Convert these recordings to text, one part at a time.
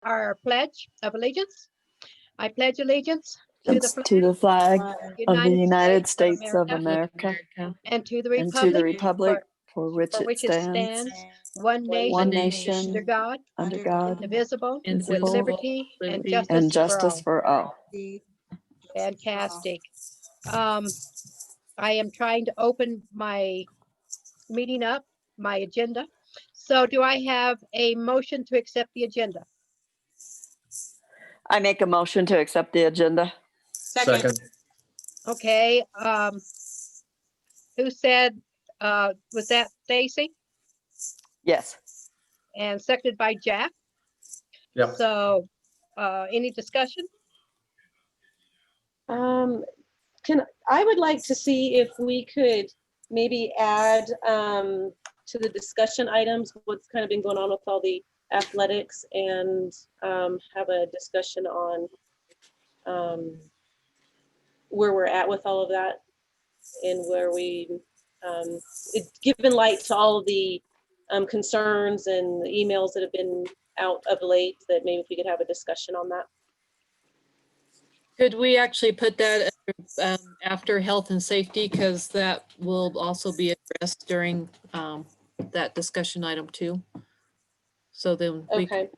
our pledge of allegiance. I pledge allegiance to the flag of the United States States of America and to the and to the republic republic for which it stands, one one nation, nation, under God, indivisible, with indivisible, liberty and justice, and justice for all. Fantastic. I am trying to open my meeting up, my agenda. So do I have a motion to accept the agenda? I make a motion to accept the agenda. Second. Okay. Who said, was that Stacy? Yes. And seconded by Jack. Yep. So any discussion? I would like to see if we could maybe add to the discussion items what's kind of been going on with all the athletics, and have a discussion on where we're at with all of that, and where we given light to all of the concerns and the emails that have been out of late, that maybe if we could have a discussion on that. Could we actually put that after health and safety, because that will also be addressed during that discussion item too? So then we can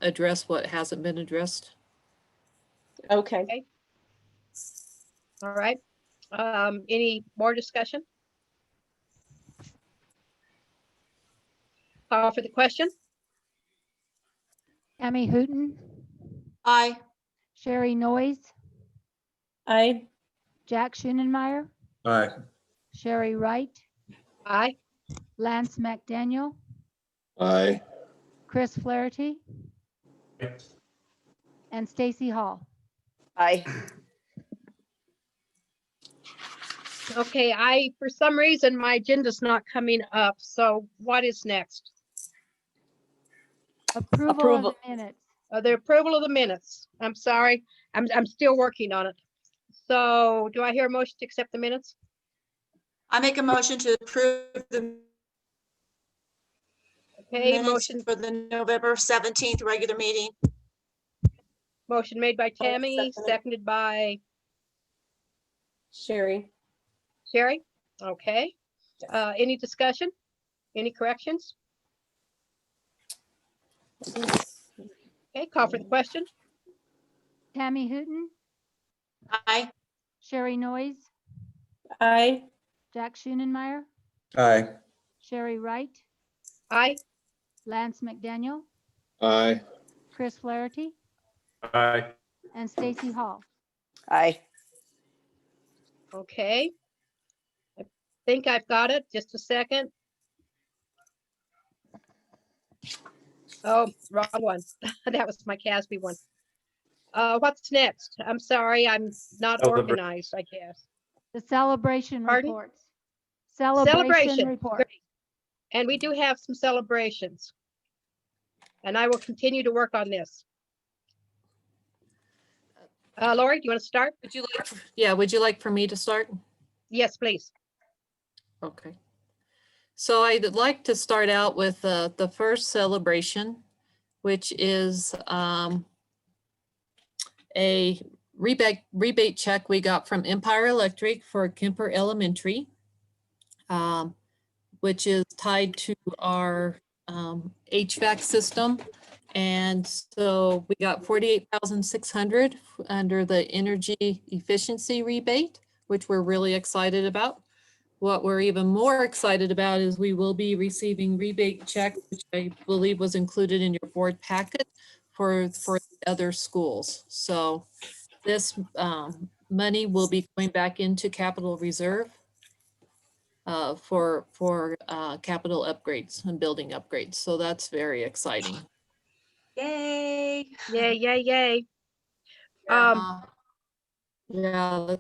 address what hasn't been addressed. Okay. All right. Any more discussion? Call for the question. Tammy Hooten, Aye. Sherry Noyes, Aye. Jack Schoenenmeyer, Aye. Sherry Wright, Aye. Lance McDaniel, Aye. Chris Flaherty, and Stacy Hall. Aye. Okay, for some reason, my agenda's not coming up. So what is next? Approval of the minutes. The approval of the minutes. I'm sorry. I'm still working on it. So do I hear a motion to accept the minutes? I make a motion to approve the Okay, minutes motion for the November 17th regular meeting. made by Tammy, second it. seconded by Sherry. Sherry. Okay. Any discussion? Any corrections? Okay, call for the question. Tammy Hooten, Aye. Sherry Noyes, Aye. Jack Schoenenmeyer, Aye. Sherry Wright, Aye. Lance McDaniel, Aye. Chris Flaherty, Aye. and Stacy Hall. Aye. Okay. I think I've got it. Just a second. Oh, wrong one. That was my Casby one. What's next? I'm sorry, I'm not organized, I guess. The celebration Pardon? reports. Celebration. Report. Great. And we do have some celebrations. And I will continue to work on this. Lori, do you want to start? Would you like? Yeah. Would you like for me to start? Yes, please. Okay. So I'd like to start out with the first celebration, which is a rebate check we got from Empire Electric for Kemper Elementary, which is tied to our HVAC system. And so we got $48,600 under the energy efficiency rebate, which we're really excited about. What we're even more excited about is we will be receiving rebate check, which I believe was included in your board packet for the other schools. So this money will be going back into capital reserve for capital upgrades and building upgrades. So that's very exciting. Yay. Yay, yay, yay. Yeah.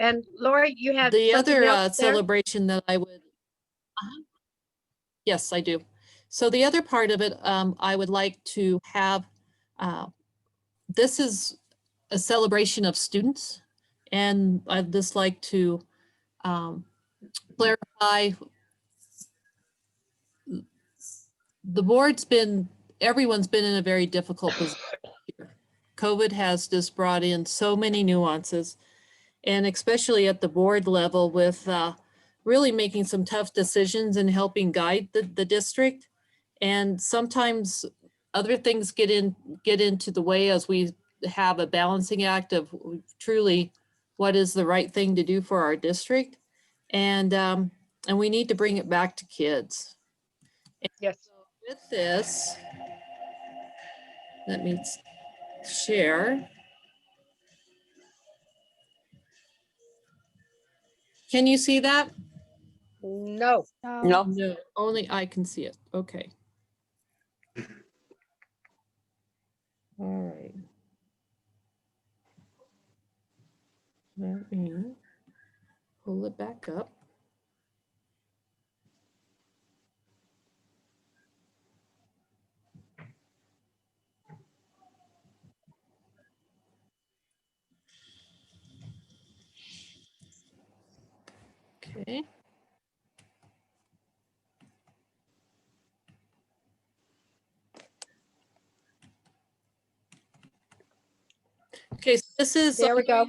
And Lori, you have The something other else there? celebration that I would, yes, I do. So the other part of it, I would like to have, this is a celebration of students, and I'd just like to clarify. The board's been everyone's been in a very difficult position here. COVID has just brought in so many nuances, and especially at the board level with really making some tough decisions and helping guide the district. And sometimes other things get into the way as we have a balancing act of truly what is the right thing to do for our district. And we need to bring it back to kids. Yes. With this, let me share. Can you see that? No. No, No, only I can see it. Okay. All right. Let me pull it back up. Okay. Okay, so this is. There we go.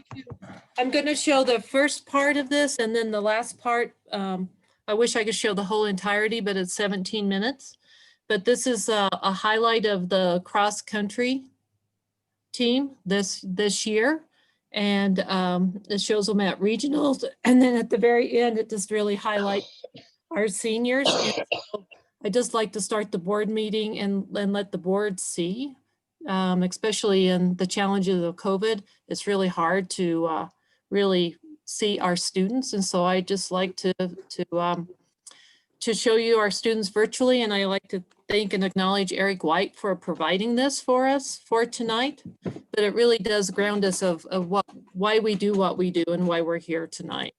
I'm going to show the first part of this and then the last part. I wish I could show the whole entirety, but it's 17 minutes. But this is a highlight of the cross country team this year. And it shows them at regionals. And then at the very end, it just really highlights our seniors. And so I just like to start the board meeting and let the board see, especially in the challenges of COVID. It's really hard to really see our students. And so I just like to show you our students virtually. And I like to thank and acknowledge Eric White for providing this for us for tonight. But it really does ground us of why we do what we do and why we're here tonight.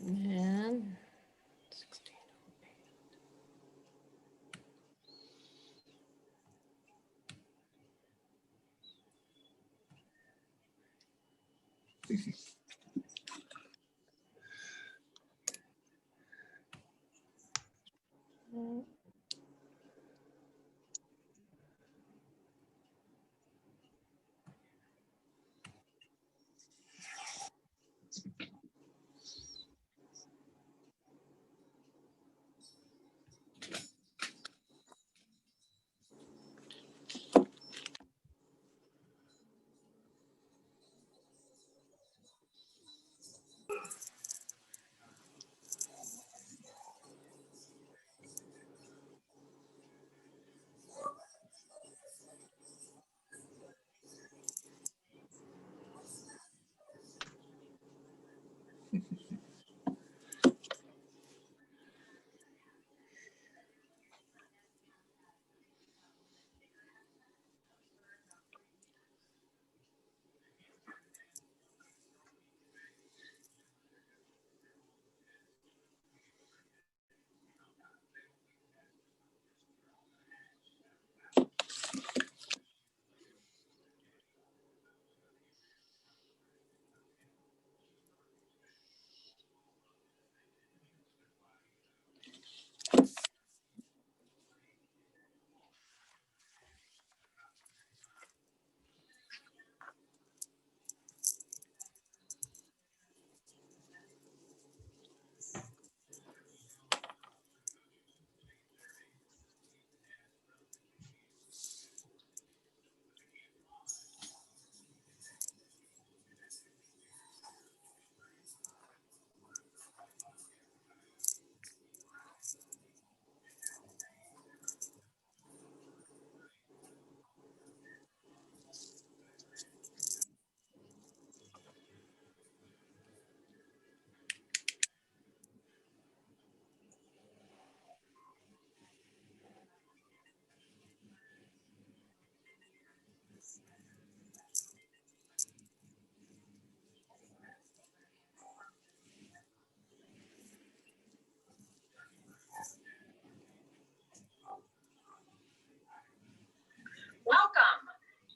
And 16.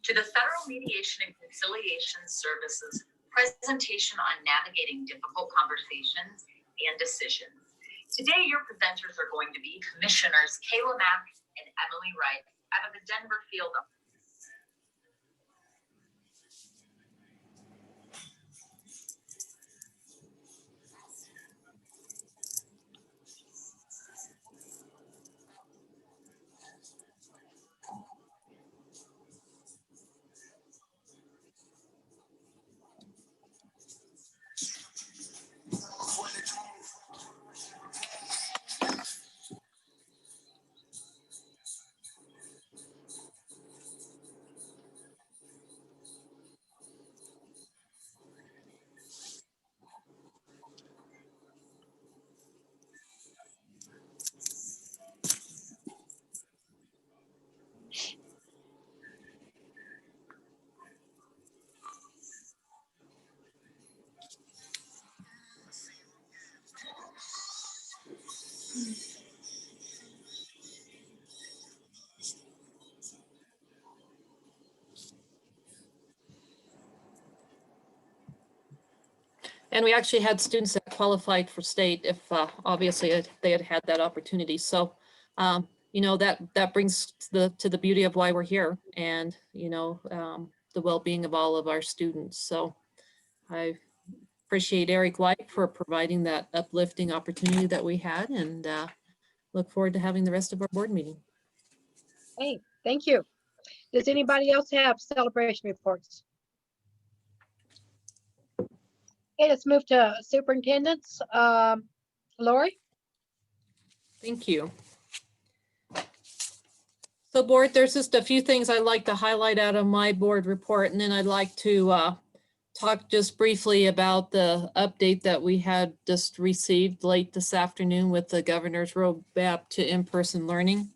to the Federal Mediation and Conciliation Services presentation on navigating difficult conversations and decisions. Today, your presenters are going to be Commissioners Kayla Mack and Emily Wright out of the Denver field. And we actually had students that qualified for state if obviously they had had that opportunity. So, you know, that brings to the beauty of why we're here and, you know, the well-being of all of our students. So I appreciate Eric White for providing that uplifting opportunity that we had and look forward to having the rest of our board meeting. Hey, thank you. Does anybody else have celebration reports? Okay, let's move to superintendents. Lori? Thank you. So board, there's just a few things I'd like to highlight out of my board report, and then I'd like to talk just briefly about the update that we had just received late this afternoon with the governor's roadmap to in-person learning.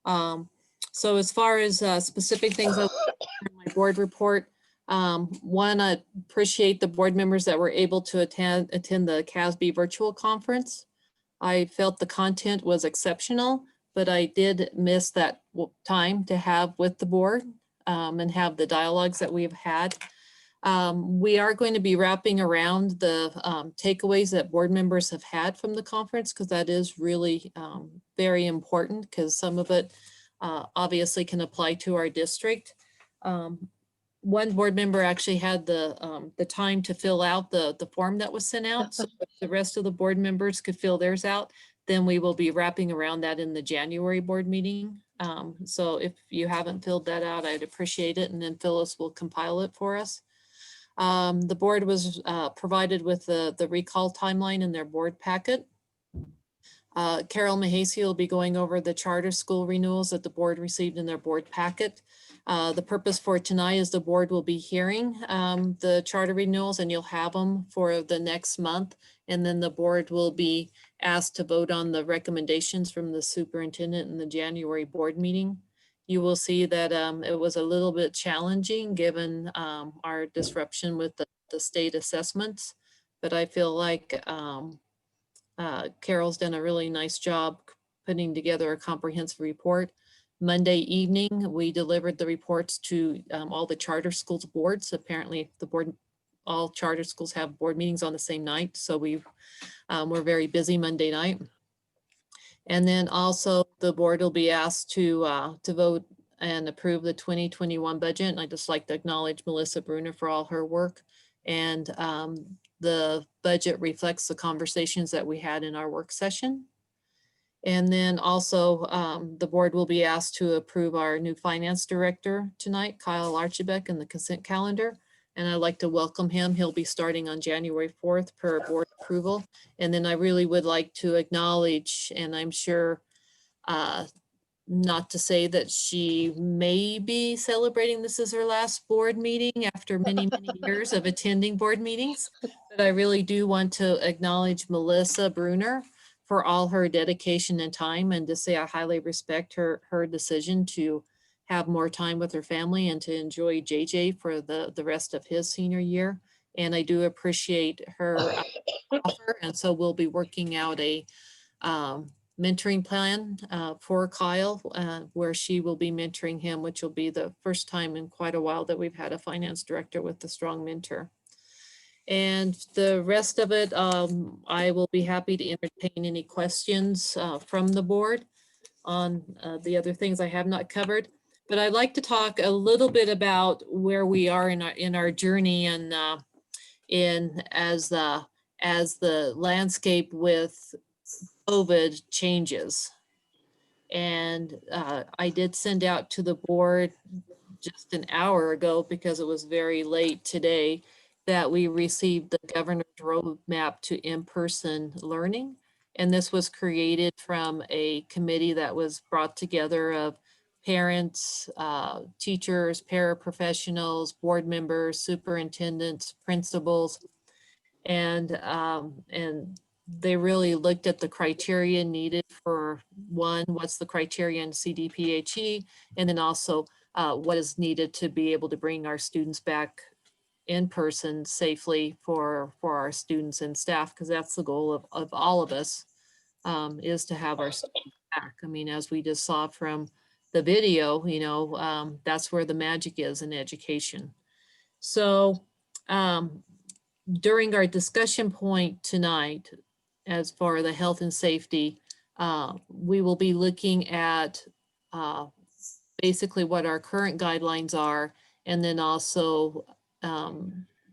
So as far as specific things in my board report, one, I appreciate the board members that were able to attend the CASB virtual conference. I felt the content was exceptional, but I did miss that time to have with the board and have the dialogues that we've had. We are going to be wrapping around the takeaways that board members have had from the conference, because that is really very important, because some of it obviously can apply to our district. One board member actually had the time to fill out the form that was sent out. So if the rest of the board members could fill theirs out, then we will be wrapping around that in the January board meeting. So if you haven't filled that out, I'd appreciate it. And then Phyllis will compile it for us. The board was provided with the recall timeline in their board packet. Carol Mahasey will be going over the charter school renewals that the board received in their board packet. The purpose for tonight is the board will be hearing the charter renewals, and you'll have them for the next month. And then the board will be asked to vote on the recommendations from the superintendent in the January board meeting. You will see that it was a little bit challenging given our disruption with the state assessments, but I feel like Carol's done a really nice job putting together a comprehensive report. Monday evening, we delivered the reports to all the charter schools boards. Apparently all charter schools have board meetings on the same night. So we're very busy Monday night. And then also the board will be asked to vote and approve the 2021 budget. And I'd just like to acknowledge Melissa Bruner for all her work. And the budget reflects the conversations that we had in our work session. And then also the board will be asked to approve our new finance director tonight, Kyle Archibek, in the consent calendar. And I'd like to welcome him. He'll be starting on January 4th per board approval. And then I really would like to acknowledge, and I'm sure not to say that she may be celebrating this as her last board meeting after many, many years of attending board meetings. But I really do want to acknowledge Melissa Bruner for all her dedication and time, and to say I highly respect her decision to have more time with her family and to enjoy JJ for the rest of his senior year. And I do appreciate her offer. And so we'll be working out a mentoring plan for Kyle, where she will be mentoring him, which will be the first time in quite a while that we've had a finance director with a strong mentor. And the rest of it, I will be happy to entertain any questions from the board on the other things I have not covered. But I'd like to talk a little bit about where we are in our journey and as the landscape with COVID changes. And I did send out to the board just an hour ago, because it was very late today, that we received the governor's roadmap to in-person learning. And this was created from a committee that was brought together of parents, teachers, paraprofessionals, board members, superintendents, principals, and they really looked at the criteria needed for one, what's the criteria in CDPHE, and then also what is needed to be able to bring our students back in person safely for our students and staff, because that's the goal of all of us, is to have our students back. I mean, as we just saw from the video, you know, that's where the magic is in education. So during our discussion point tonight, as for the health and safety, we will be looking at basically what our current guidelines are. And then also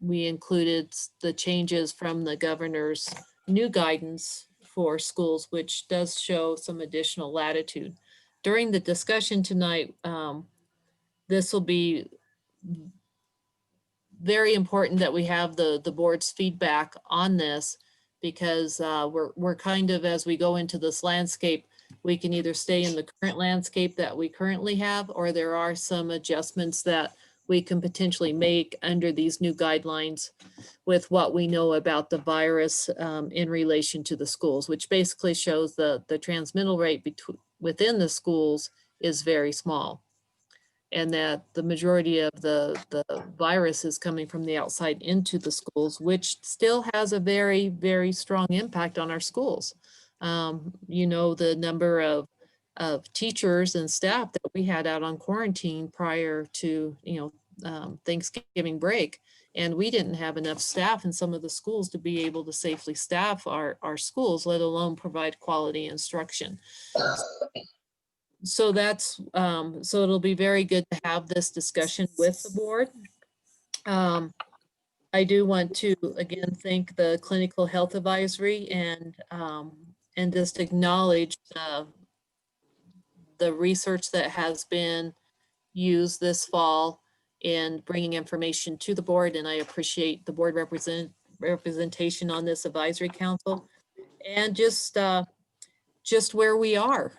we included the changes from the governor's new guidance for schools, which does show some additional latitude. During the discussion tonight, this will be very important that we have the board's feedback on this, because we're kind of, as we go into this landscape, we can either stay in the current landscape that we currently have, or there are some adjustments that we can potentially make under these new guidelines with what we know about the virus in relation to the schools, which basically shows the transmittal rate within the schools is very small, and that the majority of the virus is coming from the outside into the schools, which still has a very, very strong impact on our schools. You know, the number of teachers and staff that we had out on quarantine prior to, Thanksgiving break, and we didn't have enough staff in some of the schools to be able to safely staff our schools, let alone provide quality instruction. So that's, so it'll be very good to have this discussion with the board. I do want to, again, thank the Clinical Health Advisory and just acknowledge the research that has been used this fall in bringing information to the board. And I appreciate the board representation on this advisory council, and just where we are.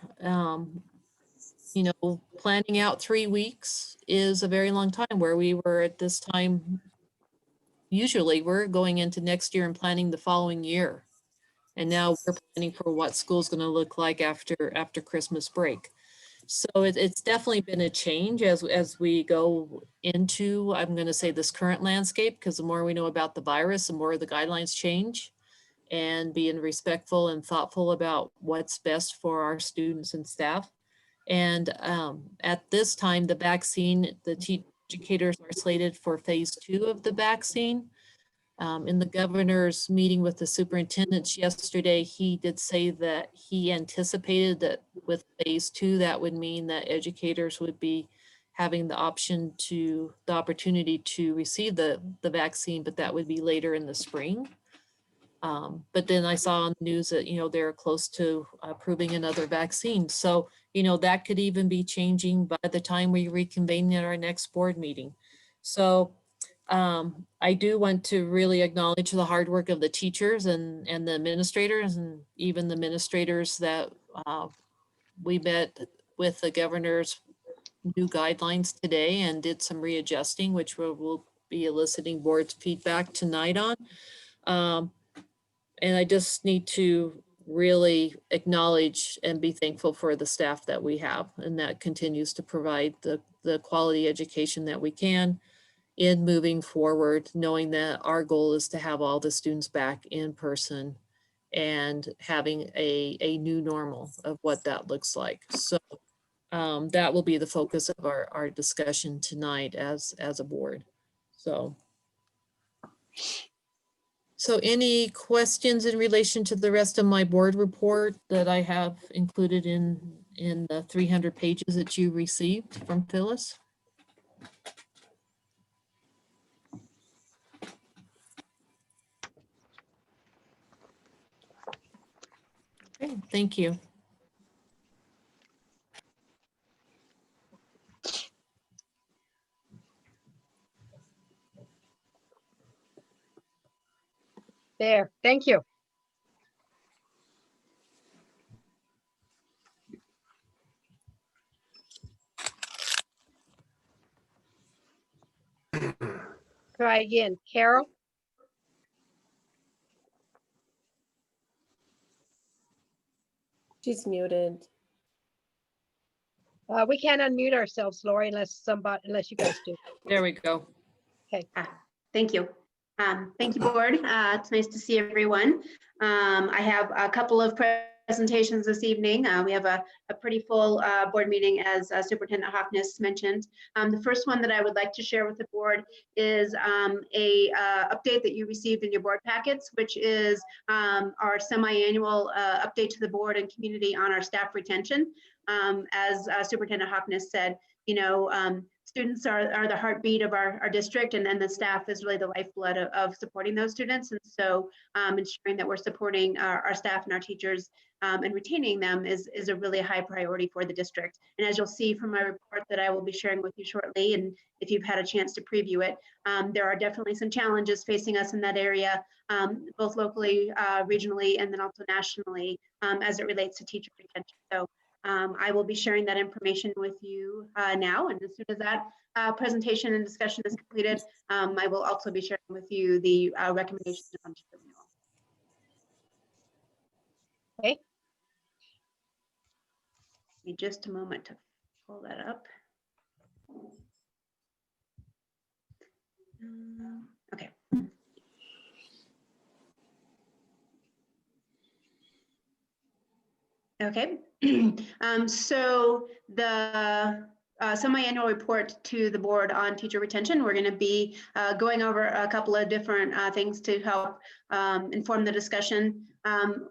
Planning out 3 weeks is a very long time, where we were at this time. Usually we're going into next year and planning the following year. And now we're planning for what school's going to look like after Christmas break. So it's definitely been a change as we go into, I'm going to say, this current landscape, because the more we know about the virus, the more the guidelines change, and being respectful and thoughtful about what's best for our students and staff. And at this time, the vaccine, the educators are slated for phase 2 of the vaccine. In the governor's meeting with the superintendents yesterday, he did say that he anticipated that with phase 2, that would mean that educators would be having the opportunity to receive the vaccine, but that would be later in the spring. But then I saw on the news that, they're close to approving another vaccine. So, that could even be changing by the time we reconvene at our next board meeting. So I do want to really acknowledge the hard work of the teachers and the administrators, and even the administrators that we met with the governor's new guidelines today and did some readjusting, which we'll be eliciting board's feedback tonight on. And I just need to really acknowledge and be thankful for the staff that we have, and that continues to provide the quality education that we can in moving forward, knowing that our goal is to have all the students back in person and having a new normal of what that looks like. So that will be the focus of our discussion tonight as a board. So any questions in relation to the rest of my board report that I have included in the 300 pages that you received from Phyllis? Okay, thank you. There, thank you. Try again, Carol. She's muted. We can't unmute ourselves, Lori, unless you guys do. There we go. Thank you. Thank you, board. It's nice to see everyone. I have a couple of presentations this evening. We have a pretty full board meeting, as Superintendent Hockness mentioned. The first one that I would like to share with the board is a update that you received in your board packets, which is our semi-annual update to the board and community on our staff retention. As Superintendent Hockness said, students are the heartbeat of our district, and then the staff is really the lifeblood of supporting those students. And so ensuring that we're supporting our staff and our teachers and retaining them is a really high priority for the district. And as you'll see from my report that I will be sharing with you shortly, and if you've had a chance to preview it, there are definitely some challenges facing us in that area, both locally, regionally, and then also nationally as it relates to teacher retention. So I will be sharing that information with you now, and as soon as that presentation and discussion is completed, I will also be sharing with you the recommendations on teacher renewal. Okay. Give me just a moment to pull that up. Okay. Okay, so the semi-annual report to the board on teacher retention, we're going to be going over a couple of different things to help inform the discussion.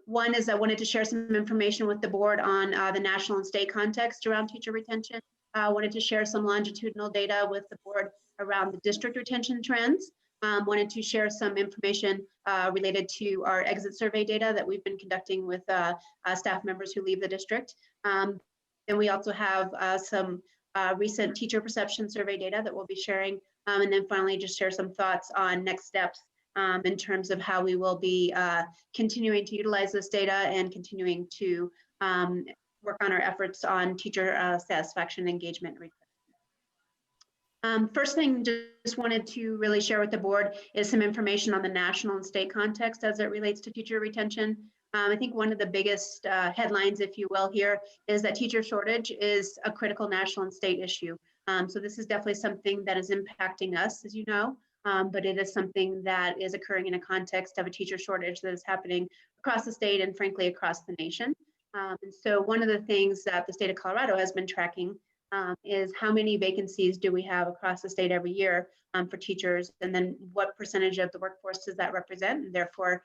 One is I wanted to share some information with the board on the national and state context around teacher retention. I wanted to share some longitudinal data with the board around the district retention trends. Wanted to share some information related to our exit survey data that we've been conducting with staff members who leave the district. And we also have some recent teacher perception survey data that we'll be sharing. And then finally, just share some thoughts on next steps in terms of how we will be continuing to utilize this data and continuing to work on our efforts on teacher satisfaction, engagement, and first thing, just wanted to really share with the board is some information on the national and state context as it relates to teacher retention. I think one of the biggest headlines, if you will, here is that teacher shortage is a critical national and state issue. So this is definitely something that is impacting us, as you know, but it is something that is occurring in a context of a teacher shortage that is happening across the state and frankly across the nation. And so one of the things that the state of Colorado has been tracking is how many vacancies do we have across the state every year for teachers, and then what percentage of the workforce does that represent, and therefore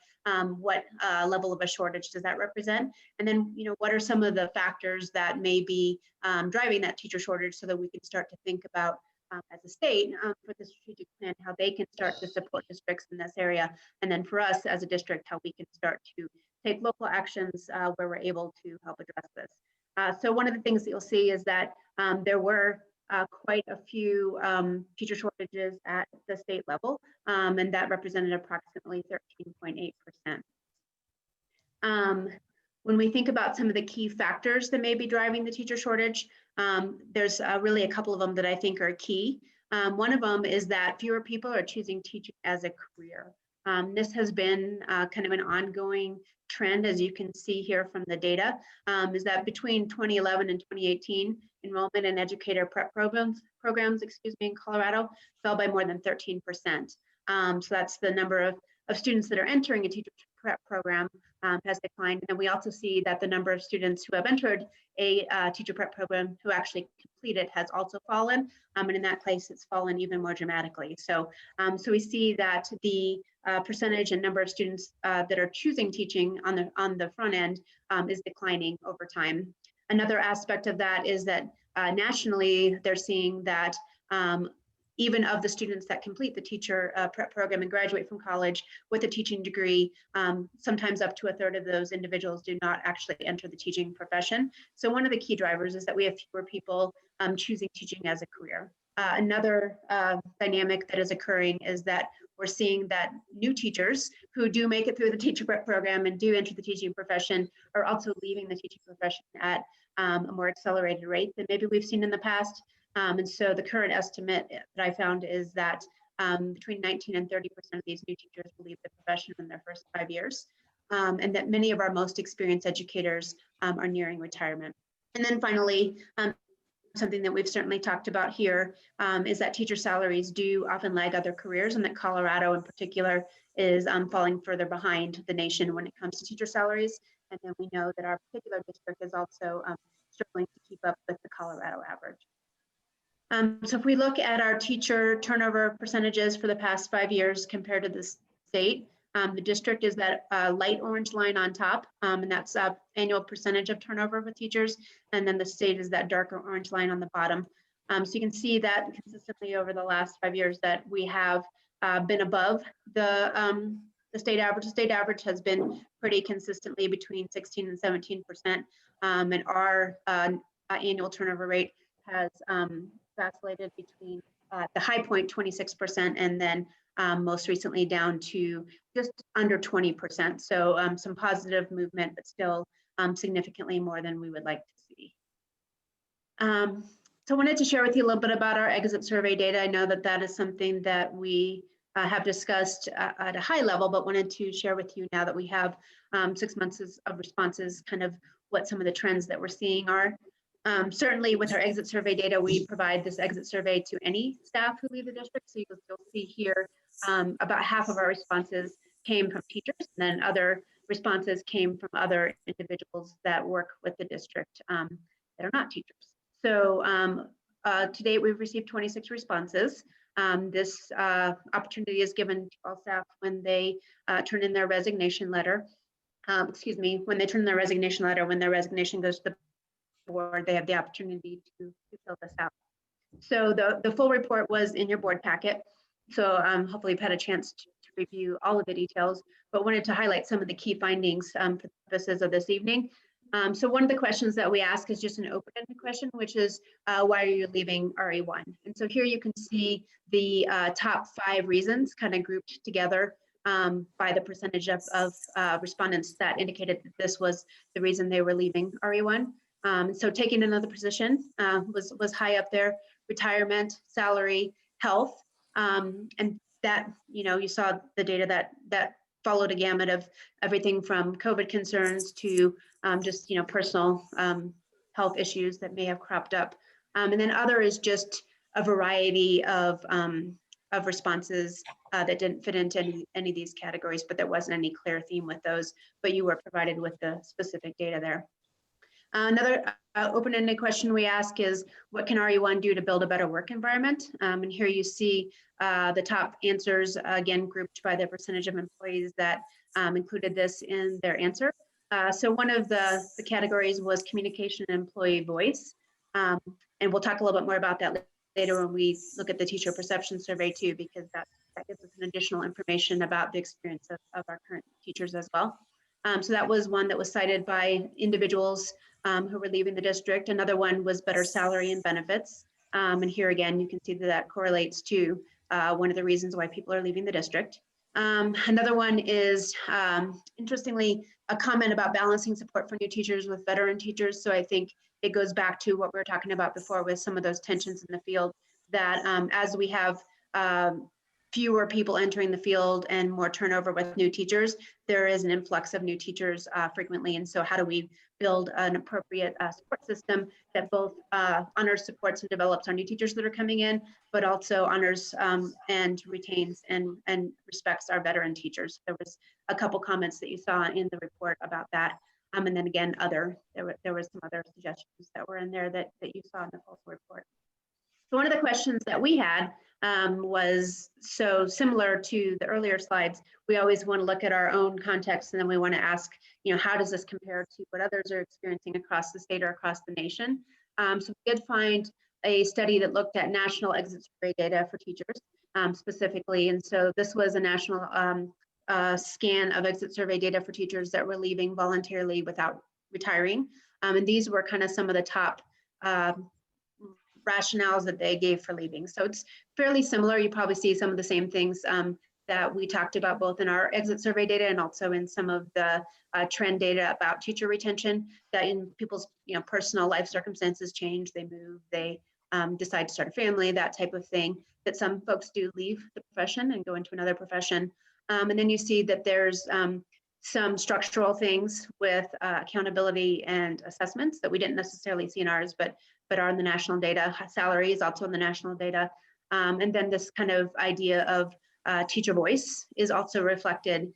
what level of a shortage does that represent, and then what are some of the factors that may be driving that teacher shortage, so that we can start to think about as a state for the strategic plan how they can start to support districts in this area, and then for us as a district how we can start to take local actions where we're able to help address this. So one of the things that you'll see is that there were quite a few teacher shortages at the state level, and that represented approximately 13.8%. When we think about some of the key factors that may be driving the teacher shortage, there's really a couple of them that I think are key. One of them is that fewer people are choosing teaching as a career. This has been kind of an ongoing trend, as you can see here from the data, is that between 2011 and 2018, enrollment in educator prep programs in Colorado fell by more than 13%. So that's the number of students that are entering a teacher prep program has declined. And then we also see that the number of students who have entered a teacher prep program who actually complete it has also fallen. And in that case, it's fallen even more dramatically. So, so we see that the percentage and number of students that are choosing teaching on the front end is declining over time. Another aspect of that is that nationally, they're seeing that even of the students that complete the teacher prep program and graduate from college with a teaching degree, sometimes up to a third of those individuals do not actually enter the teaching profession. So one of the key drivers is that we have fewer people choosing teaching as a career. Another dynamic that is occurring is that we're seeing that new teachers who do make it through the teacher prep program and do enter the teaching profession are also leaving the teaching profession at a more accelerated rate than maybe we've seen in the past. And so the current estimate that I found is that between 19 and 30% of these new teachers will leave the profession in their first 5 years, and that many of our most experienced educators are nearing retirement. And then finally, something that we've certainly talked about here is that teacher salaries do often lag other careers, and that Colorado in particular is falling further behind the nation when it comes to teacher salaries. And then we know that our particular district is also struggling to keep up with the Colorado average. So if we look at our teacher turnover percentages for the past 5 years compared to the state, the district is that light orange line on top, and that's annual percentage of turnover with teachers. And then the state is that darker orange line on the bottom. So you can see that consistently over the last 5 years that we have been above the state average. The state average has been pretty consistently between 16 and 17%. And our annual turnover rate has vacillated between the high point 26% and then most recently down to just under 20%. So some positive movement, but still significantly more than we would like to see. So I wanted to share with you a little bit about our exit survey data. I know that that is something that we have discussed at a high level, but wanted to share with you now that we have 6 months of responses, kind of what some of the trends that we're seeing are. Certainly with our exit survey data, we provide this exit survey to any staff who leave the district. So you'll see here about half of our responses came from teachers, and then other responses came from other individuals that work with the district that are not teachers. So to date, we've received 26 responses. This opportunity is given to all staff when they turn in their resignation letter. When they turn in their resignation letter, when their resignation goes to the board, they have the opportunity to fill this out. So the full report was in your board packet. So hopefully you've had a chance to review all of the details, but wanted to highlight some of the key findings for the purposes of this evening. So one of the questions that we ask is just an open-ended question, which is, why are you leaving RE1? And so here you can see the top 5 reasons kind of grouped together by the percentage of respondents that indicated that this was the reason they were leaving RE1. So taking another position was high up there: retirement, salary, health, and that, you saw the data that followed a gamut of everything from COVID concerns to just personal health issues that may have cropped up, and then other is just a variety of responses that didn't fit into any of these categories, but there wasn't any clear theme with those, but you were provided with the specific data there. Another open-ended question we ask is, what can RE1 do to build a better work environment? And here you see the top answers, again, grouped by the percentage of employees that included this in their answer. So one of the categories was communication and employee voice. And we'll talk a little bit more about that later when we look at the teacher perception survey too, because that gives us an additional information about the experience of our current teachers as well. So that was one that was cited by individuals who were leaving the district. Another one was better salary and benefits. And here again, you can see that correlates to one of the reasons why people are leaving the district. Another one is, interestingly, a comment about balancing support for new teachers with veteran teachers. So I think it goes back to what we were talking about before with some of those tensions in the field, that as we have fewer people entering the field and more turnover with new teachers, there is an influx of new teachers frequently. And so how do we build an appropriate support system that both honors, supports, and develops our new teachers that are coming in, but also honors and retains and respects our veteran teachers. There was a couple comments that you saw in the report about that. And then again, there was some other suggestions that were in there that you saw in the full report. So one of the questions that we had was, so similar to the earlier slides, we always want to look at our own context, and then we want to ask, how does this compare to what others are experiencing across the state or across the nation? So we did find a study that looked at national exit survey data for teachers specifically. And so this was a national scan of exit survey data for teachers that were leaving voluntarily without retiring. And these were kind of some of the top rationales that they gave for leaving. So it's fairly similar. You probably see some of the same things that we talked about both in our exit survey data and also in some of the trend data about teacher retention, that in people's personal life circumstances change, they move, they decide to start a family, that type of thing, that some folks do leave the profession and go into another profession. And then you see that there's some structural things with accountability and assessments that we didn't necessarily see in ours, but are in the national data. Salary is also in the national data. And then this kind of idea of teacher voice is also reflected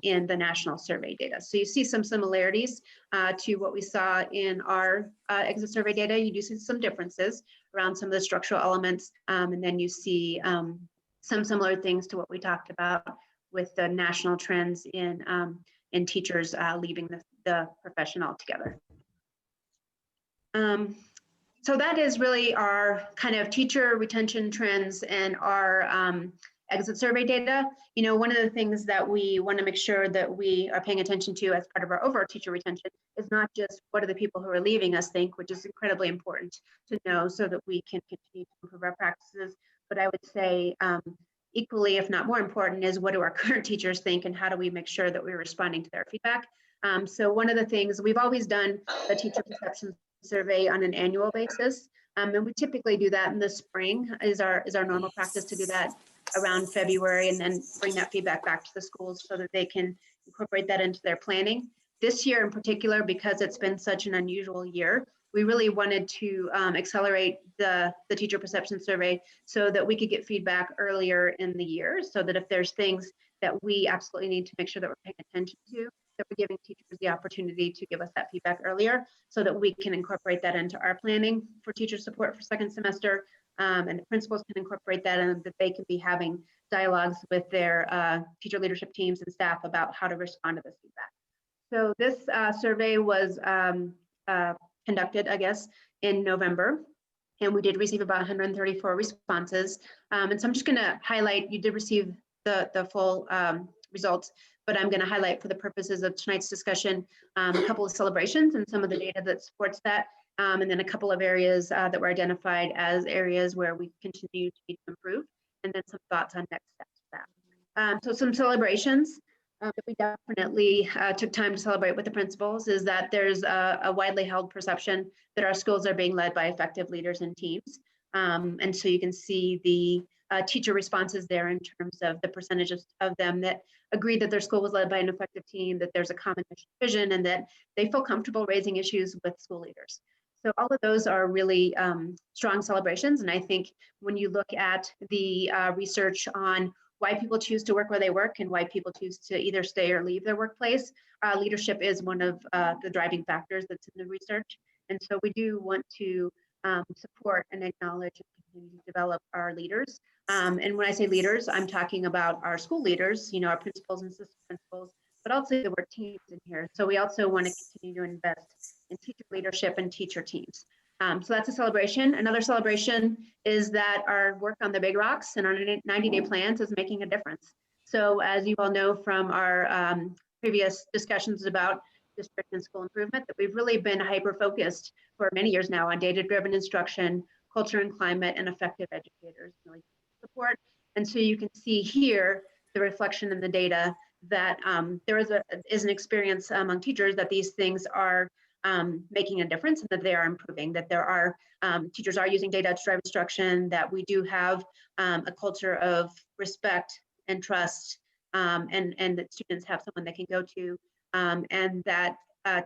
in the national survey data. So you see some similarities to what we saw in our exit survey data. You do see some differences around some of the structural elements. And then you see some similar things to what we talked about with the national trends in teachers leaving the profession altogether. So that is really our kind of teacher retention trends and our exit survey data. One of the things that we want to make sure that we are paying attention to as part of our overall teacher retention is not just what do the people who are leaving us think, which is incredibly important to know so that we can continue to improve our practices. But I would say equally, if not more important, is what do our current teachers think and how do we make sure that we're responding to their feedback. So one of the things, we've always done a teacher perception survey on an annual basis. And we typically do that in the spring is our normal practice to do that around February and then bring that feedback back to the schools so that they can incorporate that into their planning. This year in particular, because it's been such an unusual year, we really wanted to accelerate the teacher perception survey so that we could get feedback earlier in the year, so that if there's things that we absolutely need to make sure that we're paying attention to, that we're giving teachers the opportunity to give us that feedback earlier so that we can incorporate that into our planning for teacher support for second semester, and the principals can incorporate that and that they can be having dialogues with their teacher leadership teams and staff about how to respond to this feedback. So this survey was conducted, I guess, in November, and we did receive about 134 responses. And so I'm just going to highlight, you did receive the full results, but I'm going to highlight for the purposes of tonight's discussion a couple of celebrations and some of the data that supports that, and then a couple of areas that were identified as areas where we continue to need to improve, and then some thoughts on next steps for that. So some celebrations that we definitely took time to celebrate with the principals is that there's a widely held perception that our schools are being led by effective leaders and teams. And so you can see the teacher responses there in terms of the percentages of them that agree that their school was led by an effective team, that there's a common vision, and that they feel comfortable raising issues with school leaders. So all of those are really strong celebrations. And I think when you look at the research on why people choose to work where they work and why people choose to either stay or leave their workplace, leadership is one of the driving factors that's in the research. And so we do want to support and acknowledge and continue to develop our leaders. And when I say leaders, I'm talking about our school leaders, our principals and assistant principals, but also the word teams in here. So we also want to continue to invest in teacher leadership and teacher teams. So that's a celebration. Another celebration is that our work on the big rocks and our 90-day plans is making a difference. So as you all know from our previous discussions about district and school improvement, that we've really been hyper-focused for many years now on data-driven instruction, culture and climate, and effective educators really support. And so you can see here the reflection in the data that there is an experience among teachers that these things are making a difference and that they are improving, that there are teachers are using data to drive instruction, that we do have a culture of respect and trust, and that students have someone they can go to, and that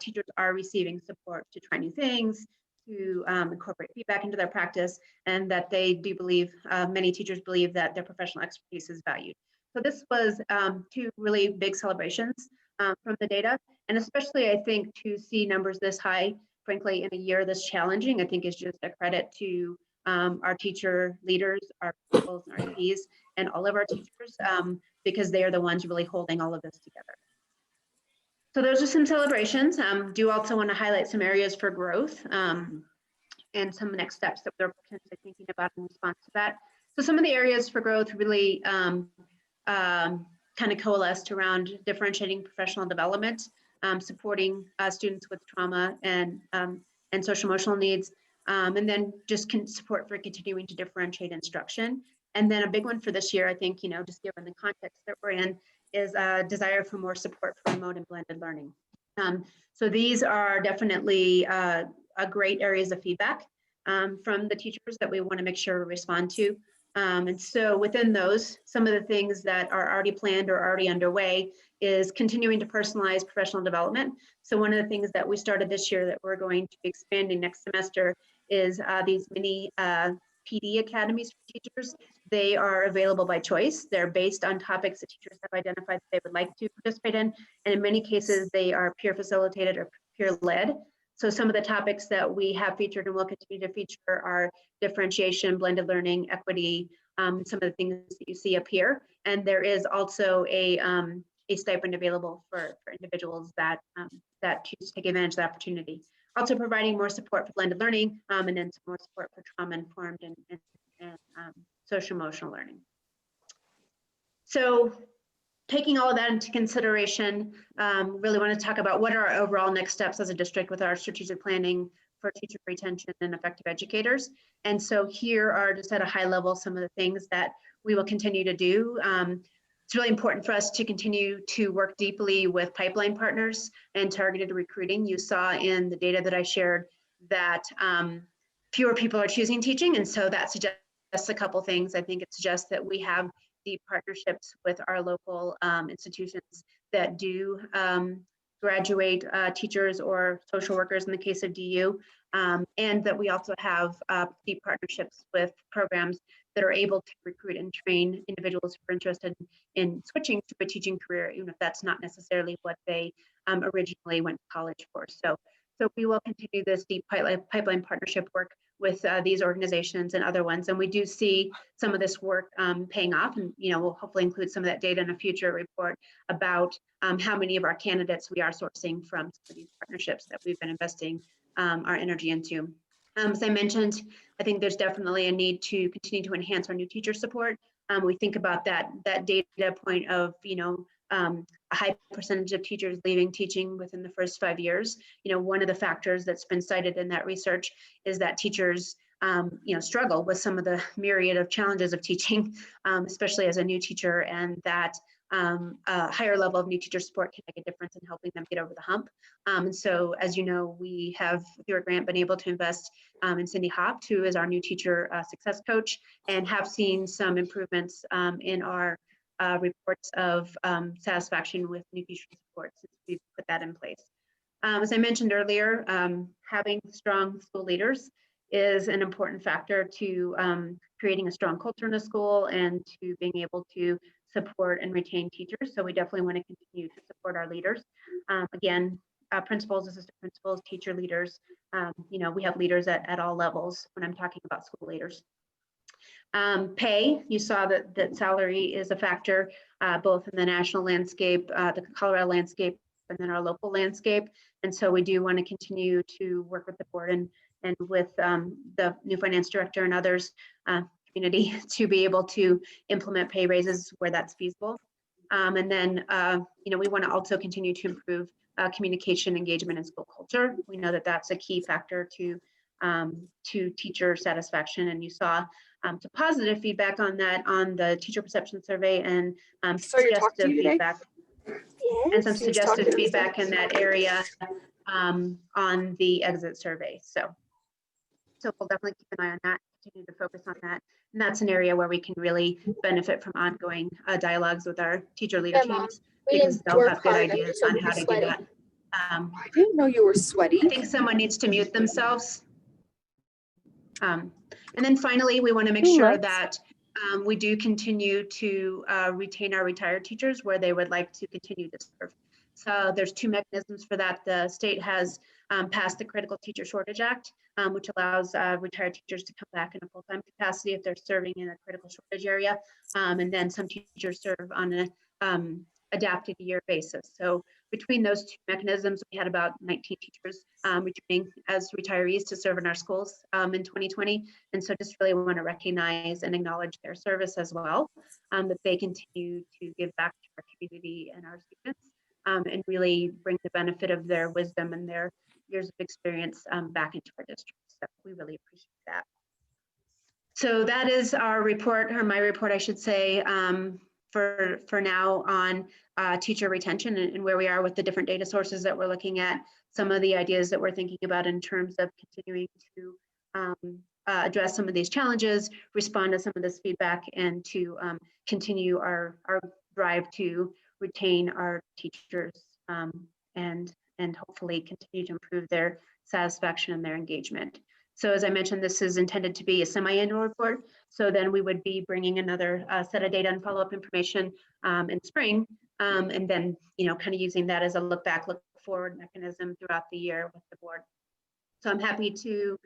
teachers are receiving support to try new things, to incorporate feedback into their practice, and that they do believe, many teachers believe that their professional expertise is valued. So this was 2 really big celebrations from the data, and especially I think to see numbers this high, frankly, in a year this challenging, I think is just a credit to our teacher leaders, our principals, and our APs, and all of our teachers, because they are the ones really holding all of this together. So those are some celebrations. Do also want to highlight some areas for growth and some next steps that we're potentially thinking about in response to that. So some of the areas for growth really kind of coalesced around differentiating professional development, supporting students with trauma and social emotional needs, and then just support for continuing to differentiate instruction. And then a big one for this year, I think, just given the context that we're in, is a desire for more support for remote and blended learning. So these are definitely great areas of feedback from the teachers that we want to make sure we respond to. And so within those, some of the things that are already planned or already underway is continuing to personalize professional development. So one of the things that we started this year that we're going to be expanding next semester is these mini PD academies for teachers. They are available by choice. They're based on topics that teachers have identified that they would like to participate in. And in many cases, they are peer facilitated or peer led. So some of the topics that we have featured and will continue to feature are differentiation, blended learning, equity, some of the things that you see up here. And there is also a stipend available for individuals that choose to take advantage of the opportunity. Also providing more support for blended learning, and then some more support for trauma-informed and social emotional learning. So taking all of that into consideration, really want to talk about what are our overall next steps as a district with our strategic planning for teacher retention and effective educators. And so here are just at a high level some of the things that we will continue to do. It's really important for us to continue to work deeply with pipeline partners and targeted recruiting. You saw in the data that I shared that fewer people are choosing teaching. And so that suggests a couple things. I think it suggests that we have deep partnerships with our local institutions that do graduate teachers or social workers in the case of DU, and that we also have deep partnerships with programs that are able to recruit and train individuals who are interested in switching to a teaching career, even if that's not necessarily what they originally went to college for. So we will continue this deep pipeline partnership work with these organizations and other ones. And we do see some of this work paying off, and we'll hopefully include some of that data in a future report about how many of our candidates we are sourcing from some of these partnerships that we've been investing our energy into. As I mentioned, I think there's definitely a need to continue to enhance our new teacher support. We think about that data point of a high percentage of teachers leaving teaching within the first 5 years. One of the factors that's been cited in that research is that teachers struggle with some of the myriad of challenges of teaching, especially as a new teacher, and that a higher level of new teacher support can make a difference in helping them get over the hump. And so, as you know, we have, through a grant, been able to invest in Cindy Hopt, who is our new teacher success coach, and have seen some improvements in our reports of satisfaction with new teacher support since we've put that in place. As I mentioned earlier, having strong school leaders is an important factor to creating a strong culture in a school and to being able to support and retain teachers. So we definitely want to continue to support our leaders. Again, principals, assistant principals, teacher leaders, we have leaders at all levels when I'm talking about school leaders. Pay, you saw that salary is a factor both in the national landscape, the Colorado landscape, and then our local landscape. And so we do want to continue to work with the board and with the new finance director and others, community, to be able to implement pay raises where that's feasible. And then, we want to also continue to improve communication, engagement, and school culture. We know that that's a key factor to teacher satisfaction. And you saw some positive feedback on that on the teacher perception survey, and suggestive feedback. And some suggestive feedback in that area on the exit survey. So we'll definitely keep an eye on that, continue to focus on that. And that's an area where we can really benefit from ongoing dialogues with our teacher leader Yeah, Mom. teams, We because didn't they'll work have good hard. ideas So on we how were to do sweaty. that. I didn't know you were sweaty. I think someone needs to mute themselves. And then finally, we want to make sure that we do continue to retain our retired teachers where they would like to continue to serve. So there's two mechanisms for that. The state has passed the Critical Teacher Shortage Act, which allows retired teachers to come back in a full-time capacity if they're serving in a critical shortage area. And then some teachers serve on an adapted year basis. So between those two mechanisms, we had about 19 teachers returning as retirees to serve in our schools in 2020. And so just really want to recognize and acknowledge their service as well, that they continue to give back to our community and our students, and really bring the benefit of their wisdom and their years of experience back into our district. So we really appreciate that. So that is our report, or my report, I should say, for now on teacher retention and where we are with the different data sources that we're looking at, some of the ideas that we're thinking about in terms of continuing to address some of these challenges, respond to some of this feedback, and to continue our drive to retain our teachers and hopefully continue to improve their satisfaction and their engagement. So as I mentioned, this is intended to be a semi-annual report. So then we would be bringing another set of data and follow-up information in spring, and then kind of using that as a look back, look forward mechanism throughout the year with the board. So I'm happy to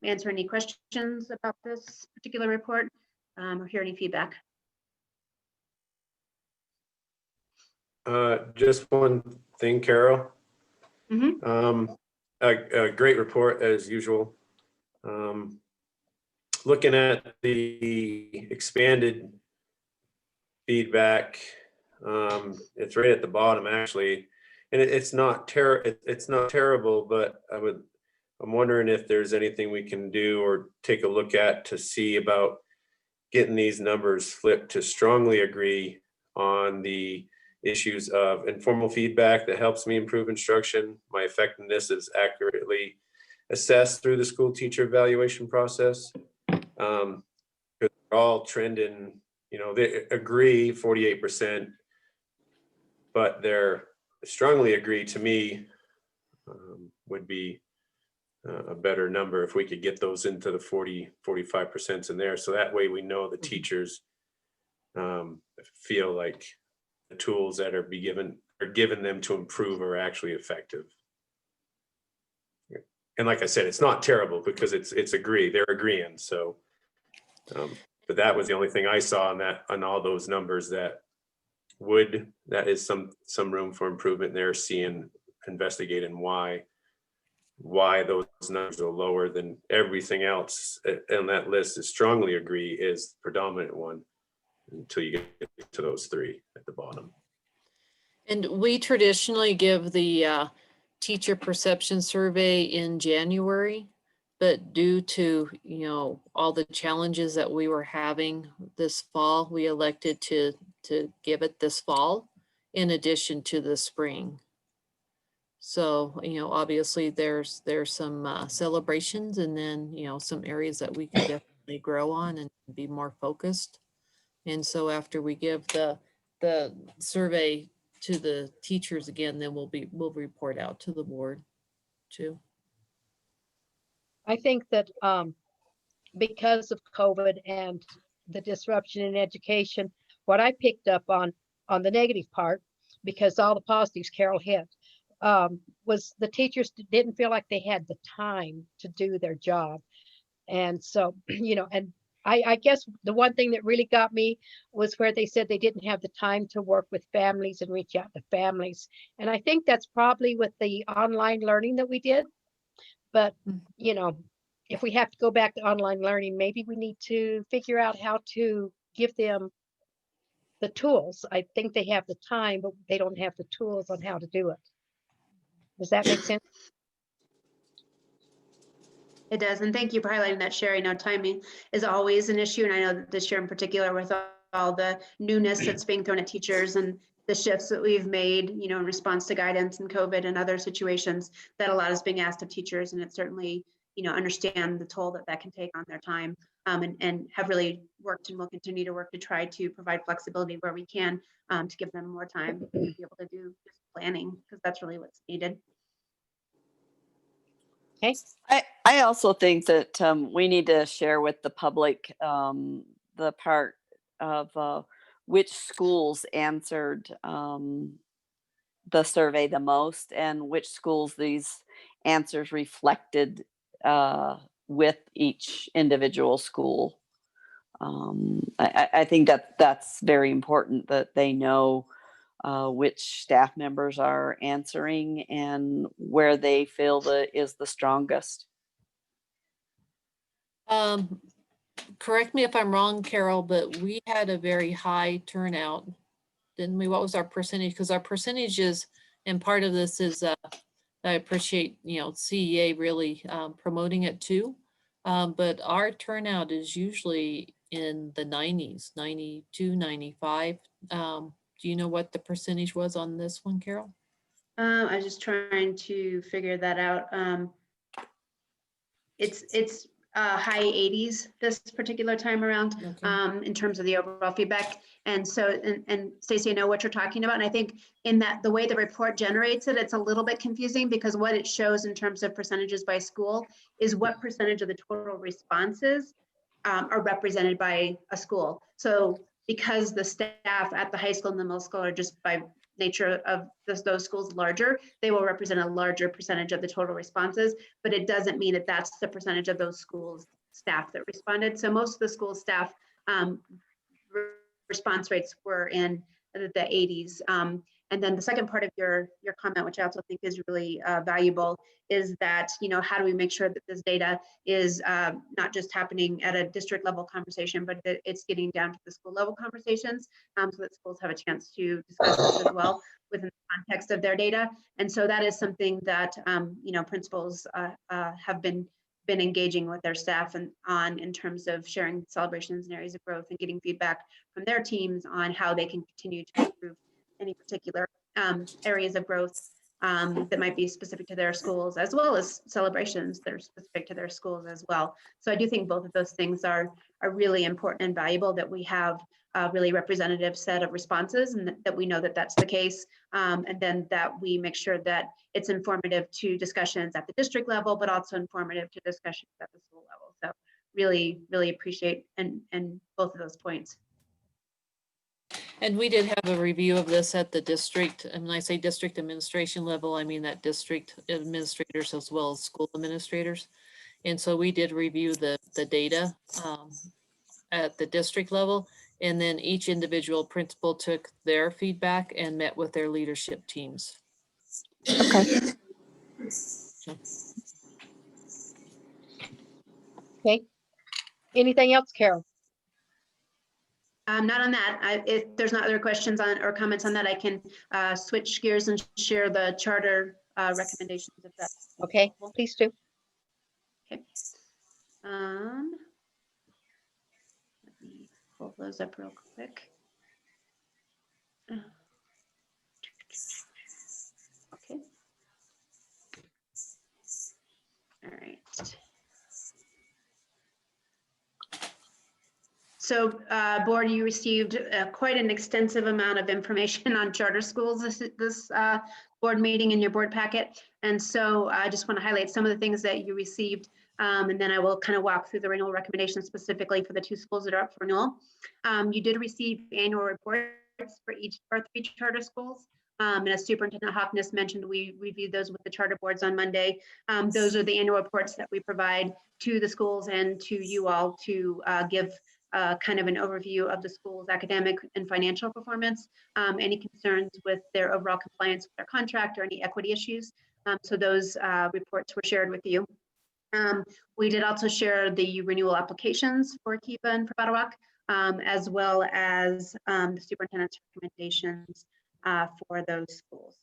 answer any questions about this particular report or hear any feedback. Just one thing, Carol. Mm-hmm. A great report as usual. Looking at the expanded feedback, it's right at the bottom actually, and it's not terrible, but I'm wondering if there's anything we can do or take a look at to see about getting these numbers flipped to strongly agree on the issues of informal feedback that helps me improve instruction. My effectiveness is accurately assessed through the school teacher evaluation process. Because they're all trending, they agree 48%, but they're strongly agree to me would be a better number if we could get those into the 45% in there. So that way we know the teachers feel like the tools that are given them to improve are actually effective. And like I said, it's not terrible because they're agreeing. So, but that was the only thing I saw on all those numbers that is some room for improvement there, investigating why those numbers are lower than everything else. And that list is strongly agree is the predominant one until you get to those three at the bottom. And we traditionally give the teacher perception survey in January, but due to, all the challenges that we were having this fall, we elected to give it this fall in addition to the spring. So, obviously there's some celebrations and then, some areas that we can definitely grow on and be more focused. And so after we give the survey to the teachers again, then we'll report out to the board too. I think that because of COVID and the disruption in education, what I picked up on the negative part, because all the positives Carol hit, was the teachers didn't feel like they had the time to do their job. And so, and I guess the one thing that really got me was where they said they didn't have the time to work with families and reach out to families. And I think that's probably with the online learning that we did. But, if we have to go back to online learning, maybe we need to figure out how to give them the tools. I think they have the time, but they don't have the tools on how to do it. Does that make sense? It does, and thank you for highlighting that, Sherry. Now, timing is always an issue, and I know that this year in particular with all the newness that's being thrown at teachers and the shifts that we've made, you know, in response to guidance and COVID and other situations, that a lot is being asked of teachers, and it certainly, you know, understand the toll that that can take on their time, and have really worked and will continue to work to try to provide flexibility where we can, to give them more time to be able to do just planning, because that's really what's needed. I also think that we need to share with the public the part of which schools answered the survey the most, and which schools these answers reflected with each individual school. I think that that's very important, that they know which staff members are answering and where they feel is the strongest. Correct me if I'm wrong, Carol, but we had a very high turnout, didn't we? What was our percentage? Because our percentages, and part of this is I appreciate, you know, CEA really promoting it too. But our turnout is usually in the 90s, 92, 95. Do you know what the percentage was on this one, Carol? I was just trying to figure that out. It's high 80s this particular time around, Okay. in terms of the overall feedback. And so, and Stacey, I know what you're talking about. And I think in that the way the report generates it, it's a little bit confusing, because what it shows in terms of percentages by school is what percentage of the total responses are represented by a school. So because the staff at the high school and the middle school are just by nature of those schools larger, they will represent a larger percentage of the total responses, but it doesn't mean that that's the percentage of those schools staff that responded. So most of the school staff response rates were in the 80s. And then the second part of your comment, which I also think is really valuable, is that, you know, how do we make sure that this data is not just happening at a district level conversation, but that it's getting down to the school level conversations, so that schools have a chance to discuss this as well within the context of their data. And so that is something that, you know, principals have been engaging with their staff and on in terms of sharing celebrations and areas of growth and getting feedback from their teams on how they can continue to improve any particular areas of growth that might be specific to their schools, as well as celebrations that are specific to their schools as well. So I do think both of those things are really important and valuable, that we have a really representative set of responses, and that we know that that's the case. And then that we make sure that it's informative to discussions at the district level, but also informative to discussions at the school level. So really, really appreciate and both of those points. And we did have a review of this at the district. And when I say district administration level, I mean that district administrators as well as school administrators. And so we did review the data at the district level. And then each individual principal took their feedback and met with their leadership teams. Okay. Okay. Anything else, Carol? Not on that. If there's not other questions on or comments on that, I can switch gears and share the charter recommendations if that's Okay, please do. okay. Let me pull those up real quick. Okay. All right. So board, you received quite an extensive amount of information on charter schools this board meeting in your board packet. And so I just want to highlight some of the things that you received, and then I will kind of walk through the renewal recommendations specifically for the two schools that are up for renewal. You did receive annual reports for each of our 3 charter schools. And as Superintendent Hoffness mentioned, we reviewed those with the charter boards on Monday. Those are the annual reports that we provide to the schools and to you all to give kind of an overview of the school's academic and financial performance, any concerns with their overall compliance with their contract or any equity issues. So those reports were shared with you. We did also share the renewal applications for Kiva and for Battle Rock, as well as the superintendent's recommendations for those schools.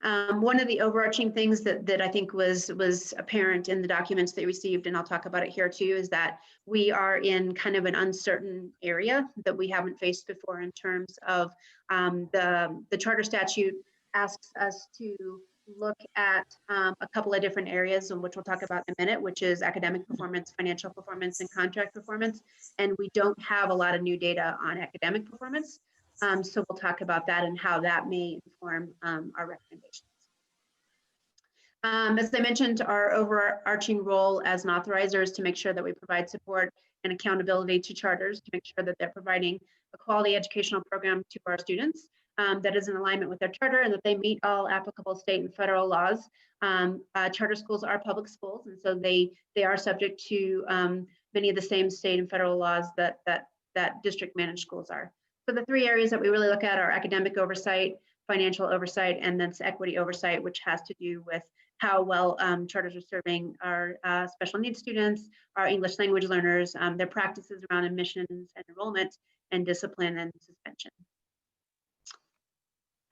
One of the overarching things that I think was apparent in the documents they received, and I'll talk about it here too, is that we are in kind of an uncertain area that we haven't faced before in terms of the charter statute asks us to look at a couple of different areas, and which we'll talk about in a minute, which is academic performance, financial performance, and contract performance. And we don't have a lot of new data on academic performance. So we'll talk about that and how that may inform our recommendations. As I mentioned, our overarching role as an authorizer is to make sure that we provide support and accountability to charters to make sure that they're providing a quality educational program to our students that is in alignment with their charter and that they meet all applicable state and federal laws. Charter schools are public schools, and so they are subject to many of the same state and federal laws that district managed schools are. So the three areas that we really look at are academic oversight, financial oversight, and then equity oversight, which has to do with how well charters are serving our special needs students, our English language learners, their practices around admissions and enrollment, and discipline and suspension.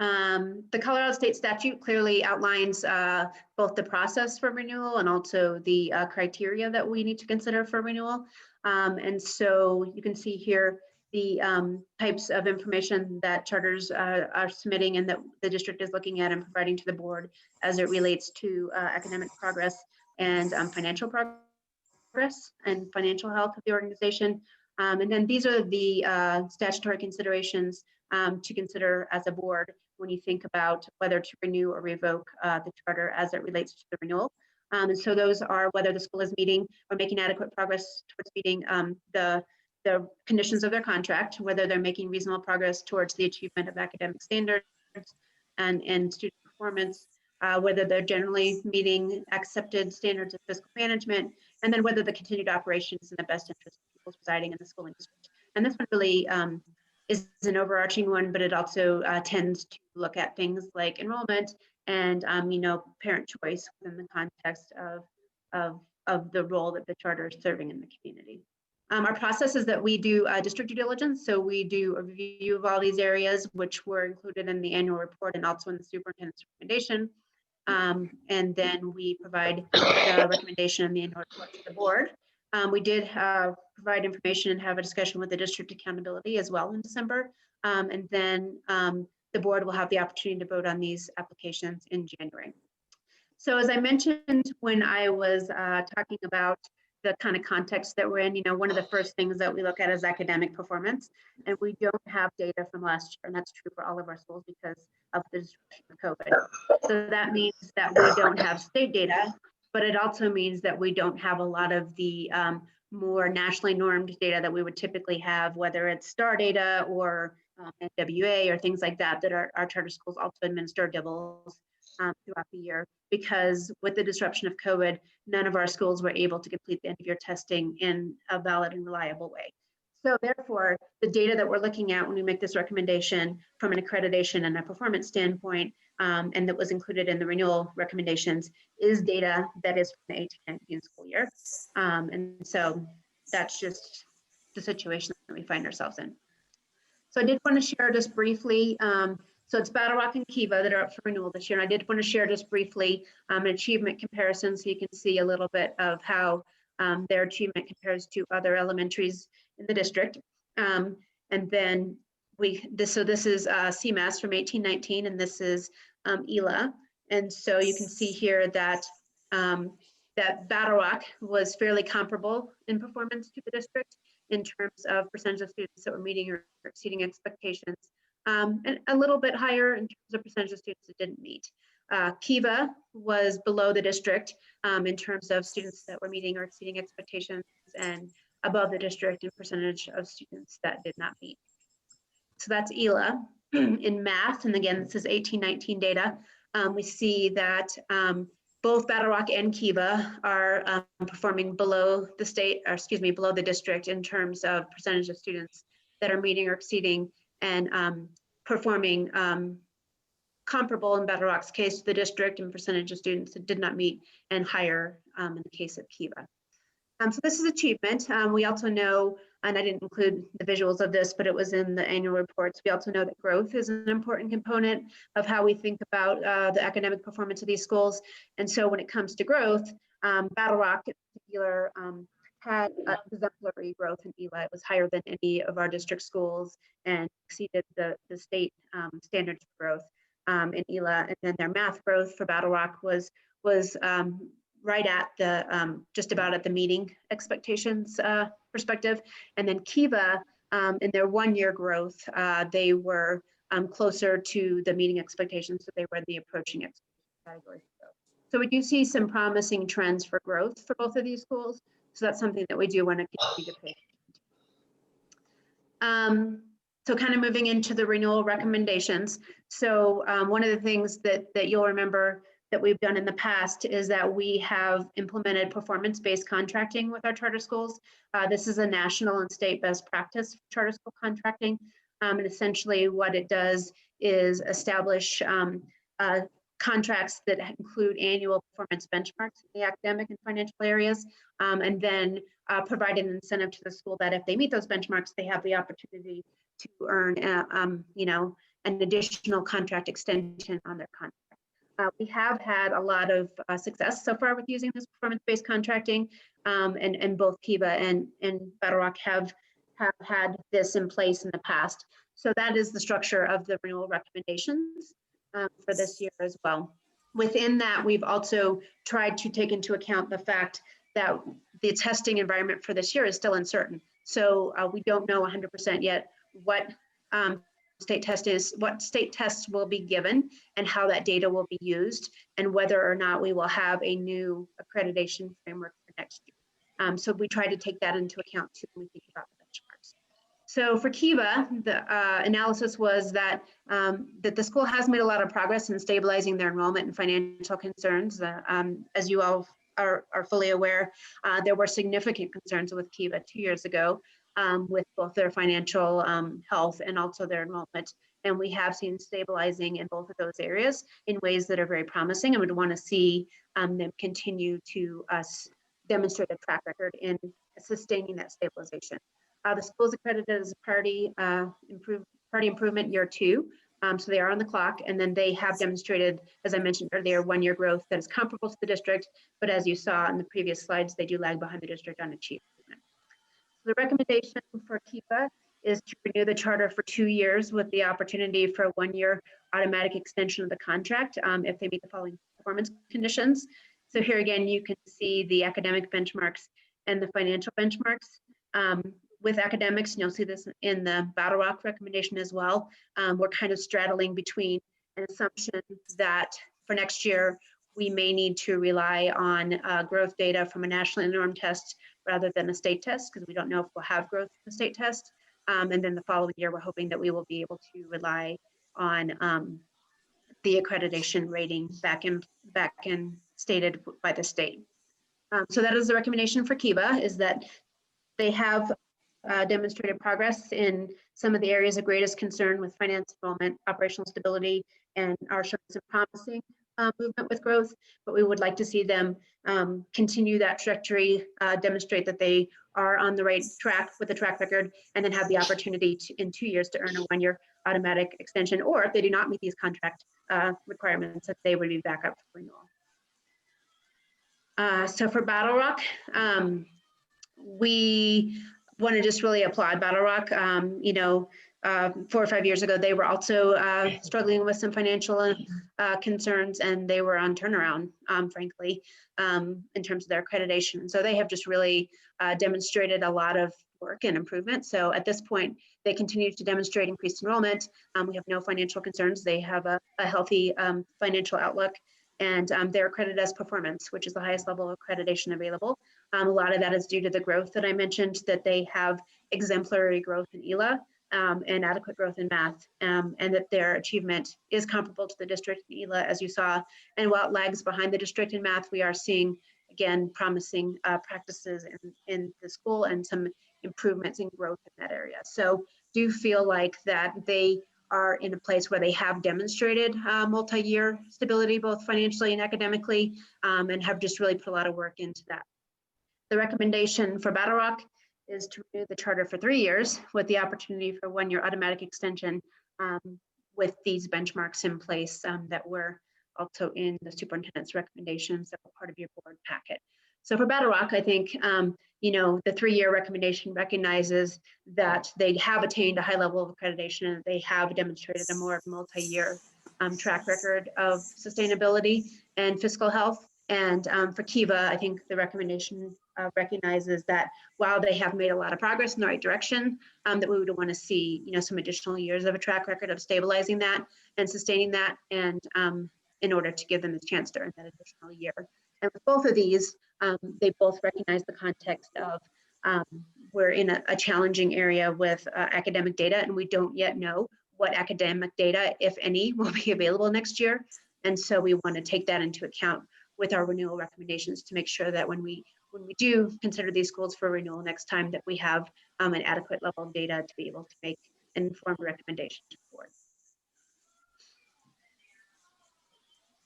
The Colorado State statute clearly outlines both the process for renewal and also the criteria that we need to consider for renewal. And so you can see here the types of information that charters are submitting and that the district is looking at and providing to the board as it relates to academic progress and financial progress and financial health of the organization. And then these are the statutory considerations to consider as a board when you think about whether to renew or revoke the charter as it relates to the renewal. And so those are whether the school is meeting or making adequate progress towards meeting the conditions of their contract, whether they're making reasonable progress towards the achievement of academic standards and student performance, whether they're generally meeting accepted standards of fiscal management, and then whether the continued operation is in the best interest of people residing in the schooling district. And this one really is an overarching one, but it also tends to look at things like enrollment and parent choice within the context of the role that the charter is serving in the community. Our process is that we do district due diligence. So we do a review of all these areas, which were included in the annual report and also in the superintendent's recommendation. And then we provide the recommendation in the annual report to the board. We did provide information and have a discussion with the district accountability as well in December. And then the board will have the opportunity to vote on these applications in January. So as I mentioned when I was talking about the kind of context that we're in, one of the first things that we look at is academic performance, and we don't have data from last year, and that's true for all of our schools because of the disruption of COVID. So that means that we don't have state data, but it also means that we don't have a lot of the more nationally normed data that we would typically have, whether it's STAR data or NWA or things like that, that our charter schools also administer DIBELS throughout the year, because with the disruption of COVID, none of our schools were able to complete the end of year testing in a valid and reliable way. So therefore, the data that we're looking at when we make this recommendation from an accreditation and a performance standpoint, and that was included in the renewal recommendations, is data that is from the 18-19 school year. And so that's just the situation that we find ourselves in. So I did want to share just briefly, so it's Battle Rock and Kiva that are up for renewal this year. And I did want to share just briefly an achievement comparison so you can see a little bit of how their achievement compares to other elementaries in the district. And then this is CMAS from 18-19, and this is ELA. And so you can see here that that Battle Rock was fairly comparable in performance to the district in terms of percentage of students that were meeting or exceeding expectations, and a little bit higher in terms of percentage of students that didn't meet. Kiva was below the district in terms of students that were meeting or exceeding expectations, and above the district in percentage of students that did not meet. So that's ELA. In math, and again, this is 18-19 data, we see that both Battle Rock and Kiva are performing below the state, or excuse me, below the district in terms of percentage of students that are meeting or exceeding, and performing comparable in Battle Rock's case to the district and percentage of students that did not meet, and higher in the case of Kiva. So this is achievement. We also know and I didn't include the visuals of this, but it was in the annual reports. We also know that growth is an important component of how we think about the academic performance of these schools. And so when it comes to growth, Battle Rock in particular had exemplary growth in ELA. It was higher than any of our district schools and exceeded the state standards for growth in ELA. And then their math growth for Battle Rock was right at the just about at the meeting expectations perspective. And then Kiva in their 1 year growth, they were closer to the meeting expectations, so they were in the approaching category. So we do see some promising trends for growth for both of these schools. So that's something that we do want to continue to pay attention to. So kind of moving into the renewal recommendations. So one of the things that you'll remember that we've done in the past is that we have implemented performance-based contracting with our charter schools. This is a national and state best practice for charter school contracting. And essentially what it does is establish contracts that include annual performance benchmarks in the academic and financial areas, and then provide an incentive to the school that if they meet those benchmarks, they have the opportunity to earn an additional contract extension on their contract. We have had a lot of success so far with using this performance-based contracting, and both Kiva and Battle Rock have had this in place in the past. So that is the structure of the renewal recommendations for this year as well. Within that, we've also tried to take into account the fact that the testing environment for this year is still uncertain. So we don't know 100% yet what state tests will be given and how that data will be used, and whether or not we will have a new accreditation framework for next year. So we try to take that into account too when we think about the benchmarks. So for Kiva, the analysis was that the school has made a lot of progress in stabilizing their enrollment and financial concerns. As you all are fully aware, there were significant concerns with Kiva 2 years ago with both their financial health and also their enrollment. And we have seen stabilizing in both of those areas in ways that are very promising, and would want to see them continue to demonstrate a track record in sustaining that stabilization. The school is accredited as a party improvement year 2. So they are on the clock, and then they have demonstrated, as I mentioned earlier, 1 year growth that is comparable to the district, but as you saw in the previous slides, they do lag behind the district on achievement. So the recommendation for Kiva is to renew the charter for 2 years with the opportunity for a 1 year automatic extension of the contract if they meet the following performance conditions. So here again, you can see the academic benchmarks and the financial benchmarks. With academics, and you'll see this in the Battle Rock recommendation as well, we're kind of straddling between an assumption that for next year, we may need to rely on growth data from a national norm test rather than a state test, because we don't know if we'll have growth in the state test. And then the following year, we're hoping that we will be able to rely on the accreditation rating back in stated by the state. So that is the recommendation for Kiva, is that they have demonstrated progress in some of the areas of greatest concern with finance enrollment, operational stability, and are showing some promising movement with growth, but we would like to see them continue that trajectory, demonstrate that they are on the right track with the track record, and then have the opportunity to, in 2 years, to earn a 1 year automatic extension, or if they do not meet these contract requirements, that they would be back up for renewal. So for Battle Rock, we want to just really applaud Battle Rock. 4 or 5 years ago, they were also struggling with some financial concerns, and they were on turnaround, frankly, in terms of their accreditation. And so they have just really demonstrated a lot of work and improvement. So at this point, they continue to demonstrate increased enrollment. We have no financial concerns. They have a healthy financial outlook, and they're accredited as performance, which is the highest level of accreditation available. A lot of that is due to the growth that I mentioned, that they have exemplary growth in ELA and adequate growth in math, and that their achievement is comparable to the district in ELA, as you saw. And while it lags behind the district in math, we are seeing, again, promising practices in the school and some improvements in growth in that area. So do feel like that they are in a place where they have demonstrated multi-year stability, both financially and academically, and have just really put a lot of work into that. The recommendation for Battle Rock is to renew the charter for 3 years with the opportunity for 1-year automatic extension with these benchmarks in place that were also in the superintendent's recommendations that were part of your board packet. So for Battle Rock, I think, you know, the 3-year recommendation recognizes that they have attained a high level of accreditation and they have demonstrated a more multi-year track record of sustainability and fiscal health. And for Kiva, I think the recommendation recognizes that while they have made a lot of progress in the right direction, that we would want to see, you know, some additional years of a track record of stabilizing that and sustaining that, and in order to give them the chance to earn that additional year. And with both of these, they both recognize the context of we're in a challenging area with academic data, and we don't yet know what academic data, if any, will be available next year. And so we want to take that into account with our renewal recommendations to make sure that when we do consider these schools for renewal next time, that we have an adequate level of data to be able to make an informed recommendation to the board.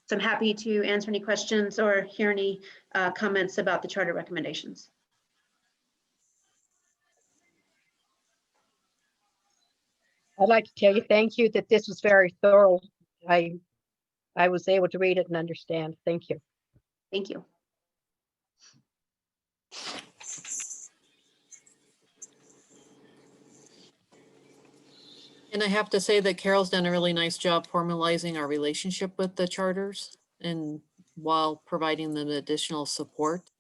So I'm happy to answer any questions or hear any comments about the charter recommendations. I'd like to tell you, thank you, that this was very thorough. I was able to read it and understand. Thank you. Thank you. And I have to say that Carol's done a really nice job formalizing our relationship with the charters and while providing them additional support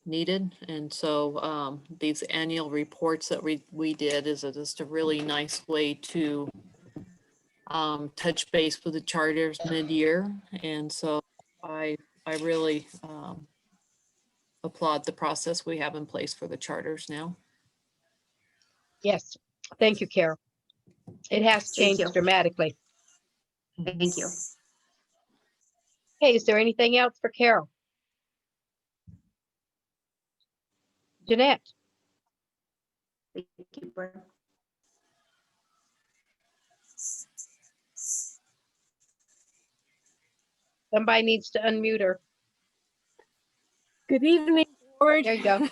needed. And so these annual reports that we did is just a really nice way to touch base with the charters mid-year. And so I really applaud the process we have in place for the charters now. Yes, thank you, Carol. It has Thank you. changed dramatically. Thank you. Hey, is there anything else for Carol? Jeanette? Thank you, Board. Somebody needs to unmute her. Good evening, board. There you go.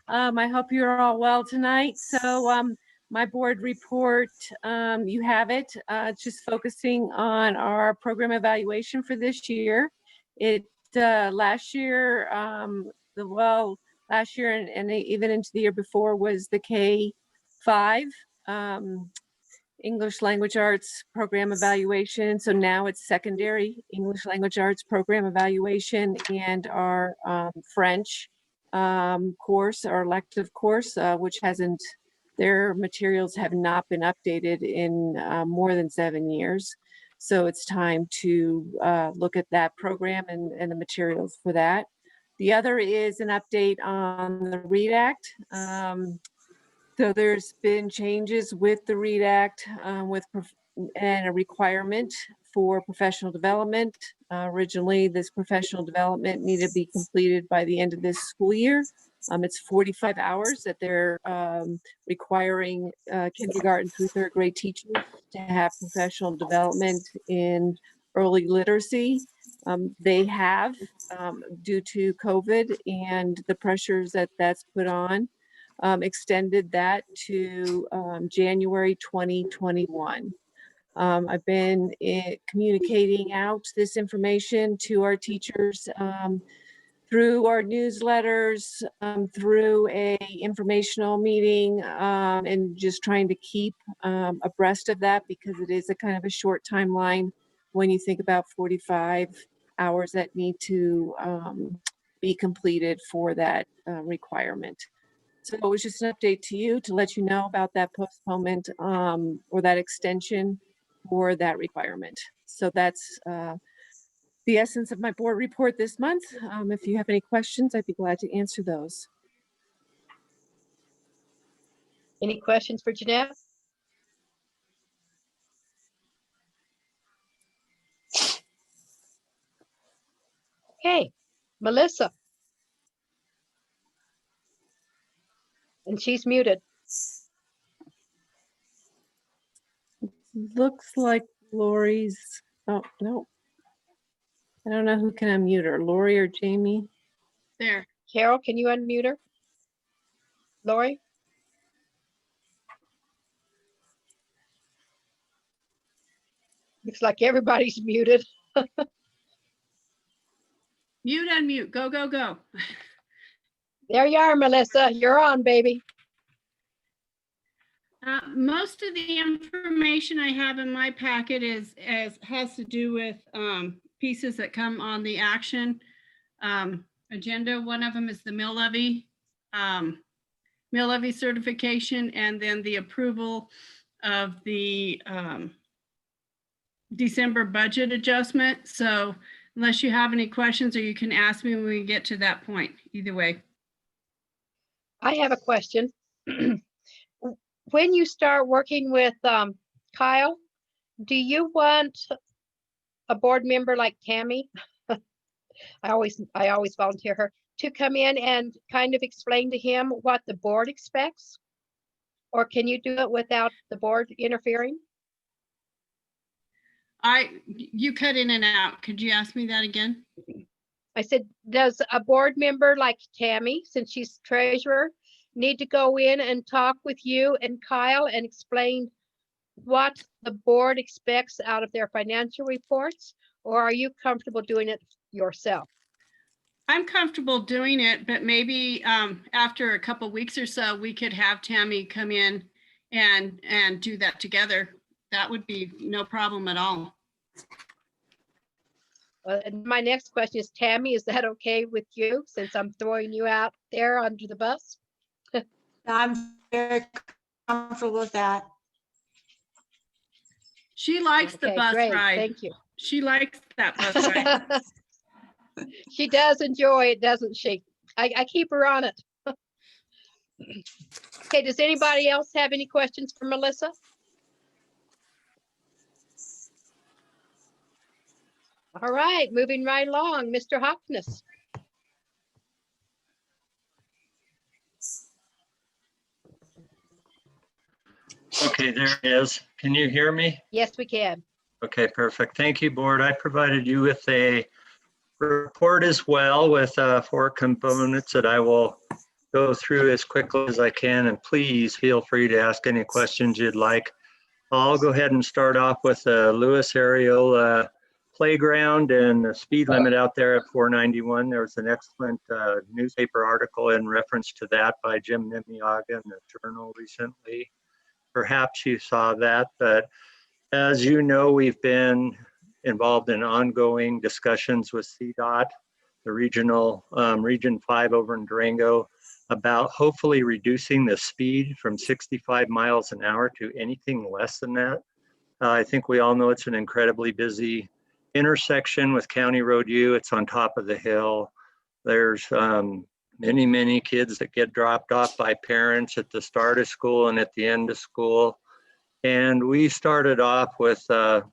I hope you're all well tonight. So my board report, you have it. It's just focusing on our program evaluation for this year. Last year, last year and even into the year before was the K-5 English Language Arts program evaluation. So now it's secondary English Language Arts program evaluation and our French course, our elective course, which their materials have not been updated in more than 7 years. So it's time to look at that program and the materials for that. The other is an update on the READ Act. So there's been changes with the READ Act and a requirement for professional development. Originally, this professional development needed to be completed by the end of this school year. It's 45 hours that they're requiring kindergarten through 3rd grade teachers to have professional development in early literacy. They have, due to COVID and the pressures that's put on, extended that to January 2021. I've been communicating out this information to our teachers through our newsletters, through a informational meeting, and just trying to keep abreast of that, because it is a kind of a short timeline when you think about 45 hours that need to be completed for that requirement. So it was just an update to you to let you know about that postponement or that extension for that requirement. So that's the essence of my board report this month. If you have any questions, I'd be glad to answer those. Any questions for Jeanette? Okay, Melissa. And she's muted. Looks like Lori's, oh, no. I don't know who can unmute her, Lori or Jamie. There. Carol, can you unmute her? Lori? Looks like everybody's muted. Mute, unmute, go, go, go. There you are, Melissa. You're on, baby. Most of the information I have in my packet has to do with pieces that come on the action agenda. One of them is the mill levy certification, and then the approval of the December budget adjustment. So unless you have any questions, or you can ask me when we get to that point, either way. I have a question. When you start working with Kyle, do you want a board member like Tammy? I always volunteer her to come in and kind of explain to him what the board expects? Or can you do it without the board interfering? You cut in and out. Could you ask me that again? I said, does a board member like Tammy, since she's treasurer, need to go in and talk with you and Kyle and explain what the board expects out of their financial reports? Or are you comfortable doing it yourself? I'm comfortable doing it, but maybe after a couple weeks or so, we could have Tammy come in and do that together. That would be no problem at all. And my next question is, Tammy, is that okay with you, since I'm throwing you out there under the bus? I'm very comfortable with that. She likes the Okay, bus great. ride. Thank you. She likes that bus ride. She does enjoy it, doesn't she? I keep her on it. Okay, does anybody else have any questions for Melissa? All right, moving right along, Mr. Hopkins. Okay, there it is. Can you hear me? Yes, we can. Okay, perfect. Thank you, board. I provided you with a report as well with 4 components that I will go through as quickly as I can, and please feel free to ask any questions you'd like. I'll go ahead and start off with the Lewis Areola playground and the speed limit out there at 491. There was an excellent newspaper article in reference to that by Jim Nimiaga in the Journal recently. Perhaps you saw that, but as you know, we've been involved in ongoing discussions with CDOT, the regional, Region 5 over in Durango, about hopefully reducing the speed from 65 miles an hour to anything less than that. I think we all know it's an incredibly busy intersection with County Road U. It's on top of the hill. There's many kids that get dropped off by parents at the start of school and at the end of school. And we started off with the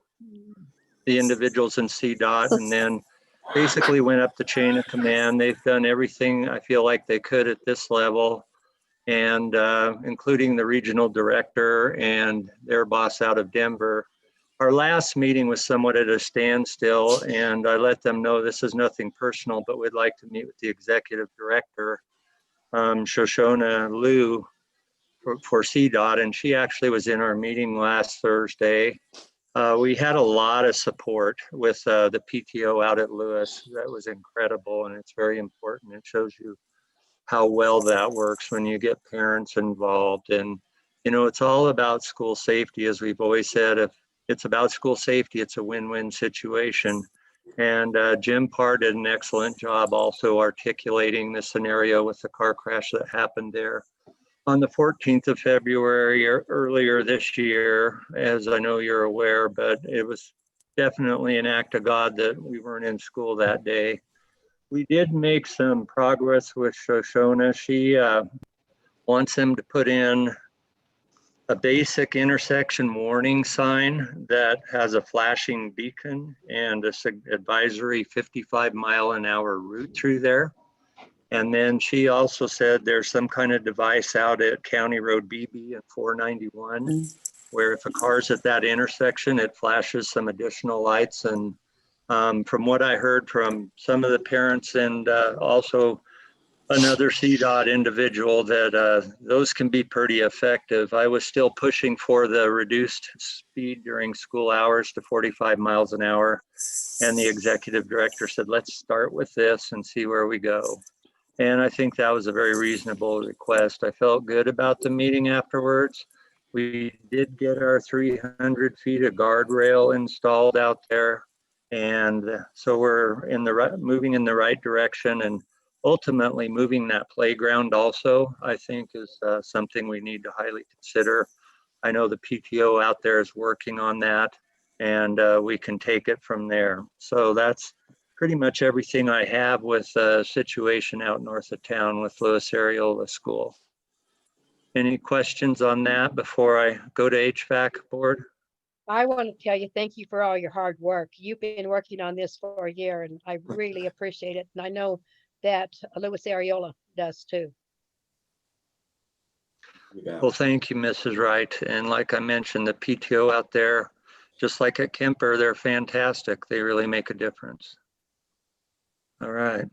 individuals in CDOT, and then basically went up the chain of command. They've done everything I feel like they could at this level, and including the regional director and their boss out of Denver. Our last meeting was somewhat at a standstill, and I let them know this is nothing personal, but we'd like to meet with the executive director, Shoshona Liu, for CDOT, and she actually was in our meeting last Thursday. We had a lot of support with the PTO out at Lewis. That was incredible, and it's very important. It shows you how well that works when you get parents involved. And, you know, it's all about school safety, as we've always said. If it's about school safety, it's a win-win situation. And Jim Parr did an excellent job also articulating the scenario with the car crash that happened there on the 14th of February or earlier this year, as I know you're aware, but it was definitely an act of God that we weren't in school that day. We did make some progress with Shoshona. She wants them to put in a basic intersection warning sign that has a flashing beacon and a advisory 55-mile-an-hour route through there. And then she also said there's some kind of device out at County Road BB and 491, where if a car's at that intersection, it flashes some additional lights. And from what I heard from some of the parents and also another CDOT individual that those can be pretty effective. I was still pushing for the reduced speed during school hours to 45 miles an hour. And the executive director said, let's start with this and see where we go. And I think that was a very reasonable request. I felt good about the meeting afterwards. We did get our 300 feet of guardrail installed out there. And so we're moving in the right direction, and ultimately moving that playground also, I think, is something we need to highly consider. I know the PTO out there is working on that, and we can take it from there. So that's pretty much everything I have with the situation out north of town with Lewis Areola School. Any questions on that before I go to HVAC board? I want to tell you, thank you for all your hard work. You've been working on this for a year, and I really appreciate it. And I know that Lewis Areola does too. Well, thank you, Mrs. Wright. And like I mentioned, the PTO out there, just like at Kemper, they're fantastic. They really make a difference. All right.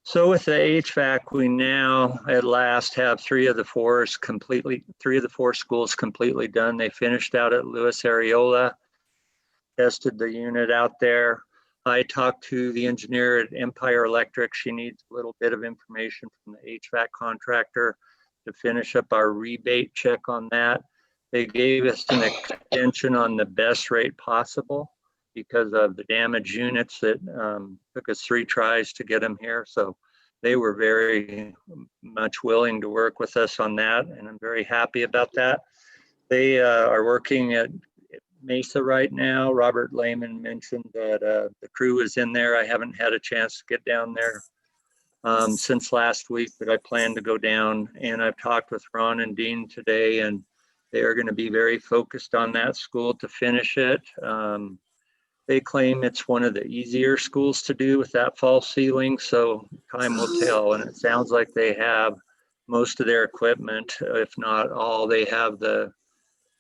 So with the HVAC, we now at last have three of the four schools completely done. They finished out at Lewis Areola, tested the unit out there. I talked to the engineer at Empire Electric. She needs a little bit of information from the HVAC contractor to finish up our rebate check on that. They gave us an extension on the best rate possible because of the damaged units that took us 3 tries to get them here. So they were very much willing to work with us on that, and I'm very happy about that. They are working at Mesa right now. Robert Lehman mentioned that the crew is in there. I haven't had a chance to get down there since last week, but I plan to go down, and I've talked with Ron and Dean today, and they are going to be very focused on that school to finish it. They claim it's one of the easier schools to do with that false ceiling, so time will tell. And it sounds like they have most of their equipment, if not all. They have the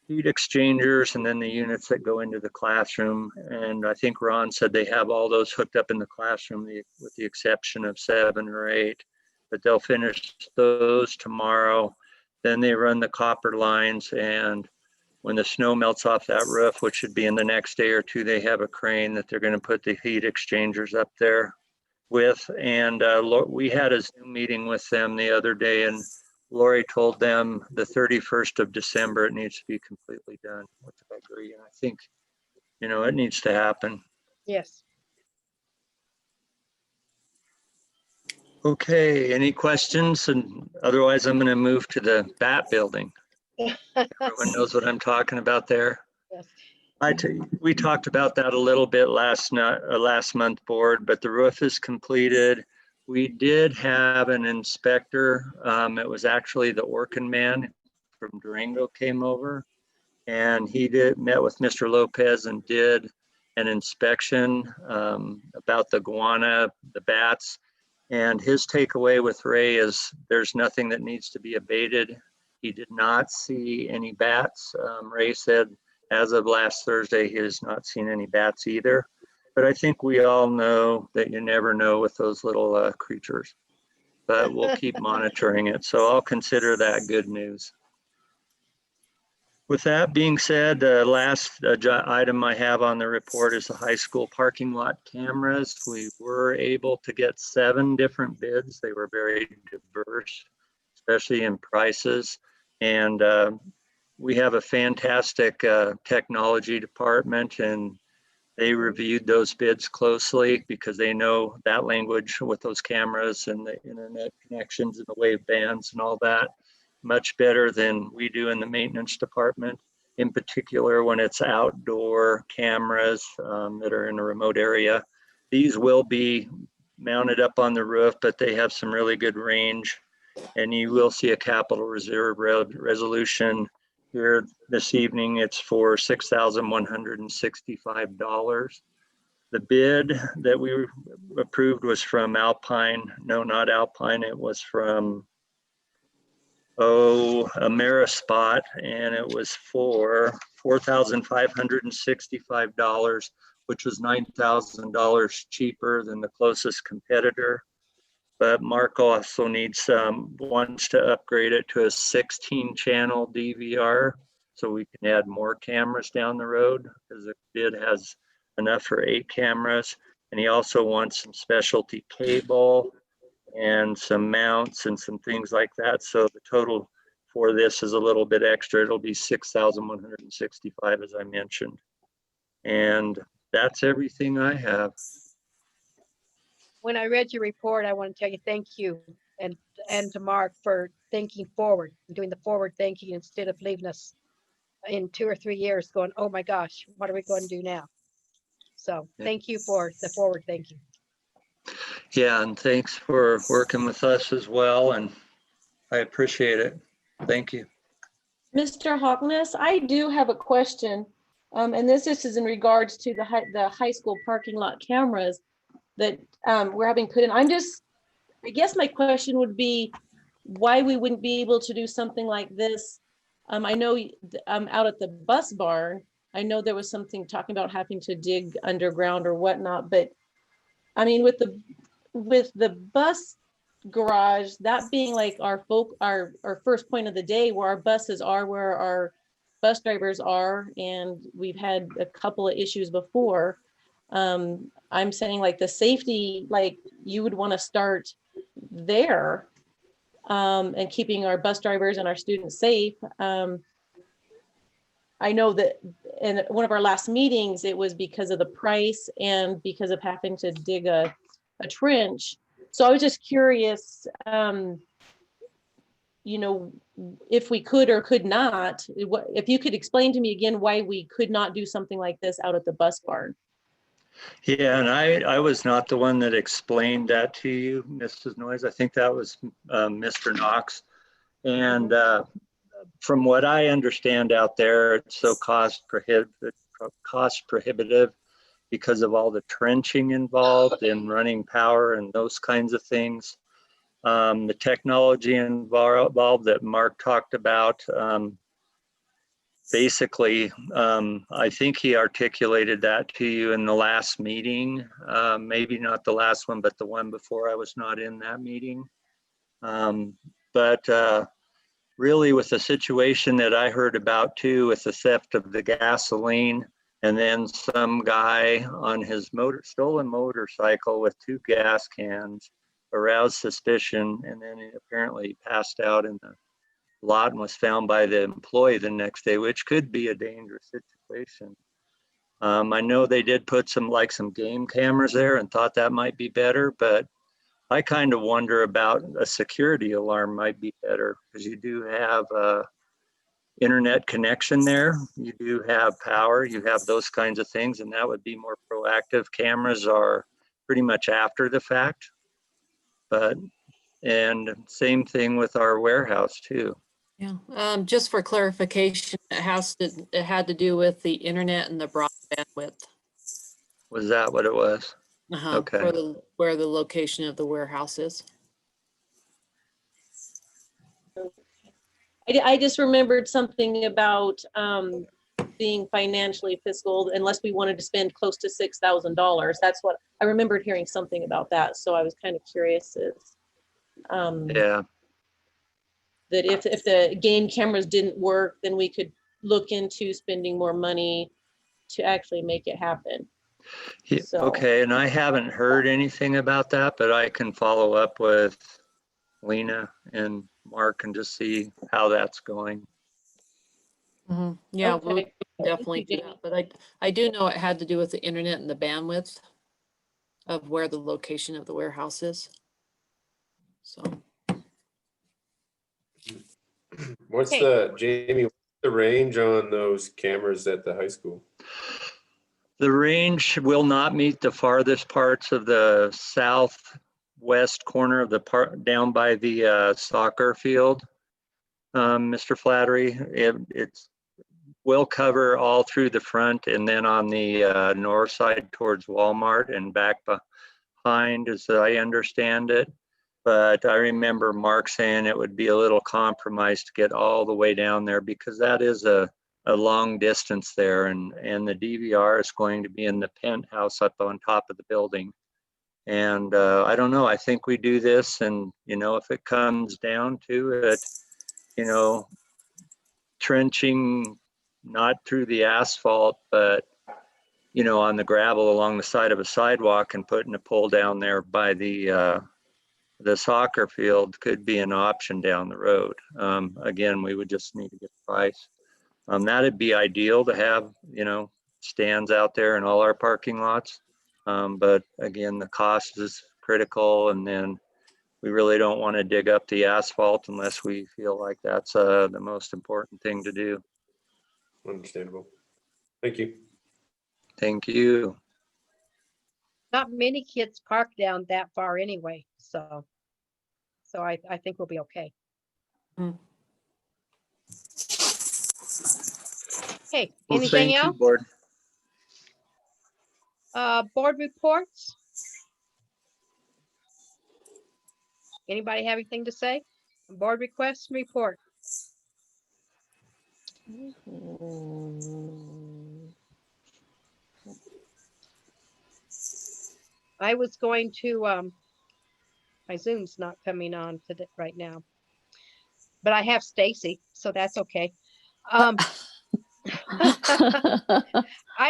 heat exchangers and then the units that go into the classroom. And I think Ron said they have all those hooked up in the classroom with the exception of 7 or 8, but they'll finish those tomorrow. Then they run the copper lines, and when the snow melts off that roof, which should be in the next day or 2, they have a crane that they're going to put the heat exchangers up there with. And we had a Zoom meeting with them the other day, and Lori told them the 31st of December it needs to be completely done, which I agree. And I think, it needs to happen. Yes. Okay, any questions? And otherwise, I'm going to move to the BAT building. Everyone knows what I'm talking about there. Yes. We talked about that a little bit last month board, but the roof is completed. We did have an inspector. It was actually the Orkin man from Durango came over, and he met with Mr. Lopez and did an inspection about the guana, the bats. And his takeaway with Ray is there's nothing that needs to be abated. He did not see any bats. Ray said as of last Thursday, he has not seen any bats either. But I think we all know that you never know with those little creatures, but we'll keep monitoring it. So I'll consider that good news. With that being said, the last item I have on the report is the high school parking lot cameras. We were able to get 7 different bids. They were very diverse, especially in prices. And we have a fantastic technology department, and they reviewed those bids closely because they know that language with those cameras and the internet connections and the wave bands and all that much better than we do in the maintenance department, in particular when it's outdoor cameras that are in a remote area. These will be mounted up on the roof, but they have some really good range, and you will see a capital reserve resolution here this evening. It's for $6,165. The bid that we approved was from Alpine. No, not Alpine. It was from Amerispot, and it was for $4,565, which was $9,000 cheaper than the closest competitor. But Mark also wants to upgrade it to a 16-channel DVR so we can add more cameras down the road, because the bid has enough for 8 cameras. And he also wants some specialty cable and some mounts and some things like that. So the total for this is a little bit extra. It'll be $6,165, as I mentioned. And that's everything I have. When I read your report, I want to tell you thank you, and to Mark for thinking forward, doing the forward thinking instead of leaving us in 2 or 3 years going, oh my gosh, what are we going to do now? So thank you for the forward thinking. Yeah, and thanks for working with us as well, and I appreciate it. Thank you. Mr. Hockness, I do have a question, and this is in regards to the high school parking lot cameras that we're having put in. I guess my question would be why we wouldn't be able to do something like this. I know out at the bus barn, I know there was something talking about having to dig underground or whatnot, but I mean, with the bus garage, that being like our first point of the day where our buses are, where our bus drivers are, and we've had a couple of issues before. I'm saying like the safety, like you would want to start there, and keeping our bus drivers and our students safe. I know that in one of our last meetings, it was because of the price and because of having to dig a trench. So I was just curious, you know, if we could or could not, if you could explain to me again why we could not do something like this out at the bus barn. Yeah, and I was not the one that explained that to you, Mrs. Noyes. I think that was Mr. Knox. And from what I understand out there, it's so cost prohibitive because of all the trenching involved in running power and those kinds of things. The technology involved that Mark talked about, basically, I think he articulated that to you in the last meeting, maybe not the last one, but the one before I was not in that meeting. But really with the situation that I heard about too, with the theft of the gasoline, and then some guy on his stolen motorcycle with 2 gas cans aroused suspicion, and then he apparently passed out in the lot and was found by the employee the next day, which could be a dangerous situation. I know they did put some game cameras there and thought that might be better, but I kind of wonder about a security alarm might be better, because you do have internet connection there, you do have power, you have those kinds of things, and that would be more proactive. Cameras are pretty much after the fact, and same thing with our warehouse too. Yeah, just for clarification, it had to do with the internet and the broadband width. Was that what it was? Okay. For where the location of the warehouse is. I just remembered something about being financially fiscal unless we wanted to spend close to $6,000. That's what I remembered hearing something about that. So I was kind of curious yeah, that if the game cameras didn't work, then we could look into spending more money to actually make it happen. Yeah, So. okay, and I haven't heard anything about that, but I can follow up with Lena and Mark and just see how that's going. Yeah, Okay. we can definitely do that. But I do know it had to do with the internet and the bandwidth of where the location of the warehouse is. So. What's Jamie, the range on those cameras at the high school? The range will not meet the farthest parts of the southwest corner of the park down by the soccer field. Mr. Flattery, it will cover all through the front and then on the north side towards Walmart and back behind, as I understand it. But I remember Mark saying it would be a little compromised to get all the way down there, because that is a long distance there, and the DVR is going to be in the penthouse up on top of the building. And I don't know, I think we do this, and, if it comes down to it, trenching, not through the asphalt, but, on the gravel along the side of a sidewalk and putting a pole down there by the soccer field could be an option down the road. Again, we would just need to get the price. That'd be ideal to have, stands out there in all our parking lots. But again, the cost is critical, and then we really don't want to dig up the asphalt unless we feel like that's the most important thing to do. Understandable. Thank you. Thank you. Not many kids park down that far anyway, so I think we'll be okay. Mm. Hey, Well, anything thank you, else? Board. Board reports? Anybody have anything to say? Board requests and report. I was going to, my Zoom's not coming on today right now, but I have Stacy, so that's okay. I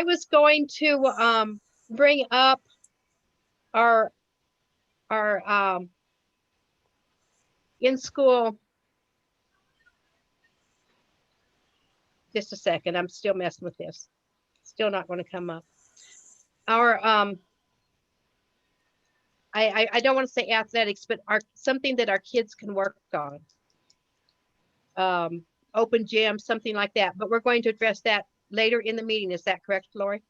was going to bring up our in-school. Just a second, I'm still messing with this. Still not going to come up. Our I don't want to say athletics, but something that our kids can work on. Open gym, something like that. But we're going to address that later in the meeting. Is that correct, Lori?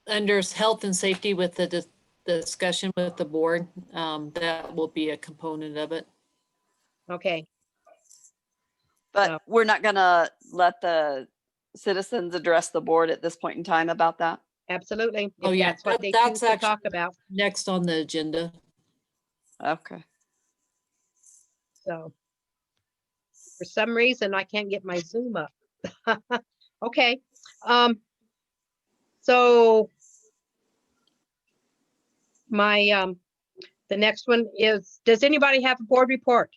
Under health and safety with the discussion with the board, that will be a component of it. Okay. But we're not gonna let the citizens address the board at this point in time about that? Absolutely. If Oh, yeah, that's what they that's choose to talk actually about. next on the agenda. Okay. So for some reason, I can't get my Zoom up. Okay. So my the next one is, does anybody have a board report?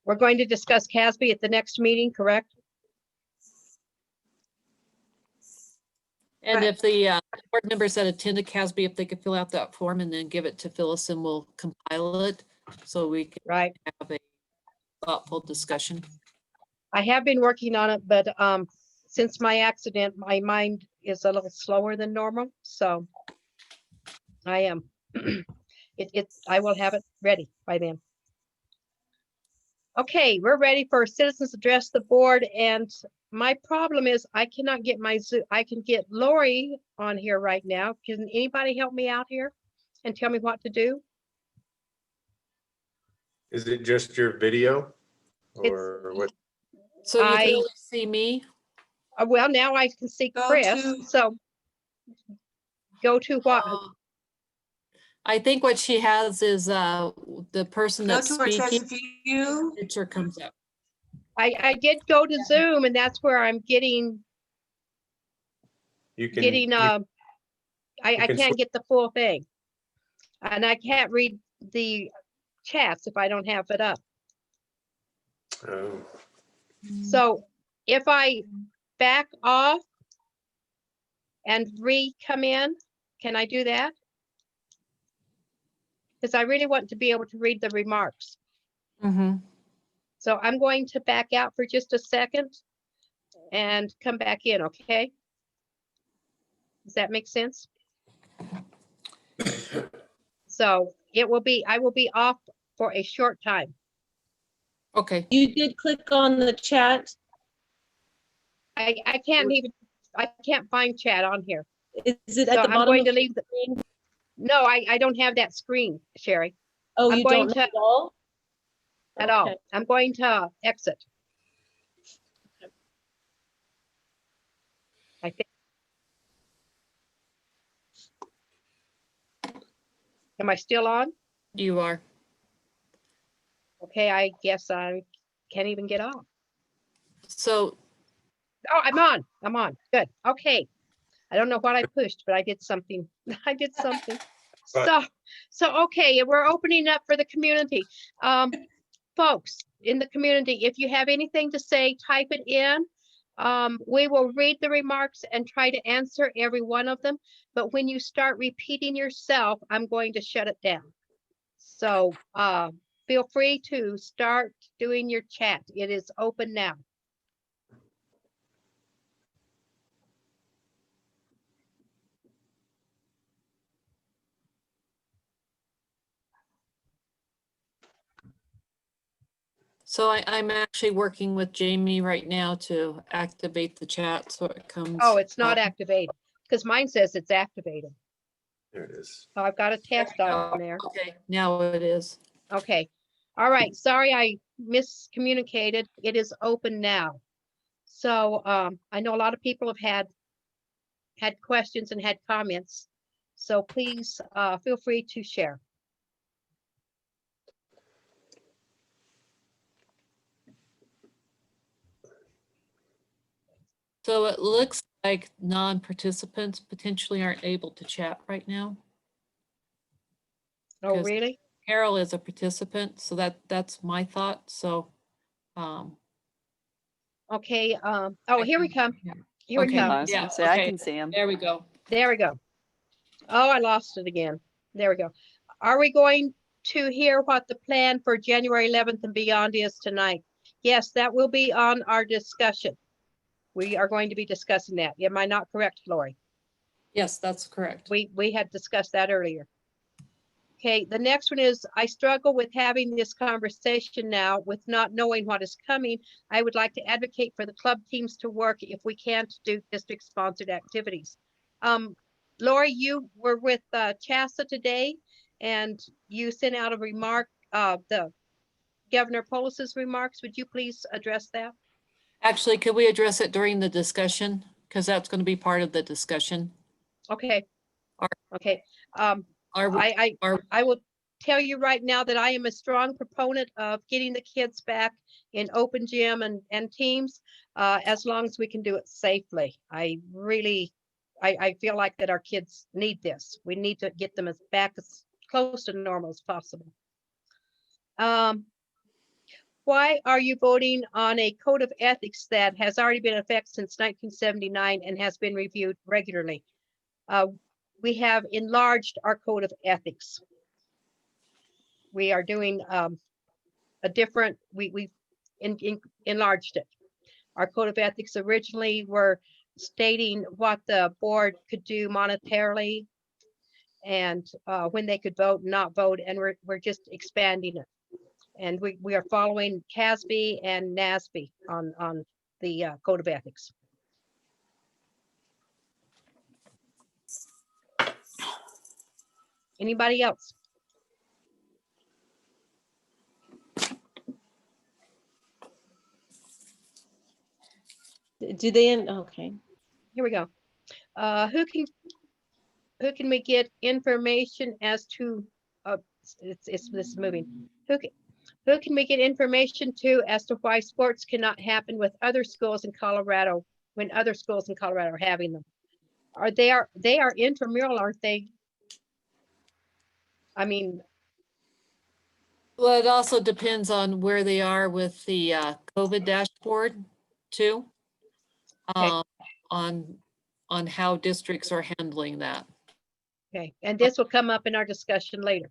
We're going to discuss CASB at the next meeting, correct? And if the board members that attended CASB, if they could fill out that form and then give it to Phyllis, and we'll compile it so we can have a thoughtful discussion. I have been working on it, but since my accident, my mind is a little slower than normal. So I am. I will have it ready by then. Okay, we're ready for citizens address the board, and my problem is I cannot get my Zoom. I can get Lori on here right now. Can anybody help me out here and tell me what to do? Is it just your video or what? So you can only see me? Well, now I can see Chris. So go to what? I think what she has is the person that's speaking. Picture comes up. I did go to Zoom, and that's where I'm getting. You can. I can't get the full thing, and I can't read the chats if I don't have it up. Oh. So if I back off and come in, can I do that? Because I really want to be able to read the remarks. Mm-hmm. So I'm going to back out for just a second and come back in, okay? Does that make sense? So I will be off for a short time. Okay. You did click on the chat. I can't find chat on here. Is it at So the bottom? I'm going to leave the screen. No, I don't have that screen, Sherry. Oh, I'm you going don't to, at all? at all. I'm going to exit. I think. Am I still on? You are. Okay, I guess I can't even get off. So. Oh, I'm on. Good. Okay. I don't know what I pushed, but I did something. I did something. But- So okay, we're opening up for the community. Folks in the community, if you have anything to say, type it in. We will read the remarks and try to answer every one of them. But when you start repeating yourself, I'm going to shut it down. So feel free to start doing your chat. It is open now. So I'm actually working with Jamie right now to activate the chat so it comes. Oh, it's not up. activated because mine says it's activated. There it is. So I've got a test on there. Okay, now it is. Okay. All right. Sorry, I miscommunicated. It is open now. So I know a lot of people have had questions and had comments. So please feel free to share. So it looks like non-participants potentially aren't able to chat right now. Oh, Because really? Carol is a participant, so that's my thought. So, Okay. Oh, here we come. Here we okay, I come. was yeah, gonna say, I okay. can see him. There we go. There we go. Oh, I lost it again. There we go. Are we going to hear what the plan for January 11th and beyond is tonight? Yes, that will be on our discussion. We are going to be discussing that. Am I not correct, Lori? Yes, that's correct. We had discussed that earlier. Okay, the next one is, I struggle with having this conversation now with not knowing what is coming. I would like to advocate for the club teams to work if we can't do district sponsored activities. Lori, you were with CHASA today and you sent out a remark, the Governor Polis's remarks. Would you please address that? Actually, could we address it during the discussion? Because that's going to be part of the discussion. Okay. Okay. Are we, I will tell you right now that I am a strong proponent of getting the kids back in open gym and teams, as long as we can do it safely. I feel like that our kids need this. We need to get them back as close to normal as possible. Why are you voting on a code of ethics that has already been in effect since 1979 and has been reviewed regularly? We have enlarged our code of ethics. We are doing a different, we've enlarged it. Our code of ethics originally were stating what the board could do monetarily and when they could vote and not vote, and we're just expanding it. And we are following CASB and NASB on the code of ethics. Anybody else? Do they, okay. Here we go. Who can we get information as to, this is moving. Who can we get information to as to why sports cannot happen with other schools in Colorado when other schools in Colorado are having them? They are intramural, aren't they? I mean, well, it also depends on where they are with the COVID dashboard too. Okay. On how districts are handling that. okay, and this will come up in our discussion later.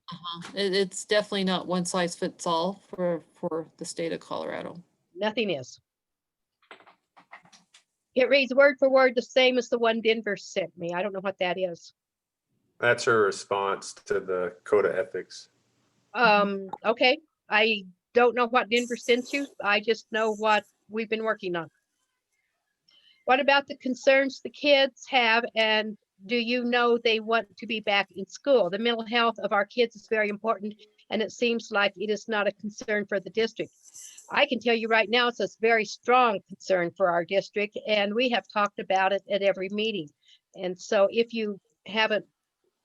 It's definitely not one size fits all for the state of Colorado. Nothing is. It reads word for word the same as the one Denver sent me. I don't know what that is. That's her response to the code of ethics. Okay, I don't know what Denver sent you. I just know what we've been working on. What about the concerns the kids have, and do you know they want to be back in school? The mental health of our kids is very important, and it seems like it is not a concern for the district. I can tell you right now, it's a very strong concern for our district, and we have talked about it at every meeting. And so if you haven't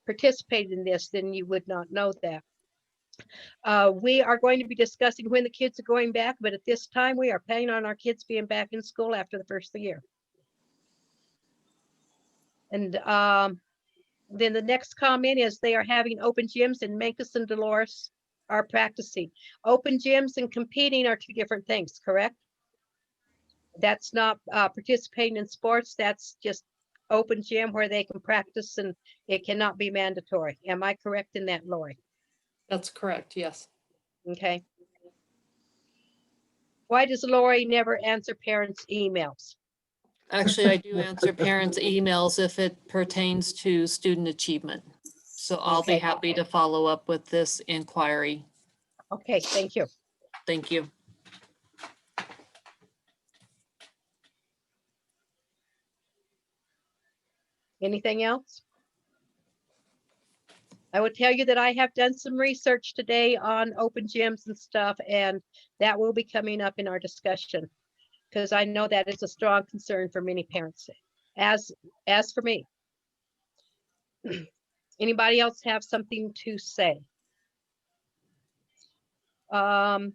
participated in this, then you would not know that. We are going to be discussing when the kids are going back, but at this time we are planning on our kids being back in school after the first of the year. And then the next comment is they are having open gyms and Mancos and Dolores are practicing. Open gyms and competing are two different things, correct? That's not participating in sports. That's just open gym where they can practice and it cannot be mandatory. Am I correct in that, Lori? That's correct, yes. Okay. Why does Lori never answer parents' emails? Actually, I do answer parents' emails if it pertains to student achievement. So I'll be Okay. happy to follow up with this inquiry. Okay, thank you. Thank you. Anything else? I will tell you that I have done some research today on open gyms and stuff, and that will be coming up in our discussion because I know that is a strong concern for many parents, as for me. Anybody else have something to say? Will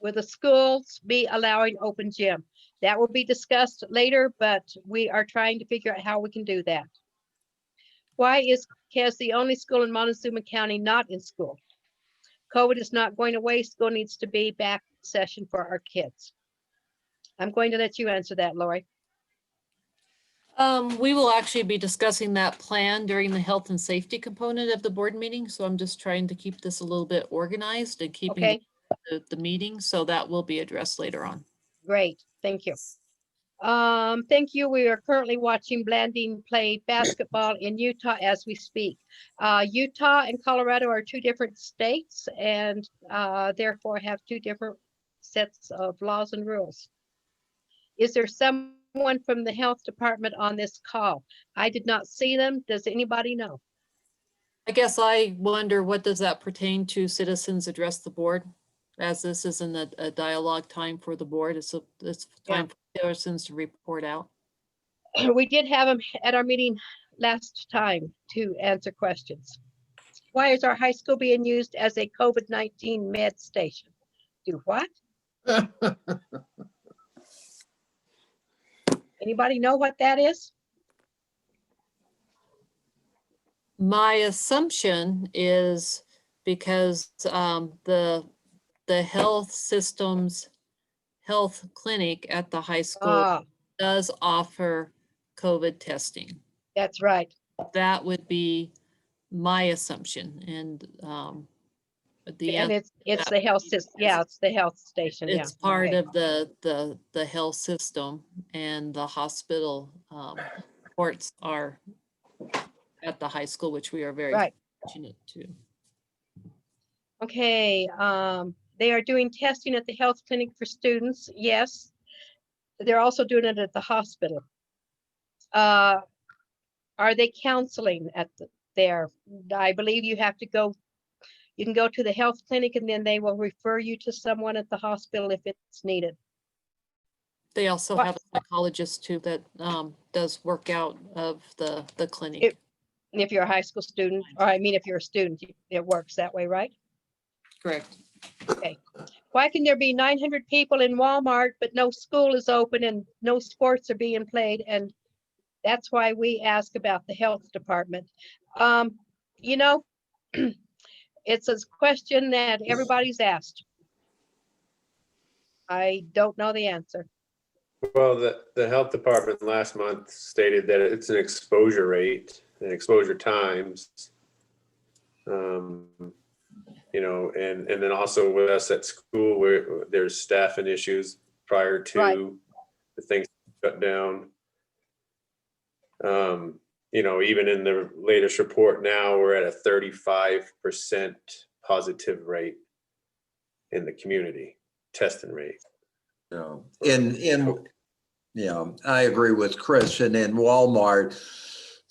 the schools be allowing open gym? That will be discussed later, but we are trying to figure out how we can do that. Why is Cas the only school in Montezuma County not in school? COVID is not going away. School needs to be back in session for our kids. I'm going to let you answer that, Lori. We will actually be discussing that plan during the health and safety component of the board meeting. So I'm just trying to keep this a little bit organized and keeping Okay, the meeting. So that will be addressed later on. great. Thank you. Thank you. We are currently watching Blanding play basketball in Utah as we speak. Utah and Colorado are two different states and therefore have two different sets of laws and rules. Is there someone from the health department on this call? I did not see them. Does anybody know? I guess I wonder, what does that pertain to? Citizens address the board, as this isn't a dialogue time for the board. It's time for citizens to report out. We did have them at our meeting last time to answer questions. Why is our high school being used as a COVID-19 med station? Do what? Anybody know what that is? My assumption is because the health system's health clinic at the high school does offer COVID testing. That's right. That would be my assumption. And it's the health system. Yeah, it's the health station. It's part of the health system, and the hospital reports are at the high school, which we are very fortunate to. Okay, they are doing testing at the health clinic for students. Yes, they're also doing it at the hospital. Are they counseling at there? I believe you have to go. You can go to the health clinic and then they will refer you to someone at the hospital if it's needed. They also have a psychologist too that does work out of the clinic. If you're a high school student, or I mean, if you're a student, it works that way, right? Correct. Okay. Why can there be 900 people in Walmart, but no school is open and no sports are being played? And that's why we ask about the health department. You know, it's a question that everybody's asked. I don't know the answer. Well, the health department last month stated that it's an exposure rate and exposure times. You know, and then also with us at school where there's staffing issues prior to the things shut down. You know, even in the latest report now, we're at a 35% positive rate in the community testing rate. Yeah, I agree with Chris. And in Walmart,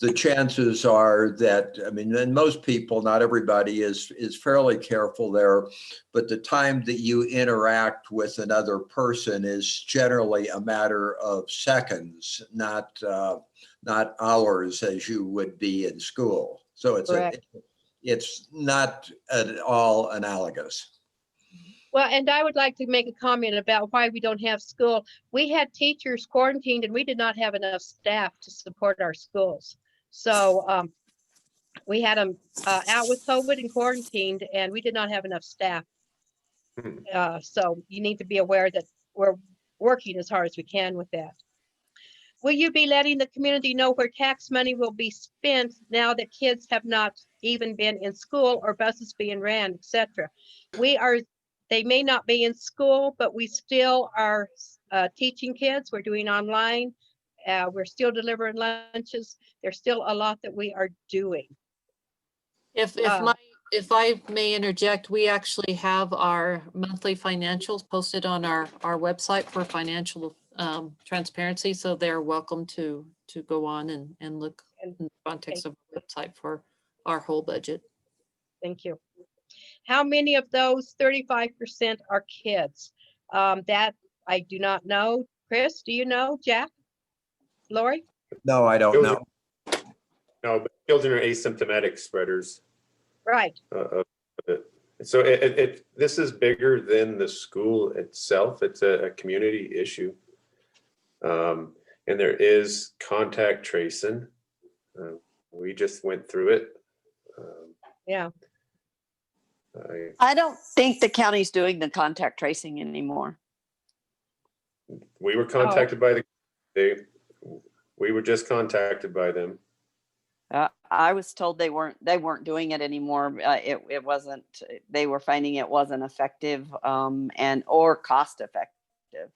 the chances are that, I mean, and most people, not everybody is fairly careful there, but the time that you interact with another person is generally a matter of seconds, not hours as you would be in school. So it's not at all analogous. Well, and I would like to make a comment about why we don't have school. We had teachers quarantined and we did not have enough staff to support our schools. So we had them out with COVID and quarantined, and we did not have enough staff. So you need to be aware that we're working as hard as we can with that. Will you be letting the community know where tax money will be spent now that kids have not even been in school or buses being ran, etc.? They may not be in school, but we still are teaching kids. We're doing online. We're still delivering lunches. There's still a lot that we are doing. If I may interject, we actually have our monthly financials posted on our website for financial transparency. So they're welcome to go on and look in the context of the website for our whole budget. Thank you. How many of those 35% are kids? That I do not know. Chris, do you know? Jack? Lori? No, I don't know. No, but children are asymptomatic spreaders. Right. So this is bigger than the school itself. It's a community issue. And there is contact tracing. We just went through it. Yeah. I don't think the county's doing the contact tracing anymore. We were contacted by we were just contacted by them. I was told they weren't doing it anymore. It wasn't. They were finding it wasn't effective or cost effective.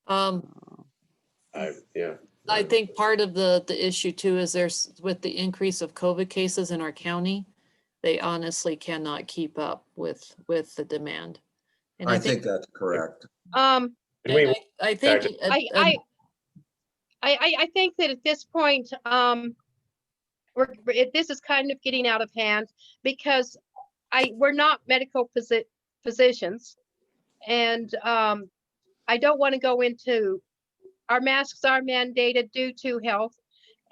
I think part of the issue too is there's with the increase of COVID cases in our county, they honestly cannot keep up with the demand. And I think that's correct. I think that at this point, this is kind of getting out of hand because we're not medical physicians, and I don't want to go into our masks are mandated due to health,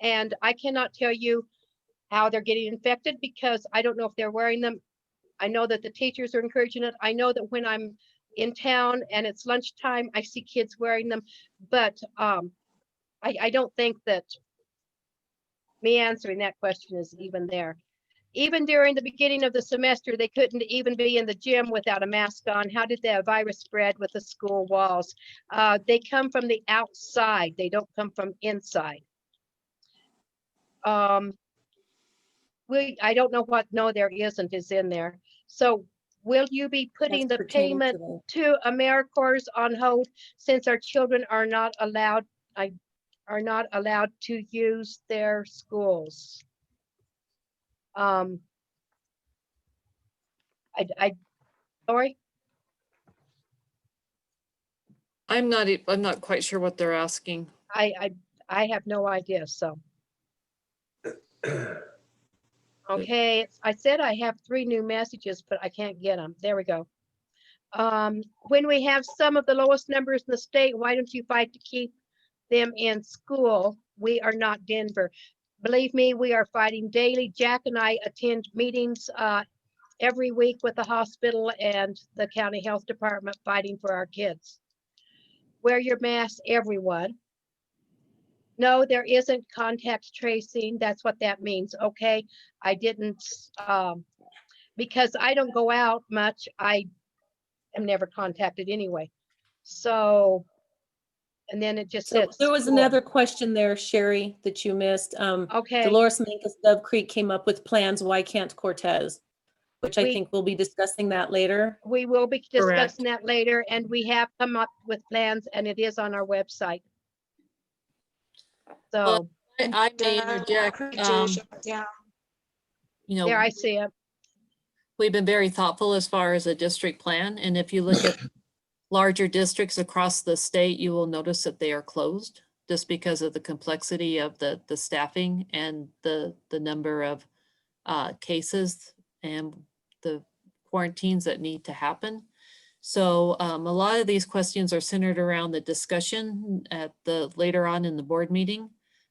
and I cannot tell you how they're getting infected because I don't know if they're wearing them. I know that the teachers are encouraging it. I know that when I'm in town and it's lunchtime, I see kids wearing them, but I don't think that me answering that question is even there. Even during the beginning of the semester, they couldn't even be in the gym without a mask on. How did the virus spread with the school walls? They come from the outside. They don't come from inside. I don't know what no there isn't is in there. So will you be putting the payment to AmeriCorps on hold since our children are not allowed to use their schools? Lori? I'm not quite sure what they're asking. I have no idea, so. Okay, I said I have 3 new messages, but I can't get them. There we go. When we have some of the lowest numbers in the state, why don't you fight to keep them in school? We are not Denver. Believe me, we are fighting daily. Jack and I attend meetings every week with the hospital and the county health department fighting for our kids. Wear your mask, everyone. No, there isn't contact tracing. That's what that means. Okay, I didn't, because I don't go out much. I am never contacted anyway. So, and then it just says. There was another question there, Sherry, that you missed. Okay. Dolores Minkus, Dove Creek came up with plans. Why can't Cortez? Which I think we'll be discussing that later. We will be discussing that later, and we have come up with plans, and it is on our website. So well, I may interject. You know, there I see it. We've been very thoughtful as far as a district plan, and if you look at larger districts across the state, you will notice that they are closed just because of the complexity of the staffing and the number of cases and the quarantines that need to happen. So a lot of these questions are centered around the discussion at later on in the board meeting.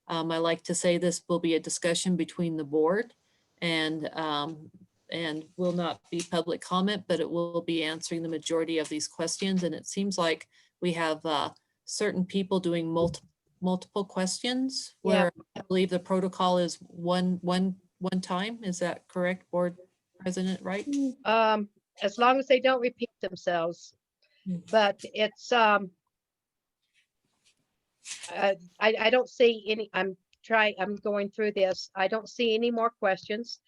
I like to say this will be a discussion between the board and and will not be public comment, but it will be answering the majority of these questions. And it seems like we have certain people doing multiple questions, where I believe the protocol is one time. Is that correct, Board President, right? As long as they don't repeat themselves. But it's, I don't see any, I'm going through this. I don't see any more questions.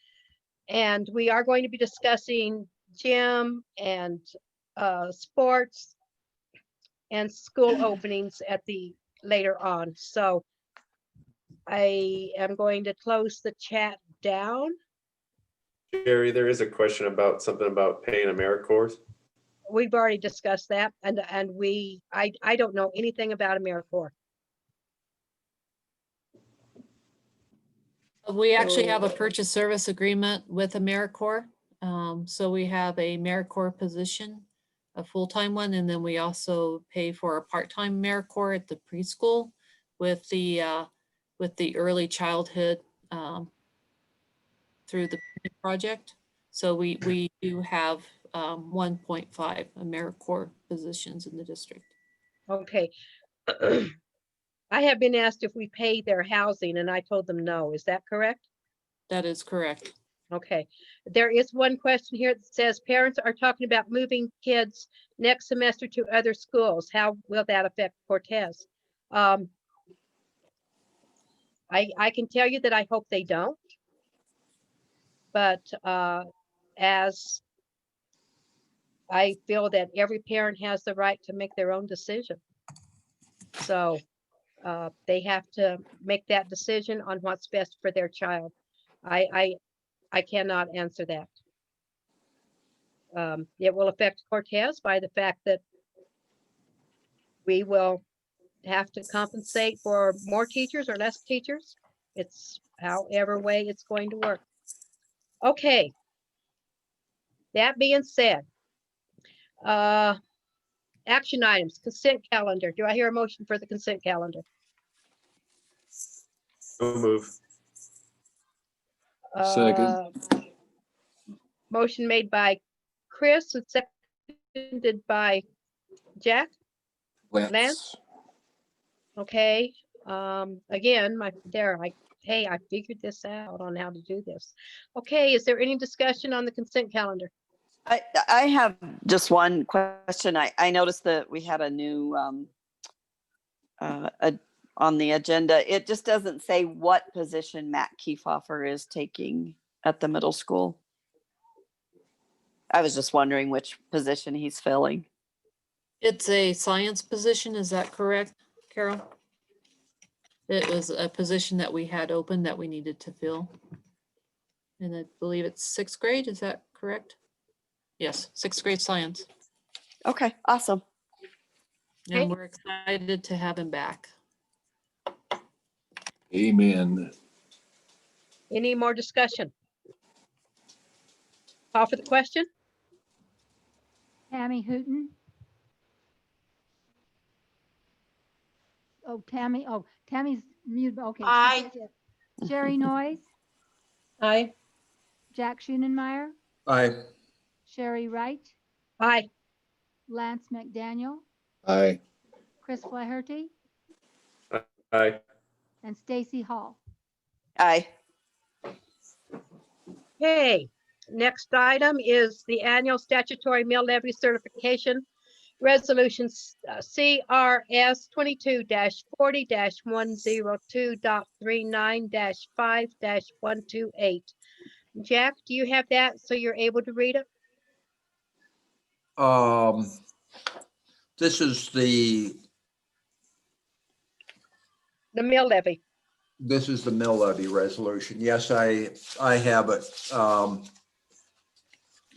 And we are going to be discussing gym and sports and school openings at the later on. So I am going to close the chat down. Jerry, there is a question about something about paying AmeriCorps. We've already discussed that, and I don't know anything about AmeriCorps. We actually have a purchase service agreement with AmeriCorps. So we have a AmeriCorps position, a full-time one, and then we also pay for a part-time AmeriCorps at the preschool with the early childhood through the project. So we do have 1.5 AmeriCorps positions in the district. Okay. I have been asked if we pay their housing, and I told them no. Is that correct? That is correct. Okay. There is one question here that says parents are talking about moving kids next semester to other schools. How will that affect Cortez? I can tell you that I hope they don't. But as I feel that every parent has the right to make their own decision. So they have to make that decision on what's best for their child. I cannot answer that. It will affect Cortez by the fact that we will have to compensate for more teachers or less teachers. It's however way it's going to work. Okay. That being said, action items, consent calendar. Do I hear a motion for the consent calendar? So move. Second. Motion made by Chris and seconded by Jack. Lance. Okay. Again, I figured this out on how to do this. Okay, is there any discussion on the consent calendar? I have just one question. I noticed that we had a new on the agenda. It just doesn't say what position Matt Kiefhofer is taking at the middle school. I was just wondering which position he's filling. It's a science position, is that correct, Carol? It was a position that we had open that we needed to fill. And I believe it's 6th grade, is that correct? Yes, 6th grade science. Okay, awesome. And we're excited to have him back. Amen. Any more discussion? Call for the question. Tammy Hooten. Oh, Tammy. Oh, Tammy's mute. Okay. Aye. Sherry Noyes. Aye. Jack Schoenenmeyer. Aye. Sherry Wright. Aye. Lance McDaniel. Aye. Chris Flaherty. Aye. And Stacy Hall. Aye. Okay, next item is the annual statutory mill levy certification. Resolutions CRS 22-40-102.39-5-128. Jack, do you have that so you're able to read it? This is the mill levy. This is the mill levy resolution. Yes, I have it.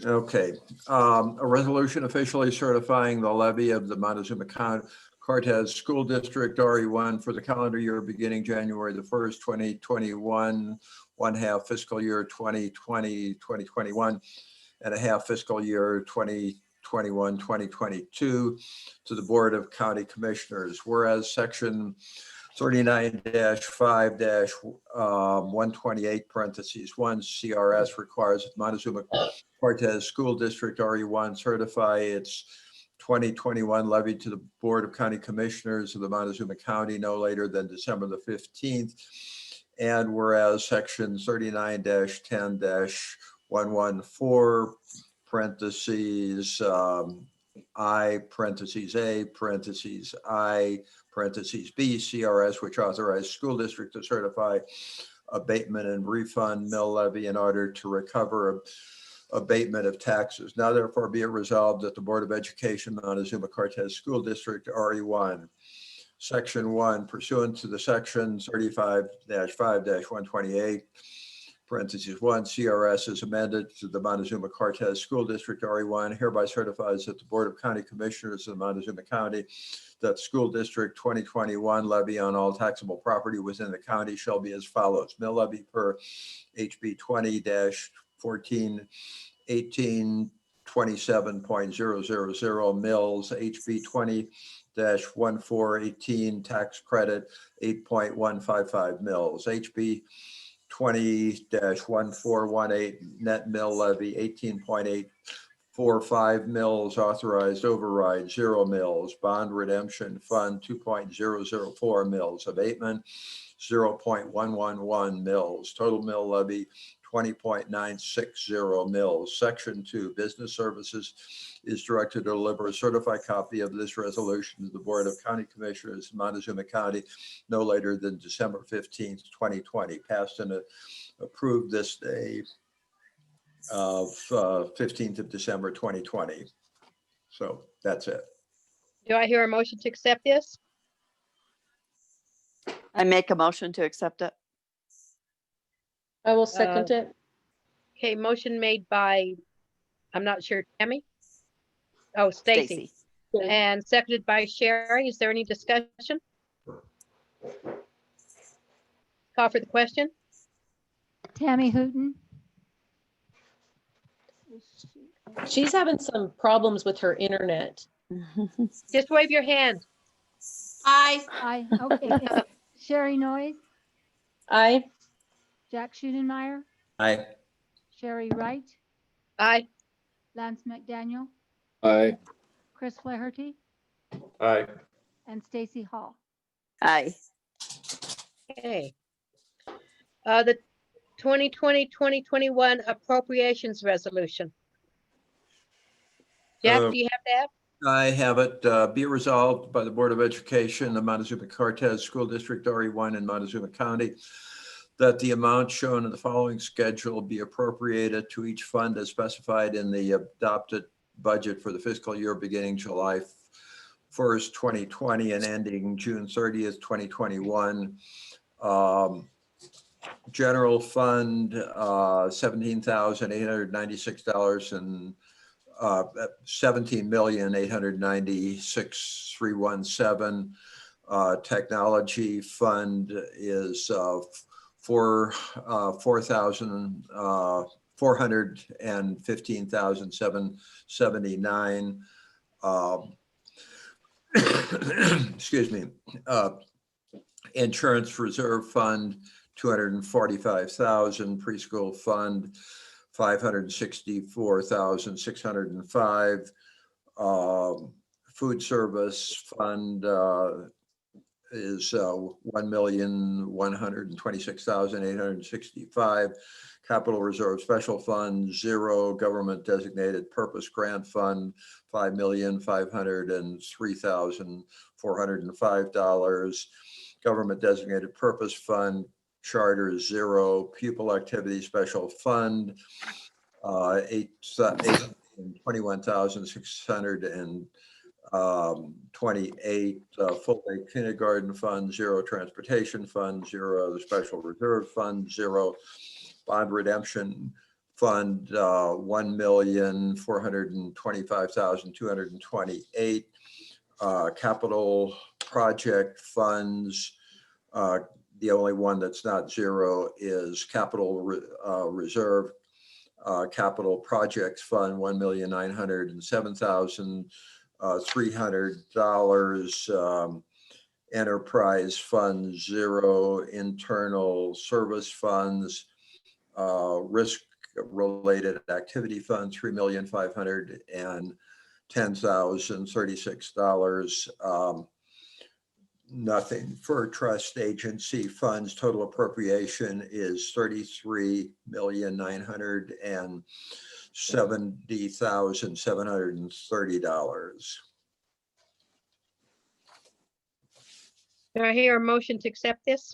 Okay. A resolution officially certifying the levy of the Montezuma-Cortez School District RE1 for the calendar year beginning January the 1st, 2021, one half fiscal year 2020, 2021, and a half fiscal year 2021, 2022 to the Board of County Commissioners. Whereas Section 39-5-128 parentheses 1 CRS requires that Montezuma-Cortez School District RE1 certify its 2021 levy to the Board of County Commissioners of the Montezuma County no later than December the 15th. And whereas section 39-10-114 parentheses I parentheses A parentheses I parentheses B CRS, which authorized school district to certify abatement and refund mill levy in order to recover abatement of taxes. Now therefore be it resolved that the Board of Education Montezuma-Cortez School District RE1 Section 1 pursuant to the section 35-5-128 parentheses 1 CRS is amended to the Montezuma-Cortez School District RE1 hereby certifies that the Board of County Commissioners of Montezuma County that School District 2021 levy on all taxable property within the county shall be as follows. Mill levy per HB 20-14 18 27.000 mills, HB 20-1418 tax credit 8.155 mills, HB 20-1418 net mill levy 18.845 mills, authorized override 0 mills, bond redemption fund 2.004 mills, abatement 0.111 mills, total mill levy 20.960 mills. Section 2, business services is directed to deliver a certified copy of this resolution to the Board of County Commissioners in Montezuma County no later than December 15th, 2020, passed and approved this day of 15th of December, 2020. So that's it. Do I hear a motion to accept this? I make a motion to accept it. I will second it. Okay, motion made by, I'm not sure, Tammy? Oh, Stacy. And seconded by Sherry. Is there any discussion? Call for the question. Tammy Hooten, She's having some problems with her internet. Just wave your hand. Aye. aye, okay. Sherry Noyes, Aye. Jack Schudenmeyer, Aye. Sherry Wright, Aye. Lance McDaniel, Aye. Chris Flaherty, Aye. and Stacy Hall. Aye. Okay. The 2020-2021 appropriations resolution. Jack, Um, do you have that? I have it. Be resolved by the Board of Education, the Montezuma-Cortez School District RE1 in Montezuma County, that the amount shown in the following schedule be appropriated to each fund as specified in the adopted budget for the fiscal year beginning July 1st, 2020 and ending June 30th, 2021. General fund, $17,896 and $17,896,317. Technology fund is $415,779. Excuse me. Insurance reserve fund, $245,000. Preschool fund, $564,605. Food service fund is $1,126,865. Capital reserve special fund, 0. Government designated purpose grant fund, $5,503,405. Government designated purpose fund, charter 0. Pupil activity special fund, $821,628. Full day kindergarten fund, 0. Transportation fund, 0. The special reserve fund, 0. Bond redemption fund, $1,425,228. Capital project funds, the only one that's not 0 is capital reserve. Capital projects fund, $1,907,300. enterprise funds, 0 internal service funds, risk-related activity fund, $3,510,036. Nothing for trust agency funds. Total appropriation is $33,970,730. Do I hear a motion to accept this?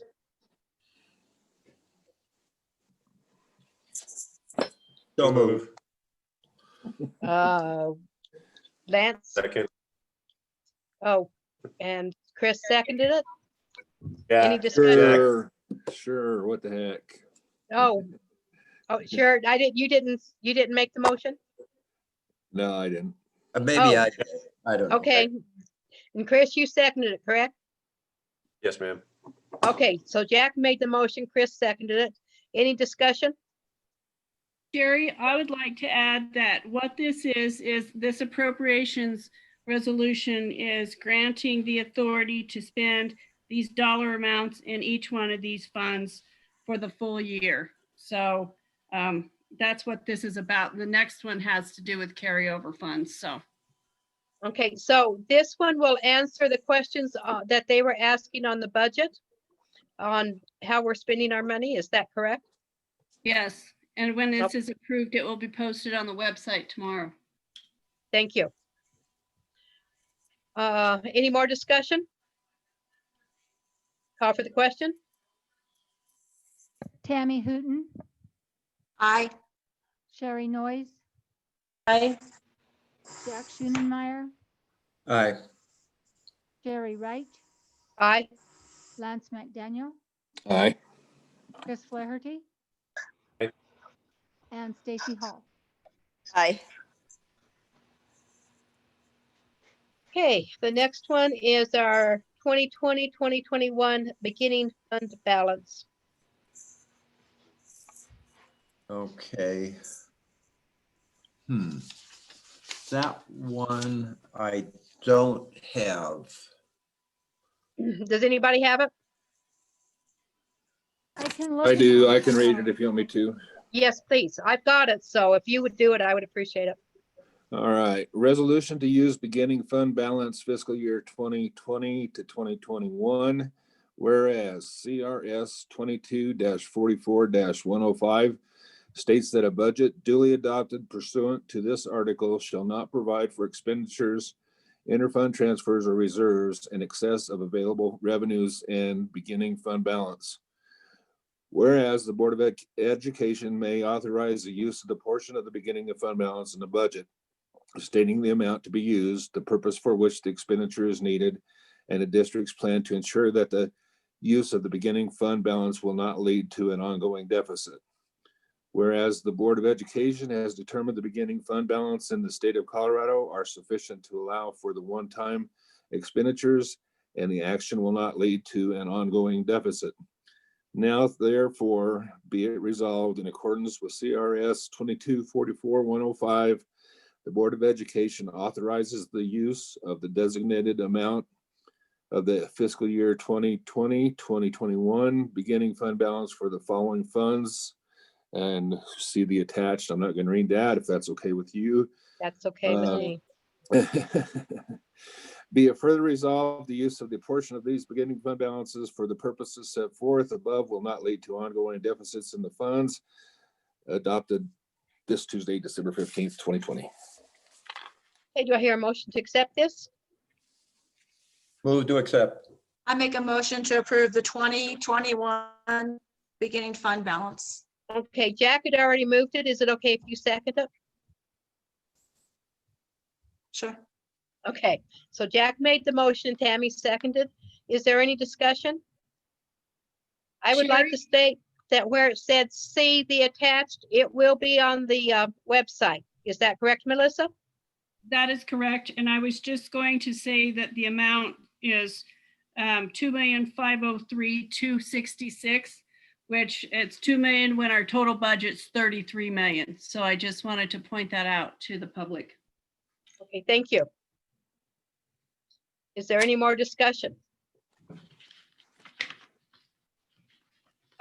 So move. Lance? Second. Oh, and Chris seconded it? Yeah. Any discussion? Sure, what the heck? Oh, sure. You didn't make the motion? No, I didn't. Maybe Oh. I don't know. Okay. And Chris, you seconded it, correct? Yes, ma'am. Okay, so Jack made the motion, Chris seconded it. Any discussion? Jerry, I would like to add that what this is this appropriations resolution is granting the authority to spend these dollar amounts in each one of these funds for the full year. So that's what this is about. The next one has to do with carryover funds, so. Okay, so this one will answer the questions that they were asking on the budget on how we're spending our money. Is that correct? Yes, and when this is approved, it will be posted on the website tomorrow. Thank you. Any more discussion? Call for the question. Tammy Hooten, Aye. Sherry Noyes, Aye. Jack Schoenenmeyer, Aye. Jerry Wright, Aye. Lance McDaniel, Aye. Chris Flaherty, Aye. and Stacy Hall. Aye. Okay, the next one is our 2020-2021 beginning fund balance. Okay. That one I don't have. Does anybody have it? I can look. I do. and- I can read it if you want me to. Yes, please. I've got it. So if you would do it, I would appreciate it. All right. Resolution to use beginning fund balance fiscal year 2020 to 2021. Whereas CRS 22-44-105 states that a budget duly adopted pursuant to this article shall not provide for expenditures, interfund transfers, or reserves in excess of available revenues and beginning fund balance. Whereas the Board of Education may authorize the use of the portion of the beginning of fund balance in the budget, stating the amount to be used, the purpose for which the expenditure is needed, and the district's plan to ensure that the use of the beginning fund balance will not lead to an ongoing deficit. Whereas the Board of Education has determined the beginning fund balance in the state of Colorado are sufficient to allow for the one-time expenditures, and the action will not lead to an ongoing deficit. Now, therefore, be it resolved in accordance with CRS 22-44-105, the Board of Education authorizes the use of the designated amount of the fiscal year 2020-2021 beginning fund balance for the following funds. And see the attached. I'm not going to read that if that's okay with you. That's okay with me. Be it further resolved, the use of the portion of these beginning fund balances for the purposes set forth above will not lead to ongoing deficits in the funds. Adopted this Tuesday, December 15th, 2020. Okay, do I hear a motion to accept this? Move to accept. I make a motion to approve the 2021 beginning fund balance. Okay, Jack had already moved it. Is it okay if you second it? Sure. Okay, so Jack made the motion, Tammy seconded. Is there any discussion? I would like to state that where it said see the attached, it will be on the website. Is that correct, Melissa? That is correct. And I was just going to say that the amount is $2,503,266, which it's 2 million when our total budget's 33 million. So I just wanted to point that out to the public. Okay, thank you. Is there any more discussion?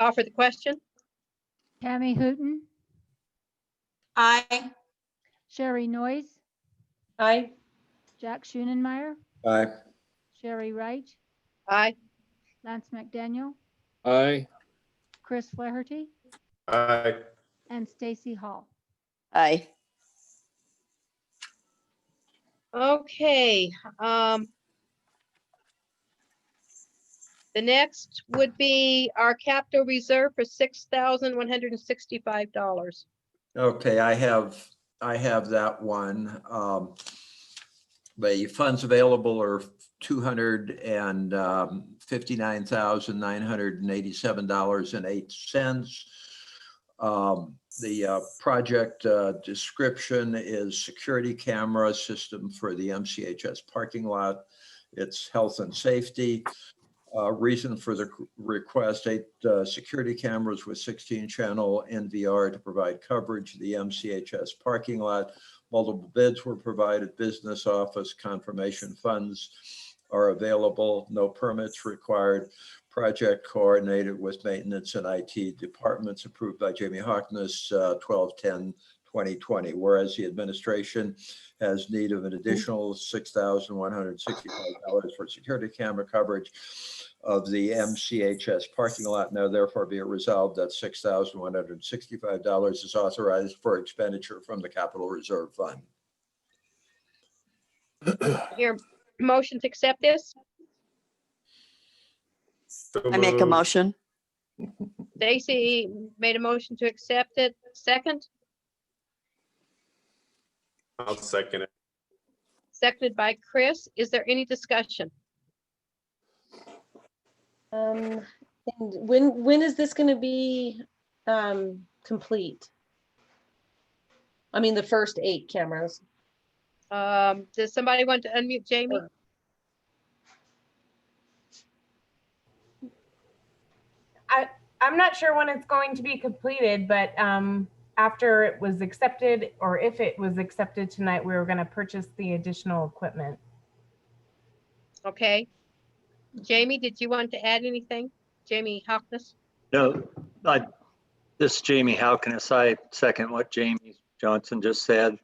Call for the question. Tammy Hooten, Aye. Sherry Noyes, Aye. Jack Schoenenmeyer, Aye. Sherry Wright, Aye. Lance McDaniel, Aye. Chris Flaherty, Aye. and Stacy Hall. Aye. Okay, the next would be our capital reserve for $6,165. Okay, I have that one. The funds available are $259,987.08. The project description is security camera system for the MCHS parking lot. It's health and safety. Reason for the request, 8 security cameras with 16-channel NVR to provide coverage of the MCHS parking lot. Multiple bids were provided. Business office confirmation funds are available. No permits required. Project coordinated with maintenance and IT departments, approved by Jamie Harkness, 12/10/2020. Whereas the administration has need of an additional $6,165 for security camera coverage of the MCHS parking lot. Now therefore be it resolved that $6,165 is authorized for expenditure from the Capital Reserve Fund. Here, motion to accept this. I make a motion. Stacy made a motion to accept it. Second, I'll second it. seconded by Chris. Is there any discussion? And when is this gonna be complete? I mean, the first 8 cameras. Does somebody want to unmute Jamie? I'm not sure when it's going to be completed, but after it was accepted, or if it was accepted tonight, we were going to purchase the additional equipment. Okay. Jamie, did you want to add anything? Jamie Harkness? No, this is Jamie Halkins. I second what Jamie Johnson just said.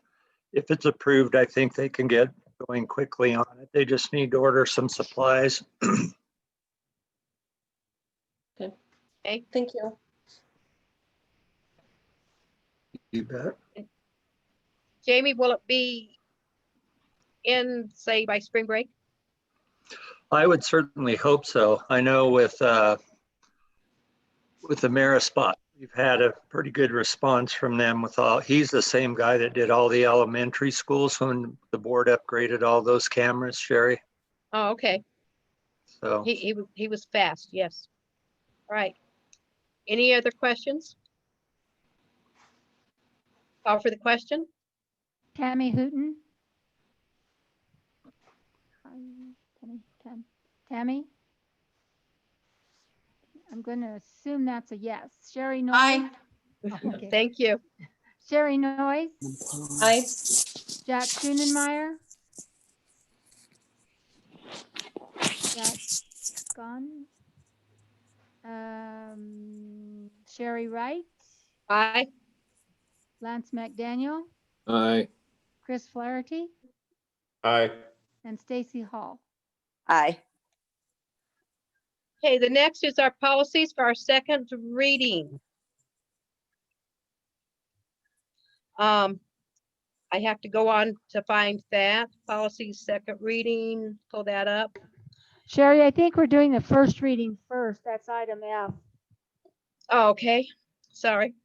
If it's approved, I think they can get going quickly on it. They just need to order some supplies. Okay. Thank you. You bet. Jamie, will it be in, say, by spring break? I would certainly hope so. I know with the Marispot, we've had a pretty good response from them with all, he's the same guy that did all the elementary schools when the board upgraded all those cameras, Sherry. Oh, okay. So He was fast, yes. All right. Any other questions? Call for the question. Tammy Hooten, Tammy? I'm going to assume that's a yes. Sherry Noyes? Aye. Oh, okay. Thank you. Sherry Noyes? Aye. Jack Schoenenmeyer? Jack's gone. Sherry Wright? Aye. Lance McDaniel? Aye. Chris Flaherty? Aye. And Stacy Hall. Aye. Okay, the next is our policies for our second reading. I have to go on to find that policies second reading, pull that up. Sherry, I think we're doing the first reading first. That's item F. Oh, okay, sorry.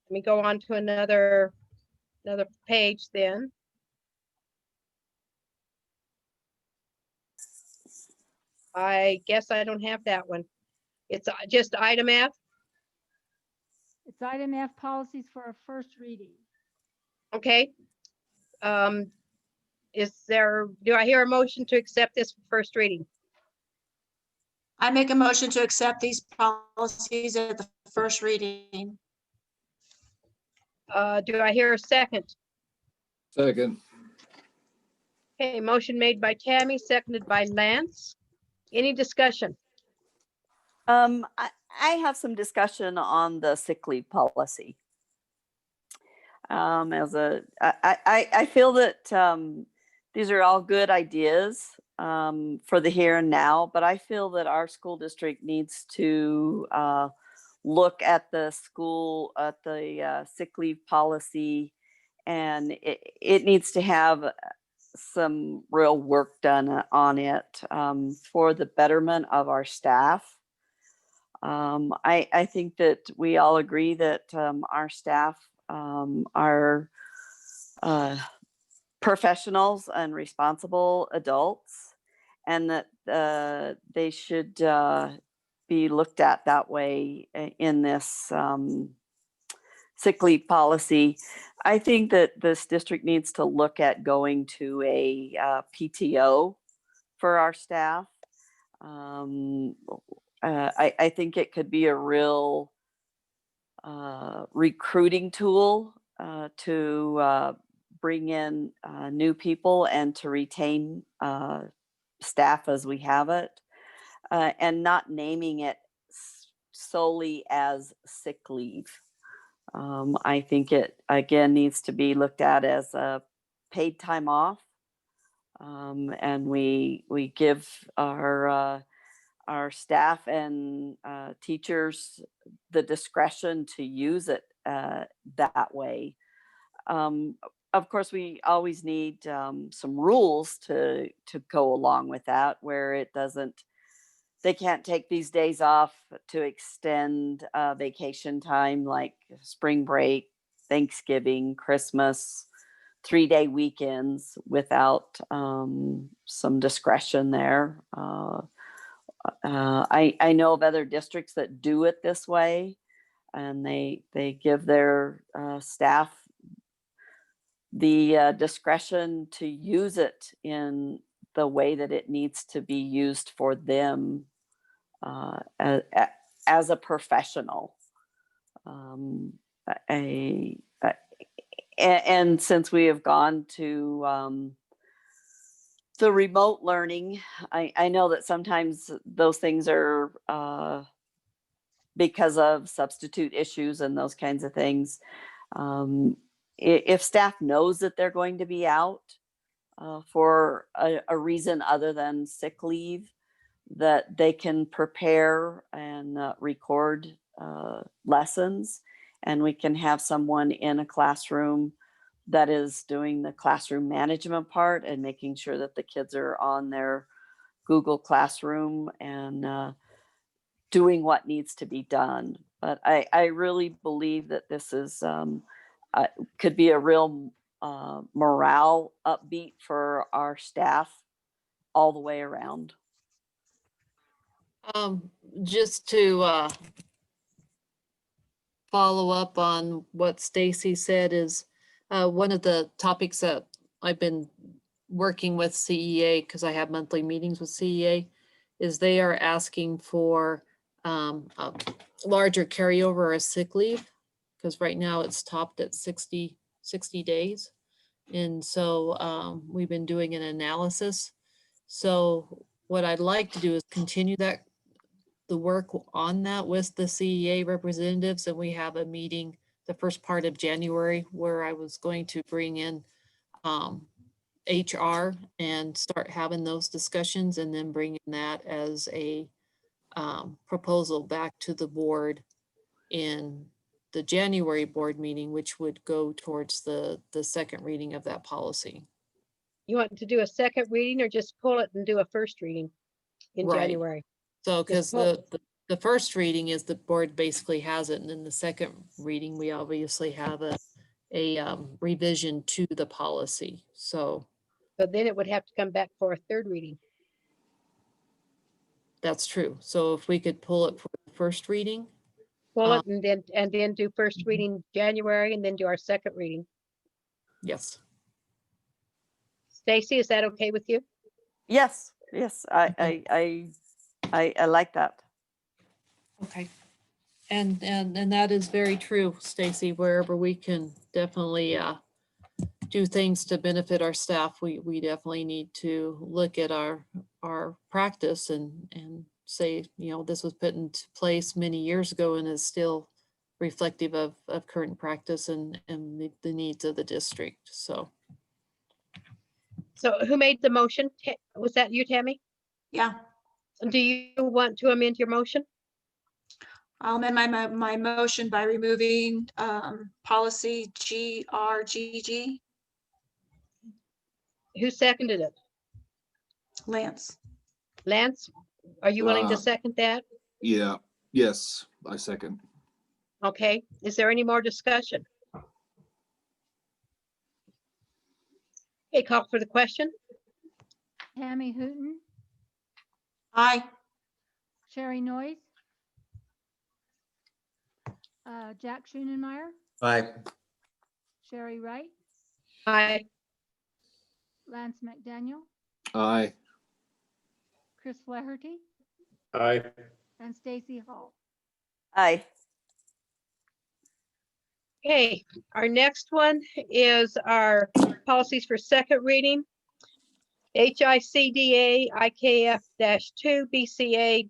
Let me go on to another page then. I guess I don't have that one. It's just item F. It's item F, policies for a first reading. Okay. Do I hear a motion to accept this for first reading? I make a motion to accept these policies at the first reading. Do I hear a second? Second. Okay, motion made by Tammy, seconded by Lance. Any discussion? I have some discussion on the sick leave policy. I feel that these are all good ideas for the here and now, but I feel that our school district needs to look at the sick leave policy, and it needs to have some real work done on it for the betterment of our staff. I think that we all agree that our staff are professionals and responsible adults, and that they should be looked at that way in this sick leave policy. I think that this district needs to look at going to a PTO for our staff. I think it could be a real recruiting tool to bring in new people and to retain staff as we have it, and not naming it solely as sick leave. I think it again needs to be looked at as a paid time off, and we give our staff and teachers the discretion to use it that way. Of course, we always need some rules to go along with that, where it doesn't, they can't take these days off to extend vacation time like spring break, Thanksgiving, Christmas, 3-day weekends without some discretion there. I know of other districts that do it this way, and they give their staff the discretion to use it in the way that it needs to be used for them as a professional. And since we have gone to the remote learning, I know that sometimes those things are because of substitute issues and those kinds of things. If staff knows that they're going to be out for a reason other than sick leave, that they can prepare and record lessons, and we can have someone in a classroom that is doing the classroom management part and making sure that the kids are on their Google Classroom and doing what needs to be done. But I really believe that this is could be a real morale upbeat for our staff all the way around. Just to follow up on what Stacy said, is one of the topics that I've been working with CEA, because I have monthly meetings with CEA, is they are asking for a larger carryover or sick leave, because right now it's topped at 60 days. And so we've been doing an analysis. So what I'd like to do is continue the work on that with the CEA representatives, and we have a meeting the first part of January where I was going to bring in HR and start having those discussions, and then bring in that as a proposal back to the board in the January board meeting, which would go towards the second reading of that policy. You want to do a second reading or just pull it and do a first reading in Right. January? So, because pull- the first reading is the board basically has it, and then the second reading, we obviously have a revision to the policy. So But then it would have to come back for a third reading. that's true. So if we could pull it for the first reading. Pull it and then do first reading January and then do our second reading. Yes. Stacy, is that okay with you? Yes, I like that. Okay. And that is very true, Stacy. Wherever we can definitely do things to benefit our staff, we definitely need to look at our practice and say, you know, this was put into place many years ago and is still reflective of current practice and the needs of the district. So. So who made the motion? Was that you, Tammy? Yeah, Do you want to amend your motion? I'll amend my motion by removing policy GRGG. Who seconded it? Lance. Lance, are you willing to second that? Yeah, yes, I second. Okay, is there any more discussion? Okay, call for the question. Tammy Hooten, Aye. Sherry Noyes, Jack Schoenenmeyer, Aye. Sherry Wright, Aye. Lance McDaniel, Aye. Chris Flaherty, Aye. and Stacy Hall. Aye. Okay, our next one is our policies for second reading. HICDA, IKF-2, BCA,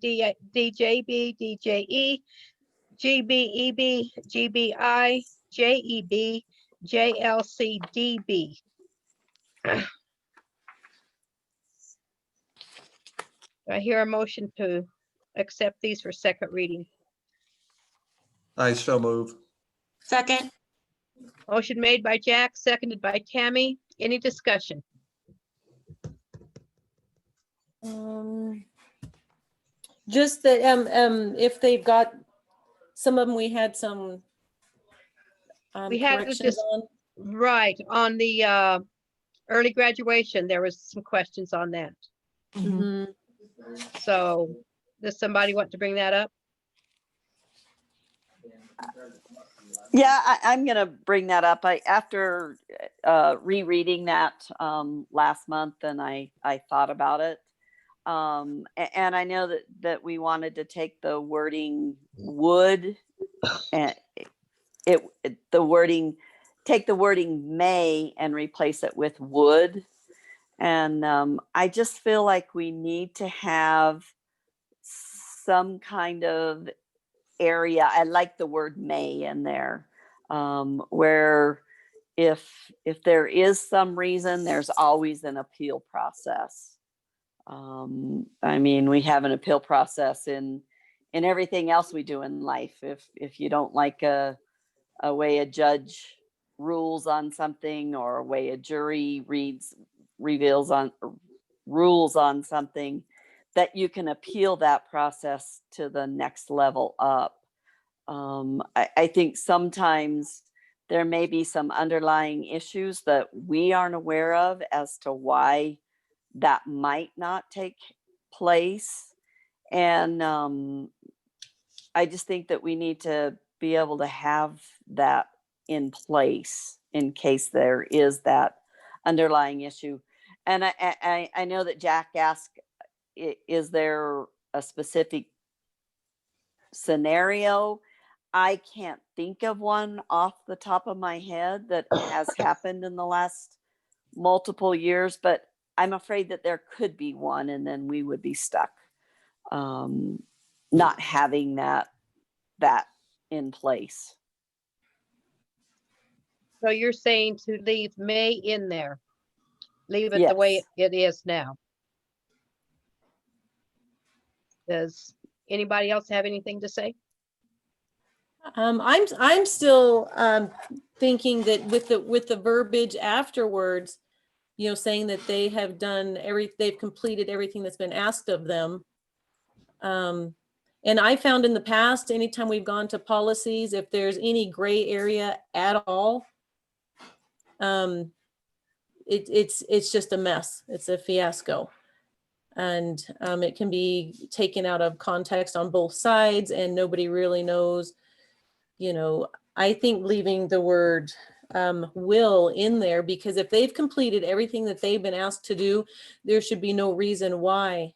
DJB, DJE, GBEB, GBI, JEB, JLCDB. I hear a motion to accept these for second reading. I so move. Second. Motion made by Jack, seconded by Tammy. Any discussion? Just that, if they've got, some of them, we had some We had corrections on. right on the early graduation. There was some questions on that. Mhm. So does somebody want to bring that up? Yeah, I'm going to bring that up. After rereading that last month, and I thought about it. And I know that we wanted to take the wording would and take the wording may and replace it with would. And I just feel like we need to have some kind of area. I like the word may in there, where if there is some reason, there's always an appeal process. I mean, we have an appeal process in everything else we do in life. If you don't like a way a judge rules on something, or a way a jury rules on something, that you can appeal that process to the next level up. I think sometimes there may be some underlying issues that we aren't aware of as to why that might not take place. And I just think that we need to be able to have that in place in case there is that underlying issue. And I know that Jack asked, is there a specific scenario? I can't think of one off the top of my head that has happened in the last multiple years, but I'm afraid that there could be one, and then we would be stuck not having that in place. So you're saying to leave may in there, leave it the way it is now. Does anybody else have anything to say? I'm still thinking that with the verbiage afterwards, you know, saying that they have they've completed everything that's been asked of them. And I found in the past, anytime we've gone to policies, if there's any gray area at all, it's just a mess. It's a fiasco. And it can be taken out of context on both sides, and nobody really knows. You know, I think leaving the word will in there, because if they've completed everything that they've been asked to do, there should be no reason why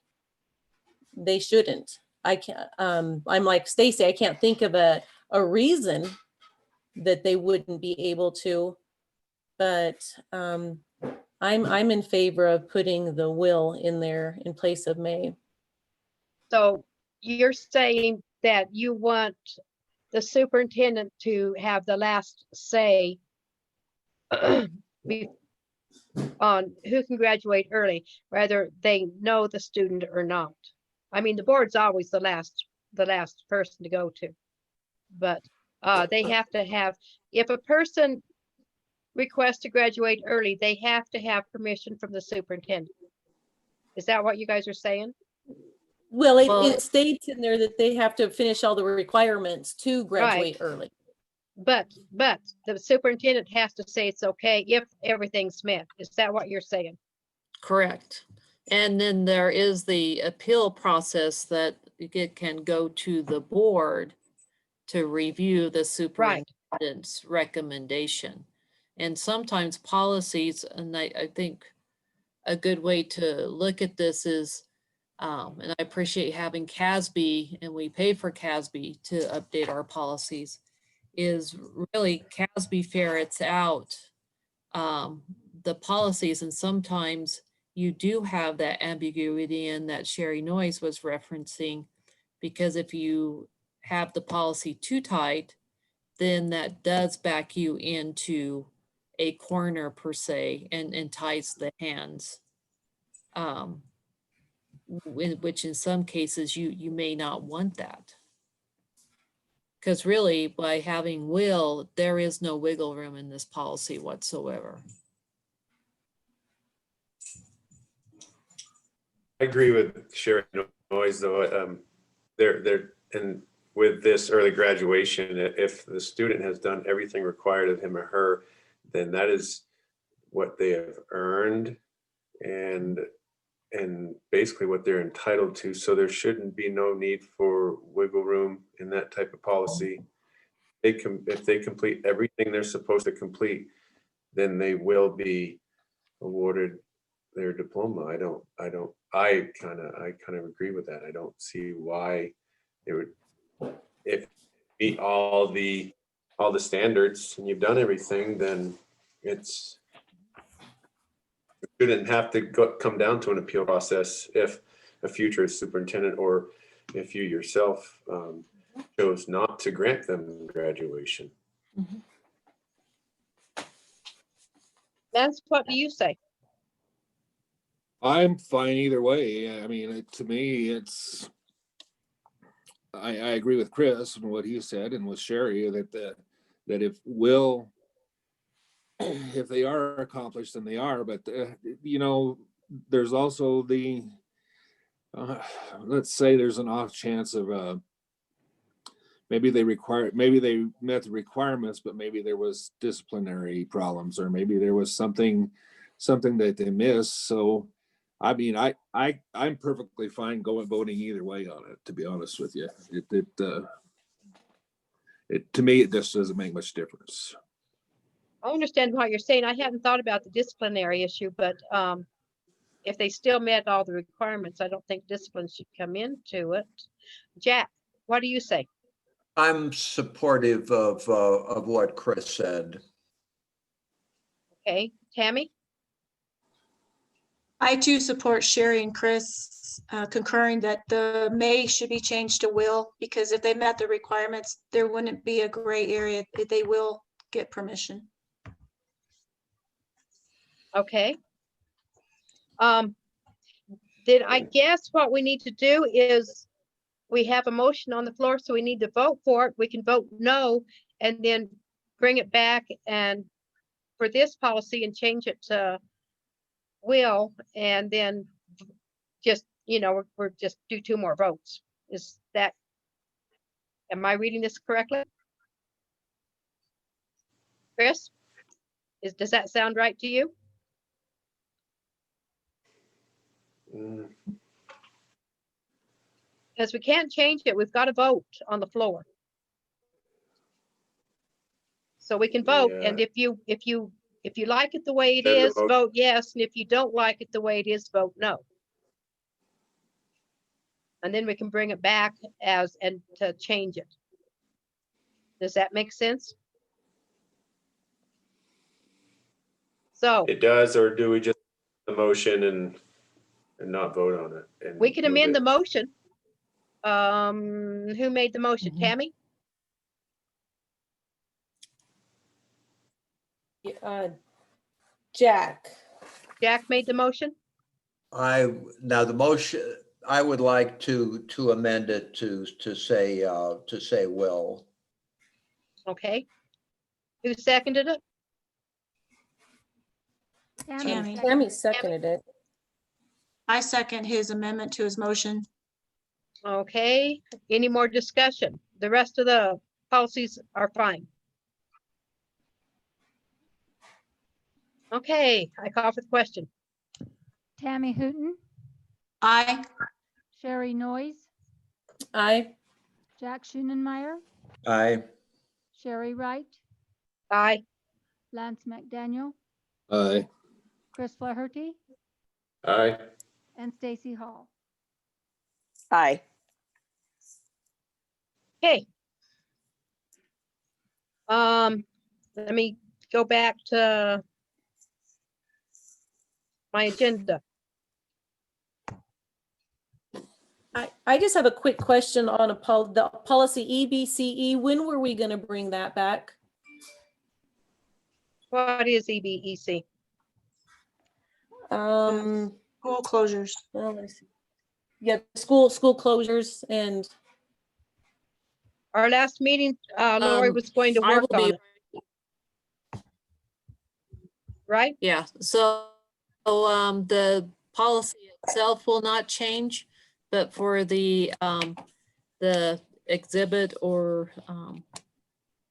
they shouldn't. I can't, I'm like Stacy, I can't think of a reason that they wouldn't be able to, but I'm in favor of putting the will in there in place of may. So you're saying that you want the superintendent to have the last say on who can graduate early, whether they know the student or not. I mean, the board's always the last person to go to, but they have to have, if a person requests to graduate early, they have to have permission from the superintendent. Is that what you guys are saying? Well, Well- it states in there that they have to finish all the requirements to graduate early. But the superintendent has to say it's okay if everything's met. Is that what you're saying? Correct. And then there is the appeal process that it can go to the board to review the superintendent's recommendation. And sometimes policies, and I think a good way to look at this is, and I appreciate having CASB, and we pay for CASB to update our policies, is really CASB ferrets out the policies, and sometimes you do have that ambiguity in that Sherry Noyes was referencing, because if you have the policy too tight, then that does back you into a corner per se and ties the hands, which in some cases you may not want that. Because really, by having will, there is no wiggle room in this policy whatsoever. I agree with Sherry Noyes, though. And with this early graduation, if the student has done everything required of him or her, then that is what they have earned and basically what they're entitled to. So there shouldn't be no need for wiggle room in that type of policy. If they complete everything they're supposed to complete, then they will be awarded their diploma. I kind of agree with that. I don't see why it would, if meet all the standards and you've done everything, then it shouldn't have to come down to an appeal process if a future superintendent or if you yourself chose not to grant them graduation. That's what do you say? I'm fine either way. I mean, to me, I agree with Chris and what he said, and with Sherry, that if they are accomplished, then they are. But there's also the let's say there's an off chance of maybe they met the requirements, but maybe there was disciplinary problems, or maybe there was something that they missed. So I mean, I'm perfectly fine voting either way on it, to be honest with you. To me, it just doesn't make much difference. I understand what you're saying. I hadn't thought about the disciplinary issue, but if they still met all the requirements, I don't think discipline should come into it. Jack, what do you say? I'm supportive of what Chris said. Okay, Tammy? I too support Sherry and Chris concurring that the may should be changed to will, because if they met the requirements, there wouldn't be a gray area. They will get permission. Okay. Then I guess what we need to do is we have a motion on the floor, so we need to vote for it. We can vote no and then bring it back and for this policy and change it to will, and then just, we're just do 2 more votes. Am I reading this correctly? Chris, does that sound right to you? Because we can't change it. We've got to vote on the floor. So we can vote, and if you like it the way it is, vote yes, and if you don't like it the way it is, vote no. And then we can bring it back and to change it. Does that make sense? So It does, or do we just the motion and not vote on it? We can amend the motion. Who made the motion? Tammy? Jack. Jack made the motion? Now the motion, I would like to amend it to say will. Okay. Who seconded it? Tammy. Tammy seconded it. I second his amendment to his motion. Okay, any more discussion? The rest of the policies are fine. Okay, I call for the question. Tammy Hooten, Aye. Sherry Noyes, Aye. Jack Schunenmeyer, Aye. Sherry Wright, Aye. Lance McDaniel, Aye. Chris Flaherty, Aye. and Stacy Hall. Aye. Okay. Let me go back to my agenda. I just have a quick question on the policy EBCE. When were we going to bring that back? What is EBEC? School closures. Well, let me see. Yeah, school closures and. Our last meeting, Lori was going to I work will be- on it. Right? Yeah, so the policy itself will not change, but for the exhibit or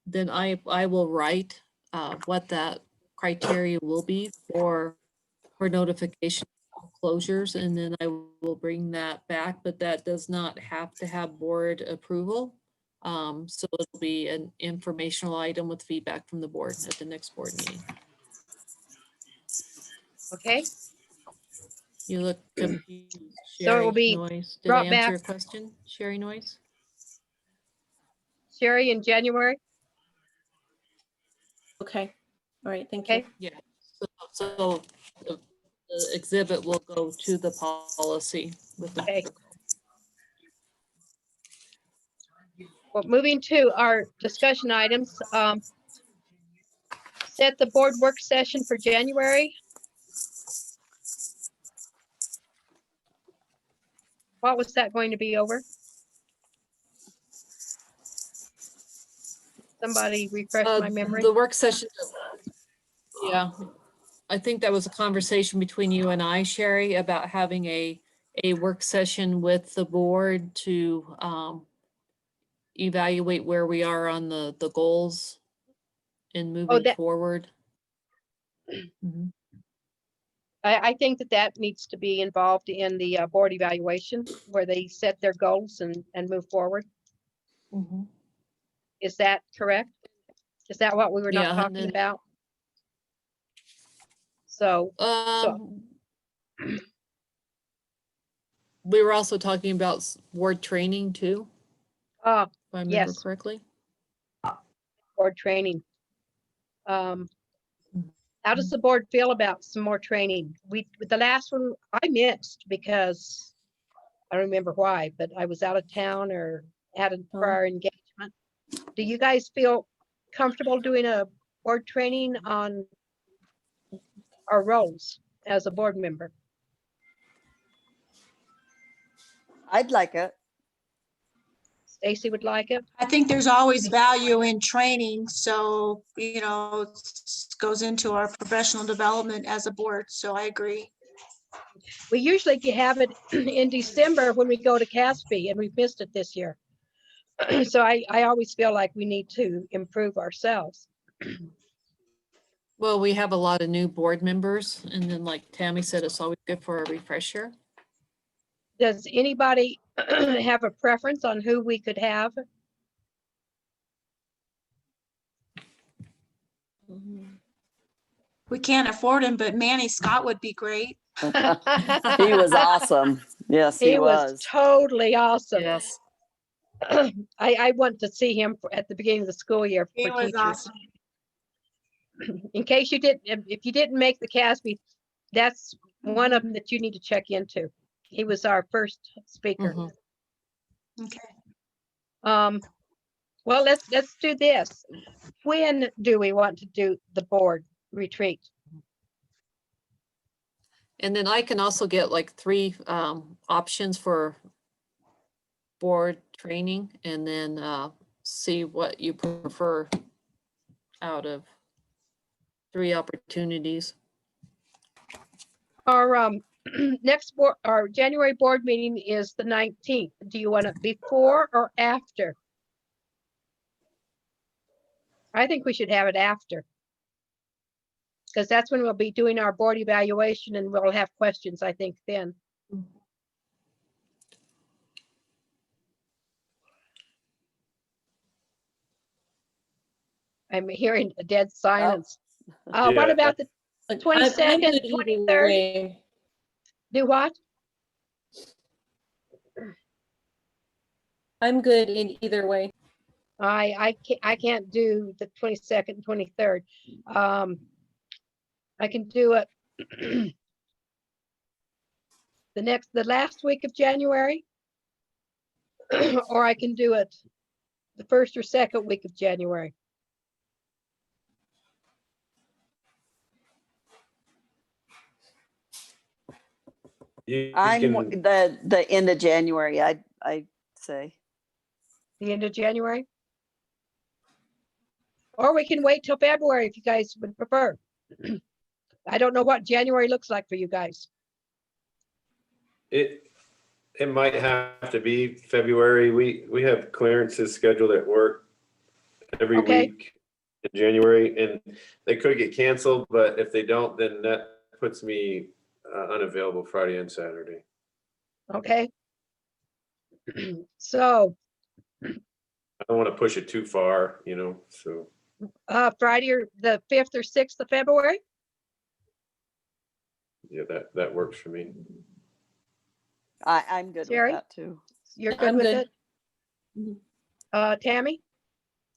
then I will write what that criteria will be for notification of closures, and then I will bring that back, but that does not have to have board approval. So it'll be an informational item with feedback from the board at the next board meeting. Okay. You look confused. So it will Sherry be Noyes. Did I brought answer back. your question, Sherry Noyes? Sherry, in January? Okay. All right, thank you. Okay. Yeah, so the exhibit will go to the policy with the. Okay. Well, moving to our discussion items, set the board work session for January. What was that going to be over? Somebody refresh my memory. The work session. Yeah, I think that was a conversation between you and I, Sherry, about having a work session with the board to evaluate where we are on the goals and moving forward. Mhm. I think that needs to be involved in the board evaluation where they set their goals and move forward. Mhm. Is that correct? Is that what we were not Yeah, and talking then- about? So, we were also talking about board training too, if I remember yes, correctly. board training. How does the board feel about some more training? With the last one I missed because I don't remember why, but I was out of town or had a prior engagement. Do you guys feel comfortable doing a board training on our roles as a board member? I'd like it. Stacy would like it. I think there's always value in training, so, you know, it goes into our professional development as a board, so I agree. We usually have it in December when we go to CASB, and we've missed it this year. So I always feel like we need to improve ourselves. Well, we have a lot of new board members, and then like Tammy said, it's always good for a refresher. Does anybody have a preference on who we could have? We can't afford him, but Manny Scott would be great. He was awesome. Yes, he was. Totally awesome. Yes. I want to see him at the beginning of the school year for He was teachers. awesome. In case you didn't, if you didn't make the CASB, that's one of them that you need to check into. He was our first speaker. Okay. Well, let's do this. When do we want to do the board retreat? And then I can also get like 3 options for board training and then see what you prefer out of 3 opportunities. Our next board, our January board meeting is the 19th. Do you want it before or after? I think we should have it after. Because that's when we'll be doing our board evaluation and we'll have questions, I think, then. I'm hearing a dead silence. What Yeah. about the I'm 22nd, good either 23rd? way. Do what? I'm good in either way. I can't do the 22nd and 23rd. I can do it the last week of January, or I can do it the first or second week of January. I'm can, the end of January, I'd say. The end of January? Or we can wait till February if you guys would prefer. I don't know what January looks like for you guys. it might have to be February. We have clearances scheduled at work every week in January, and they could get canceled, but if they don't, then that puts me unavailable Friday and Saturday. Okay. So I don't want to push it too far, you know, so. Friday or the 5th or 6th of February? Yeah, that works for me. I'm good Jerry? with that too. You're good I'm with good. it? Tammy?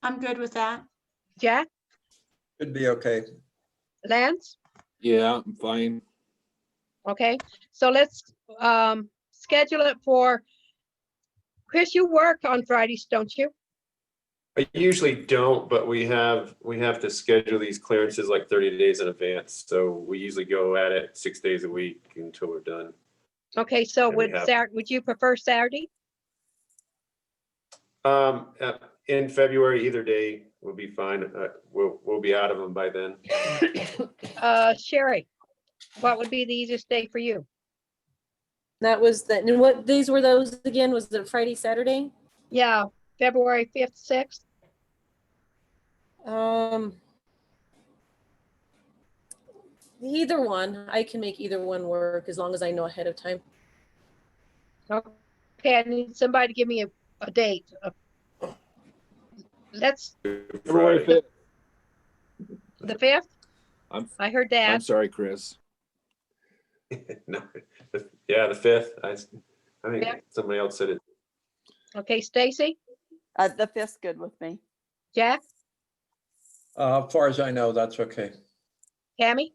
I'm good with that. Jack? Should be okay. Lance? Yeah, I'm fine. Okay, so let's schedule it for, Chris, you work on Fridays, don't you? I usually don't, but we have to schedule these clearances like 30 days in advance. So we usually go at it 6 days a week until we're done. Okay, so And we would have- would you prefer Saturday? In February, either day will be fine. We'll be out of them by then. Sherry, what would be the easiest day for you? That was the, and what days were those again? Was it Friday, Saturday? Yeah, February 5th, 6th. Either one. I can make either one work as long as I know ahead of time. Okay, I need somebody to give me a date. Let's, February 5th. the 5th? I heard that. I'm sorry, Chris. No, yeah, the 5th. I think Yeah. somebody else said it. Okay, Stacy? The 5th's good with me. Jack? As far as I know, that's okay. Tammy?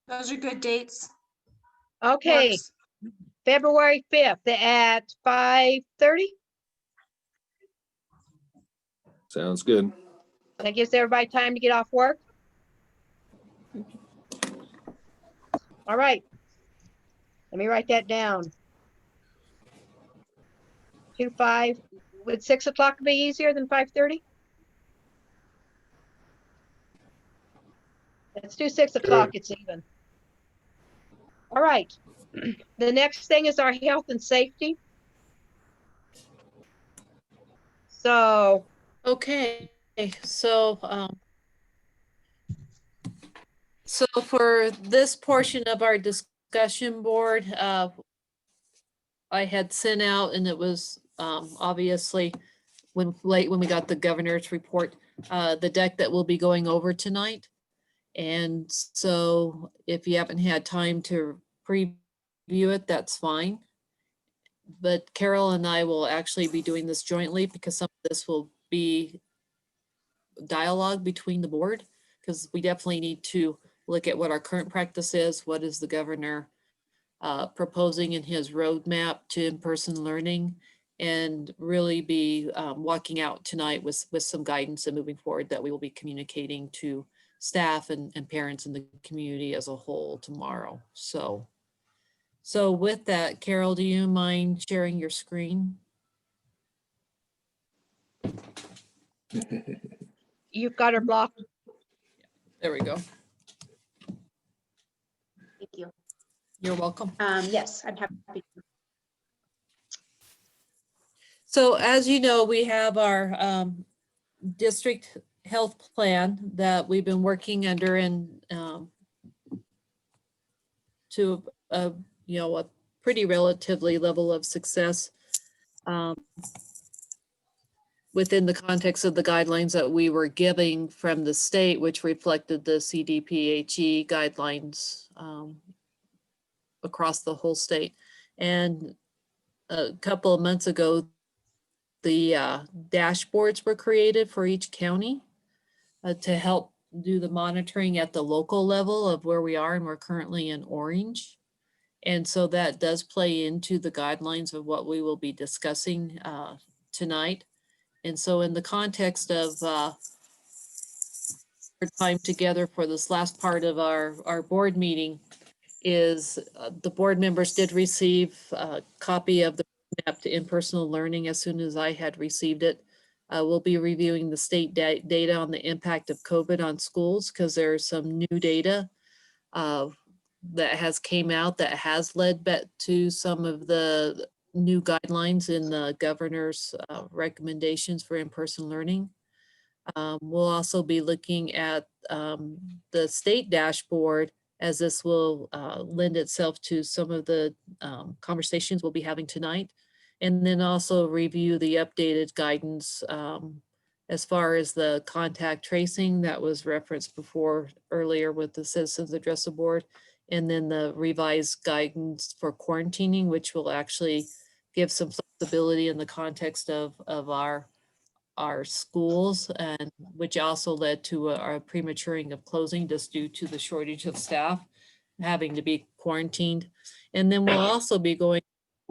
Those are good dates. Okay, Works. February 5th at 5:30. Sounds good. That gives everybody time to get off work. All right. Let me write that down. 2-5, would 6 o'clock be easier than 5:30? Let's do 6 o'clock, it's even. All right. The next thing is our health and safety. So, Okay, so so for this portion of our discussion board, I had sent out, and it was obviously when we got the governor's report, the deck that we'll be going over tonight. And so if you haven't had time to preview it, that's fine. But Carol and I will actually be doing this jointly because some of this will be dialogue between the board, because we definitely need to look at what our current practice is, what is the governor proposing in his roadmap to in-person learning, and really be walking out tonight with some guidance and moving forward that we will be communicating to staff and parents in the community as a whole tomorrow. So with that, Carol, do you mind sharing your screen? You've got her blocked. There we go. Thank you. You're welcome. Yes, I'm happy. So as you know, we have our district health plan that we've been working under and to a pretty relatively level of success within the context of the guidelines that we were giving from the state, which reflected the CDPHE guidelines across the whole state. And a couple of months ago, the dashboards were created for each county to help do the monitoring at the local level of where we are, and we're currently in orange. And so that does play into the guidelines of what we will be discussing tonight. And so in the context of our time together for this last part of our board meeting is the board members did receive a copy of the map to in-person learning as soon as I had received it. We'll be reviewing the state data on the impact of COVID on schools because there's some new data that has came out that has led back to some of the new guidelines in the governor's recommendations for in-person learning. We'll also be looking at the state dashboard as this will lend itself to some of the conversations we'll be having tonight. And then also review the updated guidance as far as the contact tracing that was referenced before earlier with the Citizens Address Board. And then the revised guidance for quarantining, which will actually give some flexibility in the context of our schools, and which also led to our prematuring of closing just due to the shortage of staff having to be quarantined. And then we'll also be going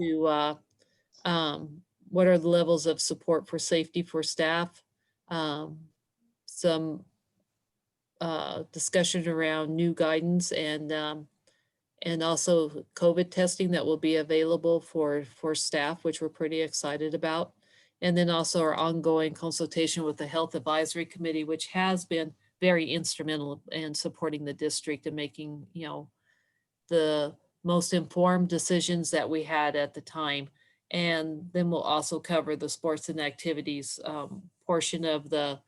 to what are the levels of support for safety for staff, some discussion around new guidance and also COVID testing that will be available for staff, which we're pretty excited about. And then also our ongoing consultation with the Health Advisory Committee, which has been very instrumental in supporting the district and making, the most informed decisions that we had at the time. And then we'll also cover the sports and activities portion of the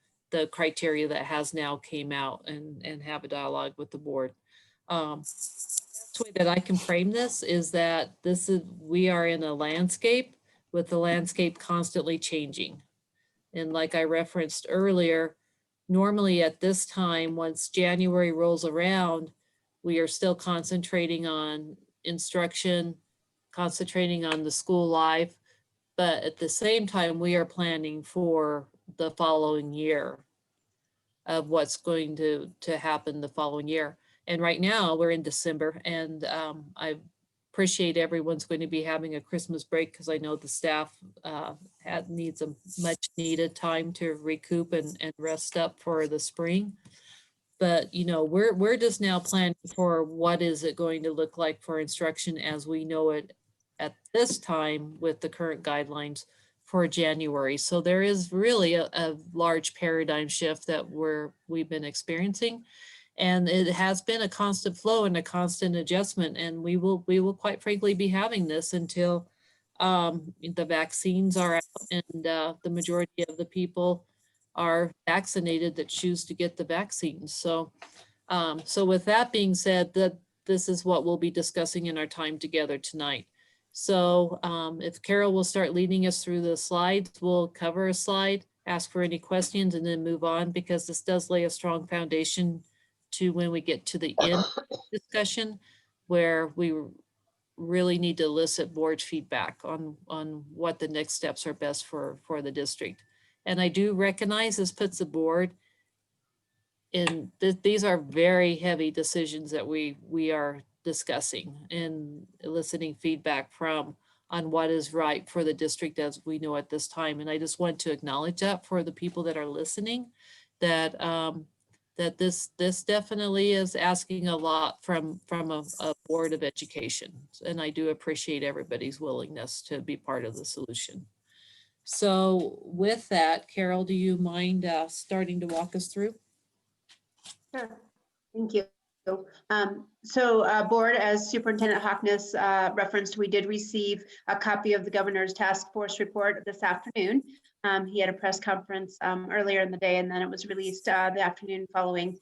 criteria that has now came out and have a dialogue with the board. The way that I can frame this is that we are in a landscape with the landscape constantly changing. And like I referenced earlier, normally at this time, once January rolls around, we are still concentrating on instruction, concentrating on the school life, but at the same time, we are planning for the following year of what's going to happen the following year. And right now we're in December, and I appreciate everyone's going to be having a Christmas break because I know the staff needs a much needed time to recoup and rest up for the spring. But we're just now planning for what is it going to look like for instruction as we know it at this time with the current guidelines for January. So there is really a large paradigm shift that we've been experiencing. And it has been a constant flow and a constant adjustment. And we will quite frankly be having this until the vaccines are out and the majority of the people are vaccinated that choose to get the vaccines. So with that being said, this is what we'll be discussing in our time together tonight. So if Carol will start leading us through the slides, we'll cover a slide, ask for any questions, and then move on because this does lay a strong foundation to when we get to the end discussion where we really need to elicit board feedback on what the next steps are best for the district. And I do recognize this puts the board in, these are very heavy decisions that we are discussing and eliciting feedback from what is right for the district as we know at this time. And I just want to acknowledge that for the people that are listening, that that this definitely is asking a lot from a board of education. And I do appreciate everybody's willingness to be part of the solution. So with that, Carol, do you mind starting to walk us through? Sure. Thank you. Board, as Superintendent Hockness referenced, we did receive a copy of the governor's task force report this afternoon. He had a press conference earlier in the day, and then it was released the afternoon following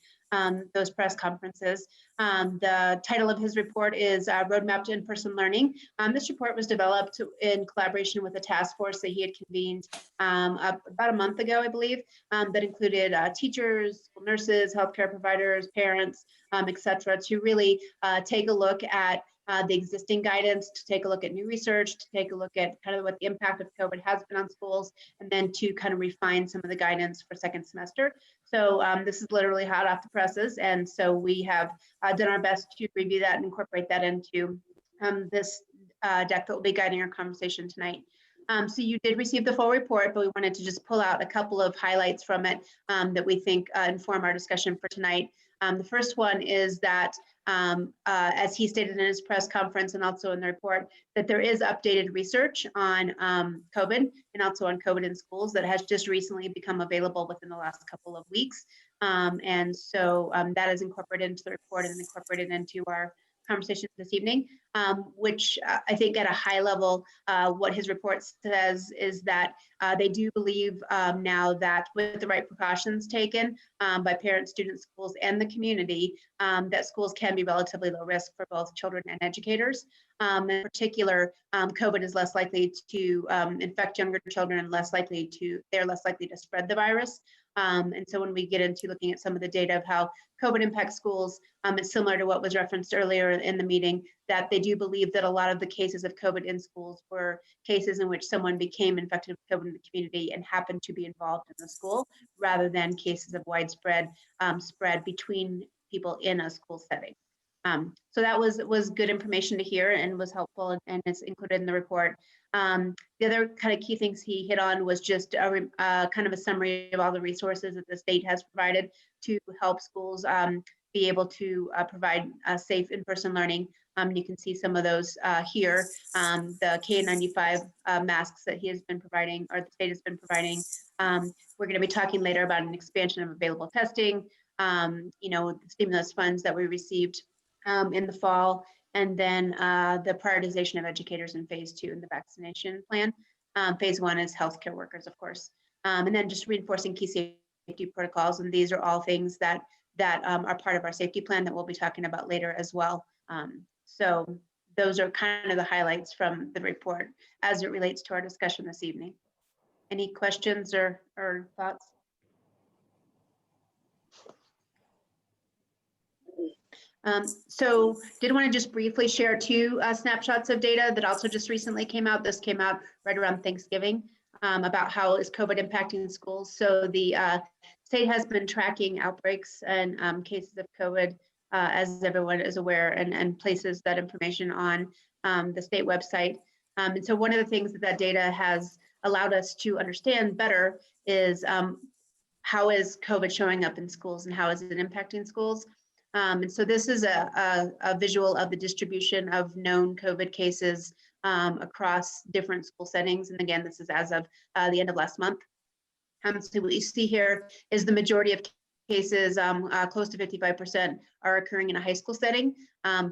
those press conferences. The title of his report is Roadmap to In-Person Learning. This report was developed in collaboration with a task force that he had convened about a month ago, I believe, that included teachers, school nurses, healthcare providers, parents, et cetera, to really take a look at the existing guidance, to take a look at new research, to take a look at kind of what the impact of COVID has been on schools, and then to kind of refine some of the guidance for second semester. So this is literally hot off the presses. And so we have done our best to review that and incorporate that into this deck that will be guiding our conversation tonight. So you did receive the full report, but we wanted to just pull out a couple of highlights from it that we think inform our discussion for tonight. The first one is that, as he stated in his press conference and also in the report, that there is updated research on COVID and also on COVID in schools that has just recently become available within the last couple of weeks. And so that is incorporated into the report and incorporated into our conversation this evening, which I think at a high level, what his report says is that they do believe now that with the right precautions taken by parents, students, schools, and the community, that schools can be relatively low risk for both children and educators. In particular, COVID is less likely to infect younger children and they're less likely to spread the virus. And so when we get into looking at some of the data of how COVID impacts schools, it's similar to what was referenced earlier in the meeting, that they do believe that a lot of the cases of COVID in schools were cases in which someone became infected with COVID in the community and happened to be involved in the school, rather than cases of widespread spread between people in a school setting. So that was good information to hear and was helpful, and it's included in the report. The other kind of key things he hit on was just a kind of a summary of all the resources that the state has provided to help schools be able to provide safe in-person learning. You can see some of those here. The KN95 masks that he has been providing, or the state has been providing. We're going to be talking later about an expansion of available testing, the stimulus funds that we received in the fall, and then the prioritization of educators in phase 2 in the vaccination plan. Phase 1 is healthcare workers, of course, and then just reinforcing key safety protocols. And these are all things that are part of our safety plan that we'll be talking about later as well. So those are kind of the highlights from the report as it relates to our discussion this evening. Any questions or thoughts? So did want to just briefly share 2 snapshots of data that also just recently came out. This came out right around Thanksgiving about how is COVID impacting schools. So the state has been tracking outbreaks and cases of COVID, as everyone is aware, and places that information on the state website. And so one of the things that data has allowed us to understand better is how is COVID showing up in schools and how is it impacting schools. And so this is a visual of the distribution of known COVID cases across different school settings. And again, this is as of the end of last month. So what you see here is the majority of cases, close to 55%, are occurring in a high school setting,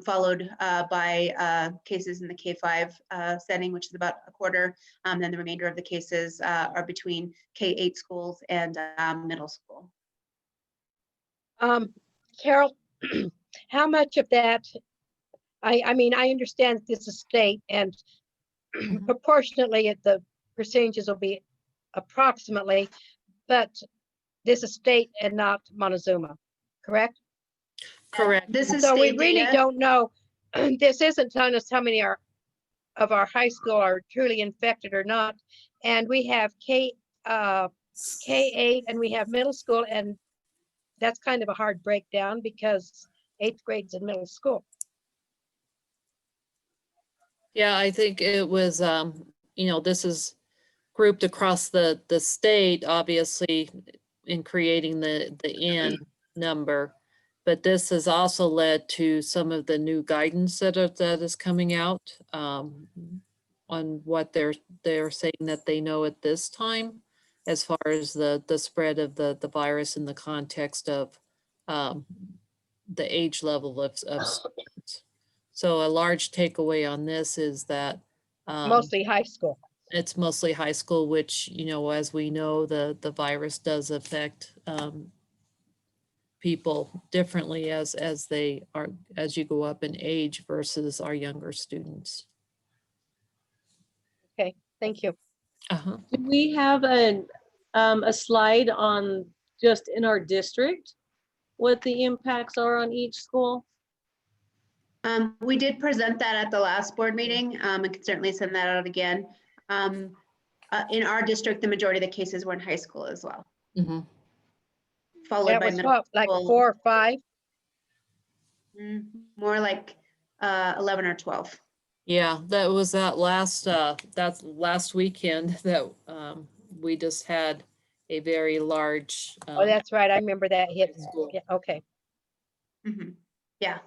followed by cases in the K-5 setting, which is about a quarter. Then the remainder of the cases are between K-8 schools and middle school. Carol, how much of that, I mean, I understand this is state and proportionately the percentages will be approximately, but this is state and not Montezuma, correct? Correct. This is So we state really data. don't know. This isn't telling us how many of our high school are truly infected or not. And we have K8 and we have middle school, and that's kind of a hard breakdown because 8th grade's in middle school. Yeah, I think it was, this is grouped across the state, obviously, in creating the N number. But this has also led to some of the new guidance that is coming out on what they're saying that they know at this time, as far as the spread of the virus in the context of the age level of students. So a large takeaway on this is that Mostly high school. it's mostly high school, which, as we know, the virus does affect people differently as you go up in age versus our younger students. Okay, thank you. Uh-huh. Do we have a slide on just in our district, what the impacts are on each school? We did present that at the last board meeting. I could certainly send that out again. In our district, the majority of the cases were in high school as well. Mm-hmm. Followed That by was middle what, like school. 4 or 5? More like 11 or 12. Yeah, that was that's last weekend that we just had a very large. Oh, that's right. I remember that hit. School. Yeah, okay. Yeah.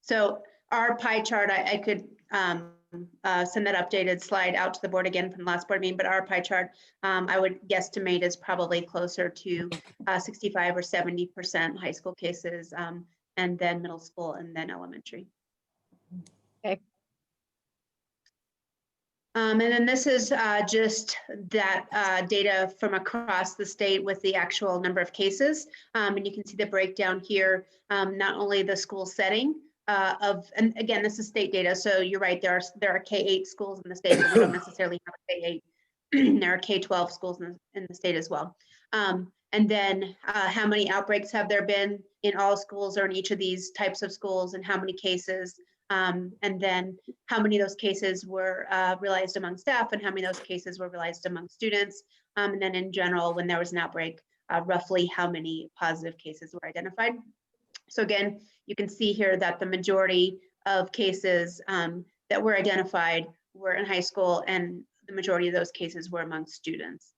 So our pie chart, I could send that updated slide out to the board again from the last board meeting, but our pie chart, I would guesstimate is probably closer to 65 or 70% high school cases, and then middle school and then elementary. Okay. And then this is just that data from across the state with the actual number of cases. And you can see the breakdown here, not only the school setting and again, this is state data. So you're right, there are K-8 schools in the state, but we don't necessarily have a K-8. There are K-12 schools in the state as well. And then how many outbreaks have there been in all schools or in each of these types of schools, and how many cases, and then how many of those cases were realized among staff, and how many of those cases were realized among students. And then in general, when there was an outbreak, roughly how many positive cases were identified. So again, you can see here that the majority of cases that were identified were in high school, and the majority of those cases were among students.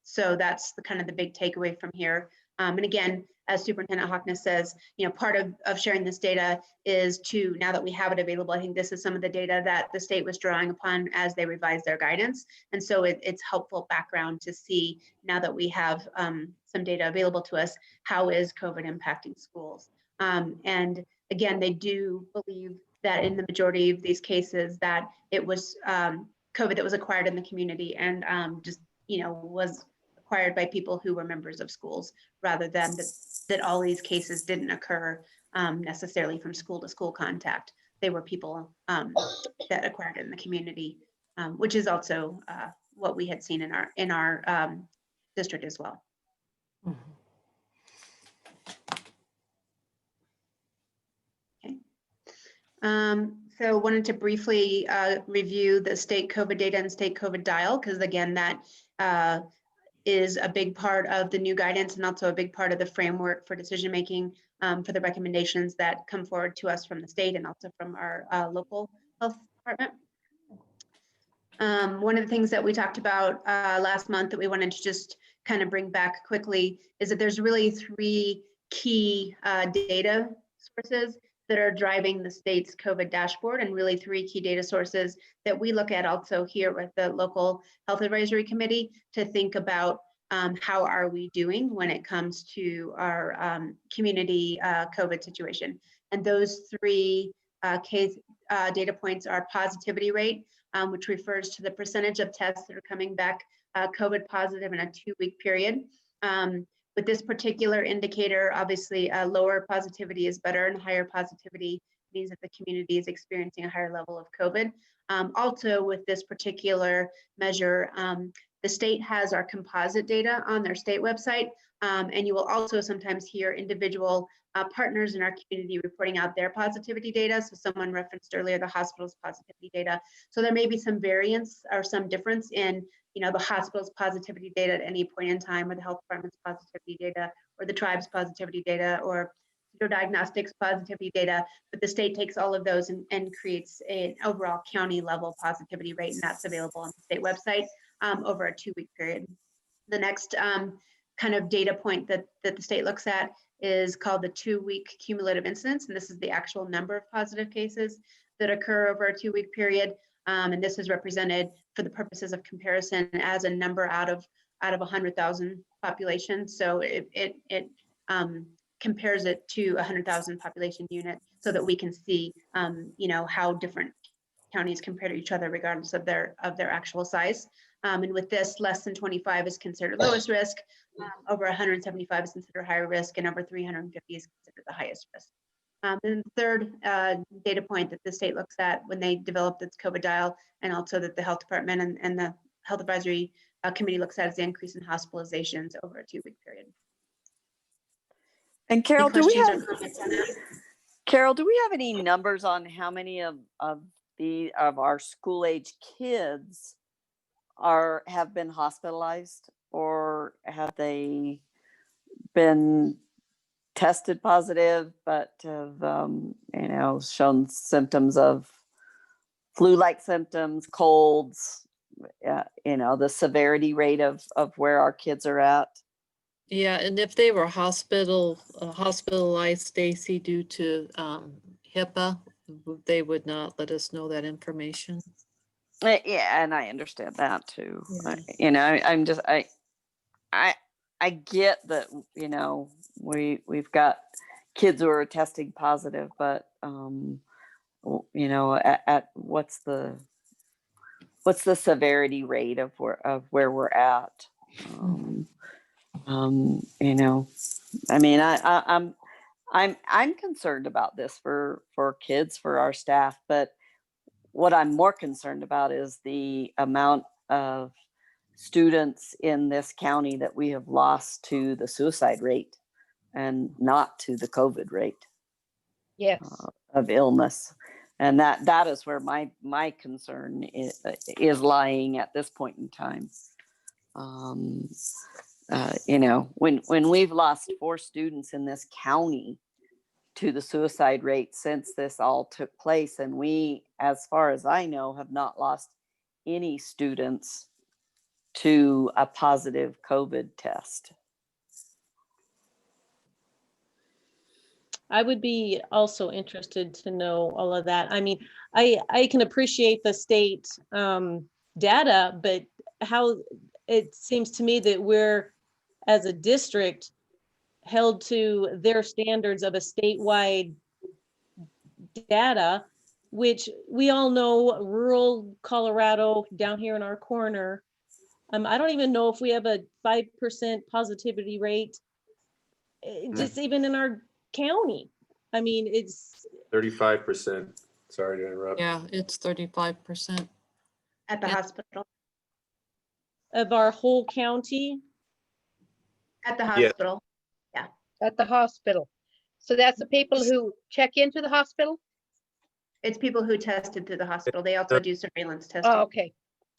So that's kind of the big takeaway from here. And again, as Superintendent Hockness says, part of sharing this data is to, now that we have it available, I think this is some of the data that the state was drawing upon as they revised their guidance. And so it's helpful background to see, now that we have some data available to us, how is COVID impacting schools? And again, they do believe that in the majority of these cases that it was COVID that was acquired in the community and just, was acquired by people who were members of schools, rather than that all these cases didn't occur necessarily from school to school contact. They were people that acquired it in the community, which is also what we had seen in our district as well. Okay. So wanted to briefly review the state COVID data and state COVID dial, because again, that is a big part of the new guidance and also a big part of the framework for decision making for the recommendations that come forward to us from the state and also from our local health department. One of the things that we talked about last month that we wanted to just kind of bring back quickly is that there's really 3 key data sources that are driving the state's COVID dashboard, and really 3 key data sources that we look at also here with the local health advisory committee to think about how are we doing when it comes to our community COVID situation. And those 3 case data points are positivity rate, which refers to the percentage of tests that are coming back COVID positive in a 2-week period. With this particular indicator, obviously lower positivity is better, and higher positivity means that the community is experiencing a higher level of COVID. Also with this particular measure, the state has our composite data on their state website, and you will also sometimes hear individual partners in our community reporting out their positivity data. So someone referenced earlier the hospital's positivity data. So there may be some variance or some difference in the hospital's positivity data at any point in time, or the health department's positivity data, or the tribe's positivity data, or diagnostics positivity data, but the state takes all of those and creates an overall county level positivity rate, and that's available on the state website over a 2-week period. The next kind of data point that the state looks at is called the 2-week cumulative incidence, and this is the actual number of positive cases that occur over a 2-week period. And this is represented for the purposes of comparison as a number out of 100,000 population. So it compares it to 100,000 population unit so that we can see, you know, how different counties compare to each other regardless of their actual size. And with this, less than 25 is considered lowest risk, over 175 is considered higher risk, and over 350 is considered the highest risk. And the third data point that the state looks at when they developed its COVID dial, and also that the health department and the health advisory committee looks at, is the increase in hospitalizations over a 2-week period. And Carol, do we have comments on that? Carol, do we have any numbers on how many of our school age kids have been hospitalized, or have they been tested positive but have you know, shown symptoms of flu-like symptoms, colds, you know, the severity rate of where our kids are at? Yeah, and if they were hospitalized, Stacy, due to HIPAA, they would not let us know that information. Yeah, and I understand that too. Yeah. You know, I get that, you know, we've got kids who are testing positive, but you know, at what's the severity rate of where we're at? You know, I mean, I'm concerned about this for kids, for our staff, but what I'm more concerned about is the amount of students in this county that we have lost to the suicide rate and not to the COVID rate. Yes. Of illness. And that is where my concern is lying at this point in time. You know, when we've lost 4 students in this county to the suicide rate since this all took place, and we, as far as I know, have not lost any students to a positive COVID test. I would be also interested to know all of that. I mean, I can appreciate the state data, but how it seems to me that we're, as a district, held to their standards of a statewide data, which we all know rural Colorado down here in our corner. I don't even know if we have a 5% positivity rate, just even in our county. I mean, it's 35%. Sorry to interrupt. Yeah, it's 35%. At the hospital. Of our whole county. At the hospital. Yeah. At the hospital. So that's the people who check into the hospital? It's people who tested through the hospital. They also do surveillance testing. Oh, okay.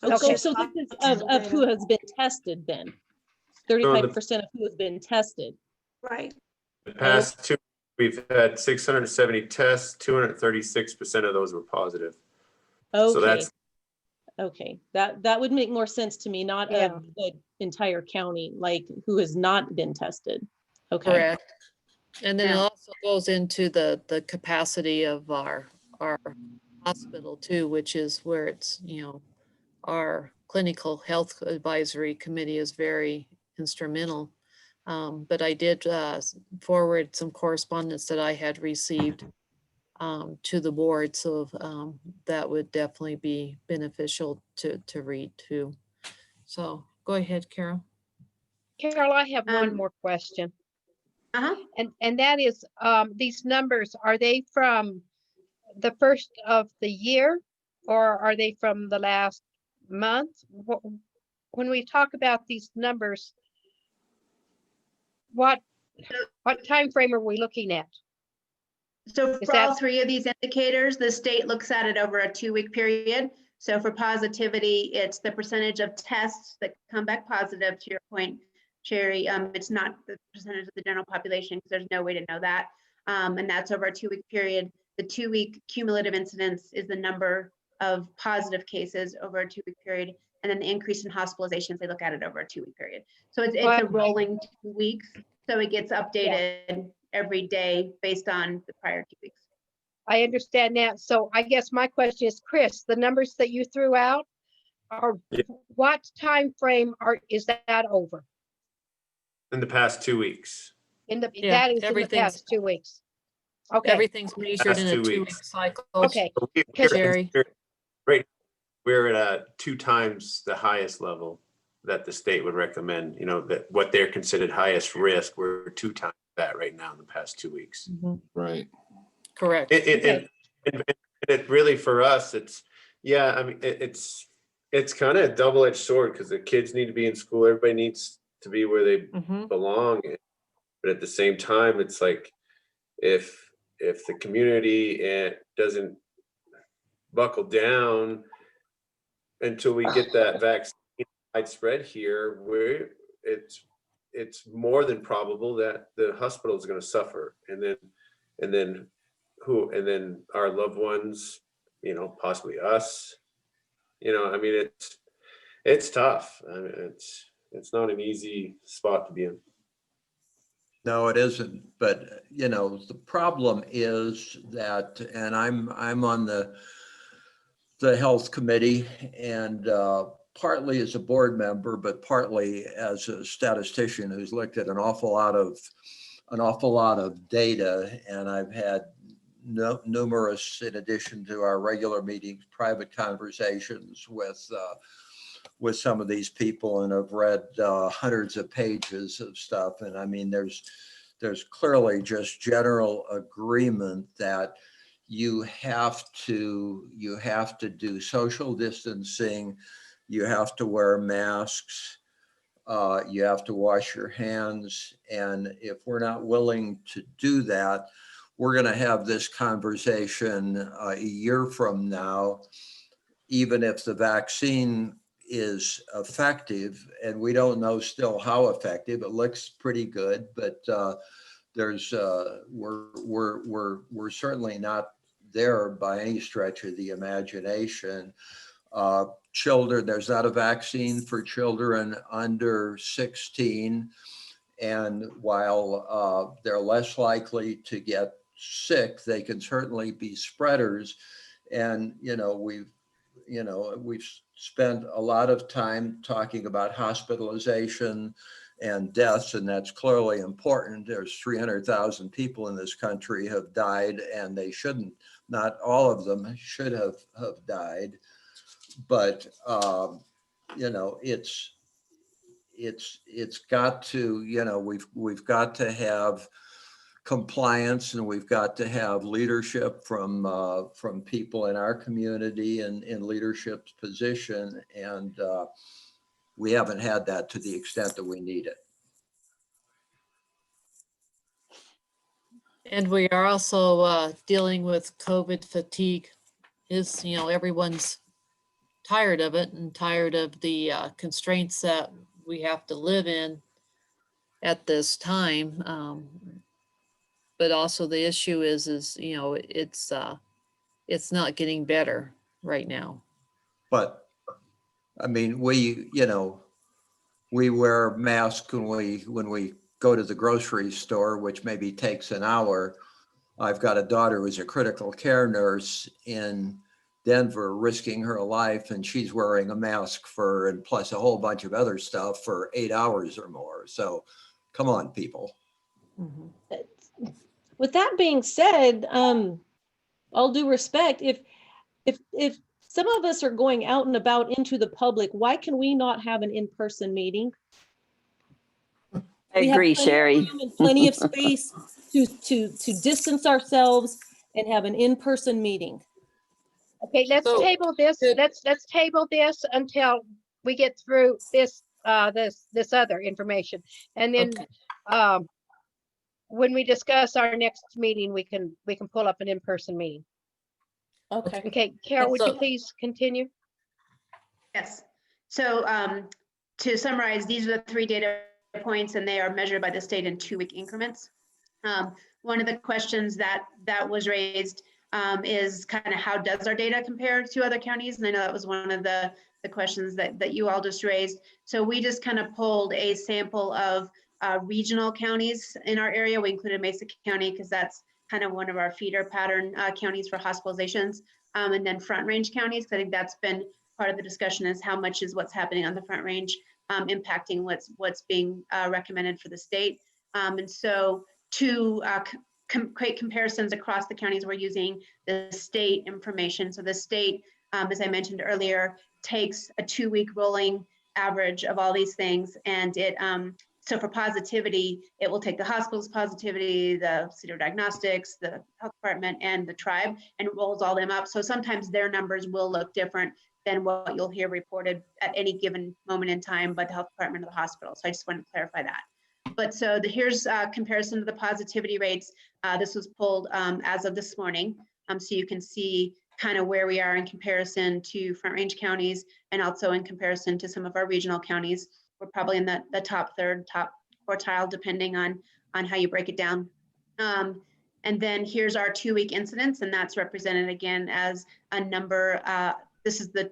Okay. So this is of who has been tested then. 35% of who has been tested. Right. The past 2, we've had 670 tests, 236% of those were positive. Okay. So that's okay. That would make more sense to me, not of the entire county, like who has not been tested. Okay. Correct. And then it Yeah. also goes into the capacity of our hospital too, which is where it's, you know, our clinical health advisory committee is very instrumental. But I did forward some correspondence that I had received to the board. So that would definitely be beneficial to read too. So go ahead, Carol. Carol, I have one more question. And that is, these numbers, are they from the first of the year or are they from the last month? When we talk about these numbers, what time frame are we looking at? So for all 3 of these indicators, the state looks at it over a 2-week period. So for positivity, it's the percentage of tests that come back positive, to your point, Sherry. It's not the percentage of the general population because there's no way to know that. And that's over a 2-week period. The 2-week cumulative incidence is the number of positive cases over a 2-week period. And then the increase in hospitalizations, they look at it over a 2-week period. So it's a rolling 2 weeks. So it gets updated every day based on the prior 2 weeks. I understand that. So I guess my question is, Chris, the numbers that you threw out are what time frame is that over? In the past 2 weeks. That is in the past 2 weeks. Okay. Everything's measured in a 2-week cycle. Okay. Sherry. Right. We're at 2 times the highest level that the state would recommend, that what they're considered highest risk, we're 2 times that right now in the past 2 weeks. Right. Correct. And it really, for us, it's kind of a double-edged sword, because the kids need to be in school. Everybody needs to be where they belong. But at the same time, it's like, if the community doesn't buckle down until we get that vaccine widespread here, it's more than probable that the hospital is going to suffer, and then our loved ones, possibly us. It's tough. It's not an easy spot to be in. No, it isn't. But, the problem is that, and I'm on the health committee, and partly as a board member, but partly as a statistician who's looked at an awful lot of data. And I've had numerous, in addition to our regular meetings, private conversations with some of these people, and I've read hundreds of pages of stuff. And I mean, there's clearly just general agreement that you have to do social distancing, you have to wear masks, you have to wash your hands. And if we're not willing to do that, we're going to have this conversation a year from now, even if the vaccine is effective, and we don't know still how effective. It looks pretty good, but we're certainly not there by any stretch of the imagination. Children, there's not a vaccine for children under 16, and while they're less likely to get sick, they can certainly be spreaders. And we've spent a lot of time talking about hospitalization and deaths, and that's clearly important. There's 300,000 people in this country have died, and they shouldn't, not all of them should have died. But it's got to, we've got to have compliance, and we've got to have leadership from people in our community and in leadership position, and we haven't had that to the extent that we need it. And we are also dealing with COVID fatigue. Everyone's tired of it and tired of the constraints that we have to live in at this time. But also the issue is it's not getting better right now. But I mean, we wear masks when we go to the grocery store, which maybe takes an hour. I've got a daughter who's a critical care nurse in Denver, risking her life, and she's wearing a mask and plus a whole bunch of other stuff for 8 hours or more. So come on, people. Mm-hmm. With that being said, all due respect, if some of us are going out and about into the public, why can we not have an in-person meeting? I agree, Sherry. Plenty of space to distance ourselves and have an in-person meeting. Okay, let's table this. Let's table this until we get through this other information, and then when we discuss our next meeting, we can pull up an in-person meeting. Okay. Okay, Carol, would you please continue? Yes. So to summarize, these are the 3 data points, and they are measured by the state in 2-week increments. one of the questions that was raised is kind of how does our data compare to other counties? And I know that was one of the questions that you all just raised. So we just kind of pulled a sample of regional counties in our area. We included Mesa County because that's kind of one of our feeder pattern counties for hospitalizations, and then Front Range counties. I think that's been part of the discussion, is how much is what's happening on the Front Range impacting what's being recommended for the state. And so to create comparisons across the counties, we're using the state information. So the state, as I mentioned earlier, takes a 2-week rolling average of all these things, and it so for positivity, it will take the hospital's positivity, the city of diagnostics, the health department, and the tribe, and rolls all them up. So sometimes their numbers will look different than what you'll hear reported at any given moment in time by the health department or the hospital. So I just wanted to clarify that. But so here's a comparison to the positivity rates. This was pulled as of this morning. So you can see kind of where we are in comparison to Front Range counties, and also in comparison to some of our regional counties. We're probably in the top third, top quartile, depending on how you break it down. And then here's our 2-week incidence, and that's represented again as a number. This is the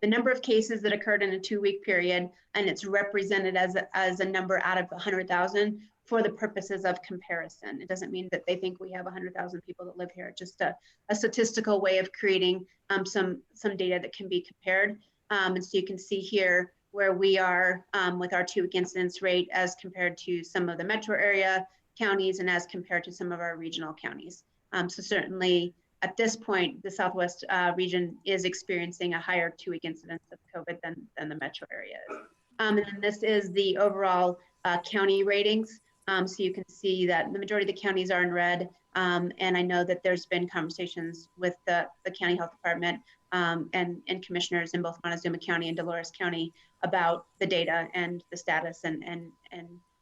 number of cases that occurred in a 2-week period, and it's represented as a number out of 100,000 for the purposes of comparison. It doesn't mean that they think we have 100,000 people that live here. It's just a statistical way of creating some data that can be compared. And so you can see here where we are with our 2-week incidence rate as compared to some of the metro area counties and as compared to some of our regional counties. So certainly at this point, the Southwest region is experiencing a higher 2-week incidence of COVID than the metro area is. And then this is the overall county ratings. So you can see that the majority of the counties are in red. And I know that there's been conversations with the county health department and commissioners in both Montezuma County and Dolores County about the data and the status. And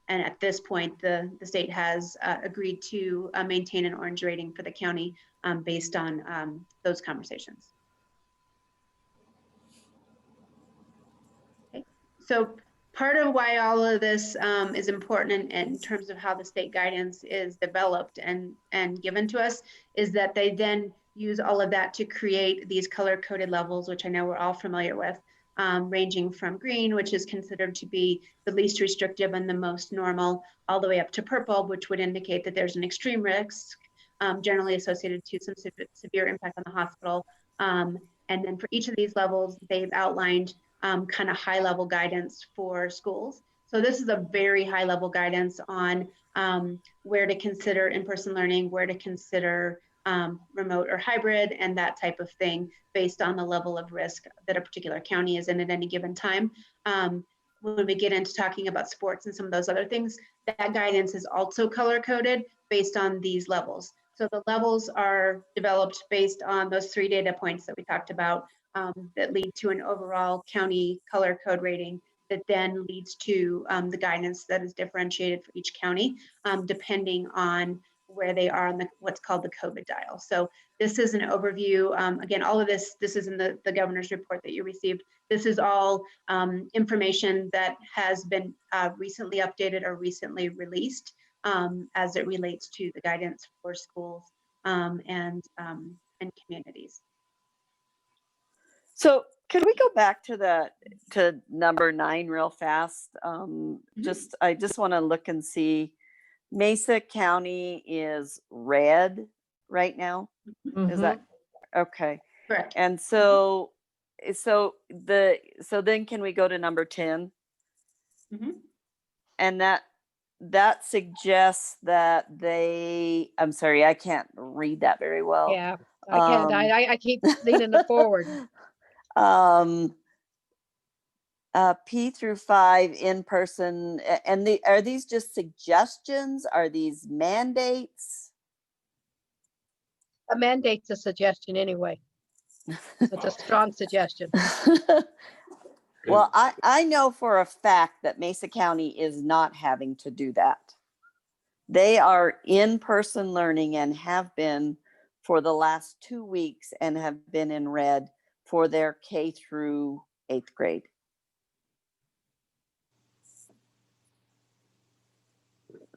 at this point, the state has agreed to maintain an orange rating for the county based on those conversations. Okay. So part of why all of this is important in terms of how the state guidance is developed and given to us is that they then use all of that to create these color-coded levels, which I know we're all familiar with, ranging from green, which is considered to be the least restrictive and the most normal, all the way up to purple, which would indicate that there's an extreme risk, generally associated to some severe impact on the hospital. And then for each of these levels, they've outlined kind of high-level guidance for schools. So this is a very high-level guidance on where to consider in-person learning, where to consider remote or hybrid, and that type of thing based on the level of risk that a particular county is in at any given time. When we get into talking about sports and some of those other things, that guidance is also color-coded based on these levels. So the levels are developed based on those 3 data points that we talked about that lead to an overall county color code rating that then leads to the guidance that is differentiated for each county, depending on where they are on what's called the COVID dial. So this is an overview. Again, all of this is in the governor's report that you received. This is all information that has been recently updated or recently released as it relates to the guidance for schools and communities. So could we go back to number 9 real fast? I just want to look and see. Mesa County is red right now. Is that okay? Correct. And so then can we go to number 10? And that suggests that I'm sorry, I can't read that very well. Yeah, I can't. I keep leaning it forward. P through 5 in person, and are these just suggestions? Are these mandates? A mandate's a suggestion anyway. It's a strong suggestion. Well, I know for a fact that Mesa County is not having to do that. They are in-person learning and have been for the last 2 weeks and have been in red for their K through 8th grade.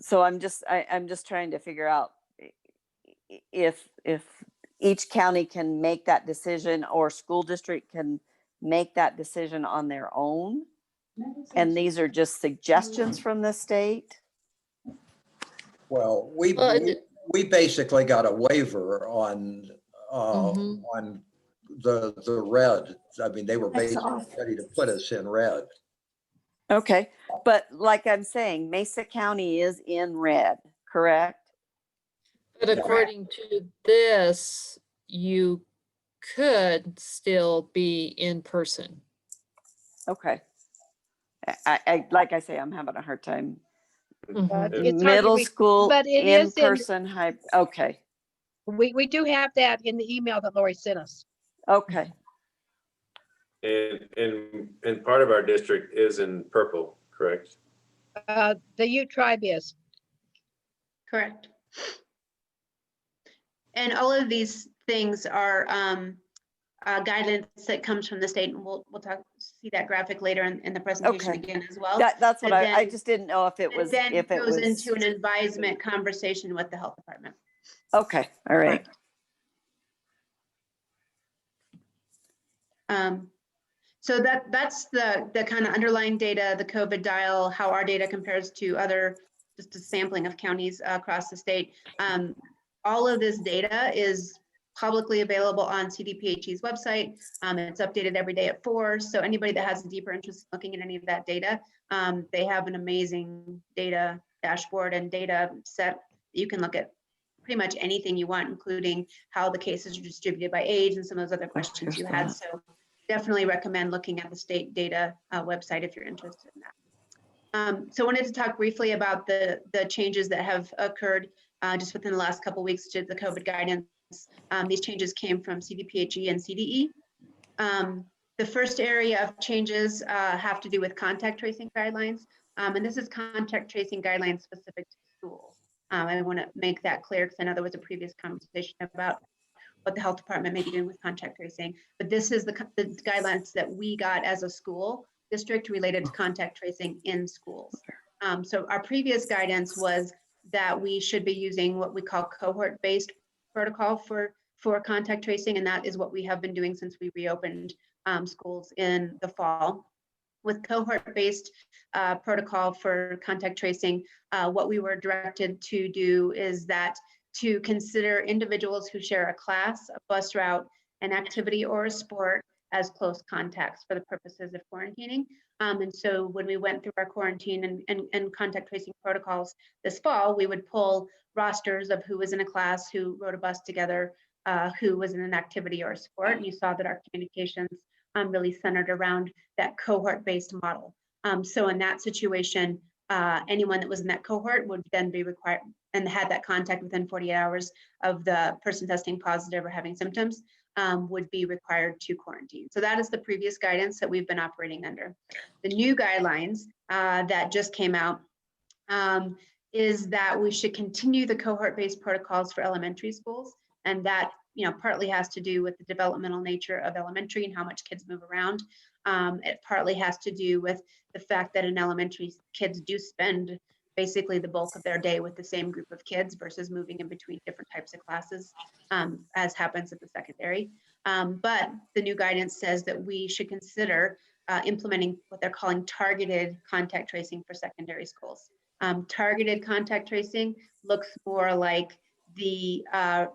So I'm just trying to figure out if each county can make that decision or school district can make that decision on their own. And these are just suggestions from the state. Well, we basically got a waiver on the red. I mean, they were basically ready to put us in red. Okay, but like I'm saying, Mesa County is in red, correct? But according to this, you could still be in person. Okay. I like I say, I'm having a hard time. But it's hard to Middle read, school, but it in is in, person, okay, we do have that in the email that Lori sent us. okay. And part of our district is in purple, correct? The Ute tribe is. Correct. And all of these things are guidance that comes from the state, and we'll see that graphic later in the presentation Okay. again as well. That's what And I then just didn't know if it was, then if it goes was. into an advisement conversation with the health department. Okay, all right. So that's the kind of underlying data, the COVID dial, how our data compares to other, just a sampling of counties across the state. All of this data is publicly available on CDPHE's website. It's updated every day at 4. So anybody that has a deeper interest in looking at any of that data, they have an amazing data dashboard and data set. You can look at pretty much anything you want, including how the cases are distributed by age and some of those other questions you had. So definitely recommend looking at the state data website if you're interested in that. So I wanted to talk briefly about the changes that have occurred just within the last couple of weeks to the COVID guidance. These changes came from CDPHE and CDE. The first area of changes have to do with contact tracing guidelines. And this is contact tracing guidelines specific to schools. I want to make that clear because I know there was a previous conversation about what the health department may be doing with contact tracing, but this is the guidelines that we got as a school district related to contact tracing in schools. So our previous guidance was that we should be using what we call cohort-based protocol for contact tracing, and that is what we have been doing since we reopened schools in the fall. With cohort-based protocol for contact tracing, what we were directed to do is that to consider individuals who share a class, a bus route, an activity, or a sport as close contacts for the purposes of quarantining. And so when we went through our quarantine and contact tracing protocols this fall, we would pull rosters of who was in a class, who rode a bus together, who was in an activity or a sport. And you saw that our communications really centered around that cohort-based model. So in that situation, anyone that was in that cohort would then be required and had that contact within 48 hours of the person testing positive or having symptoms would be required to quarantine. So that is the previous guidance that we've been operating under. The new guidelines that just came out is that we should continue the cohort-based protocols for elementary schools. And that, partly has to do with the developmental nature of elementary and how much kids move around. It partly has to do with the fact that in elementary, kids do spend basically the bulk of their day with the same group of kids versus moving in between different types of classes, as happens at the secondary. But the new guidance says that we should consider implementing what they're calling targeted contact tracing for secondary schools. Targeted contact tracing looks more like the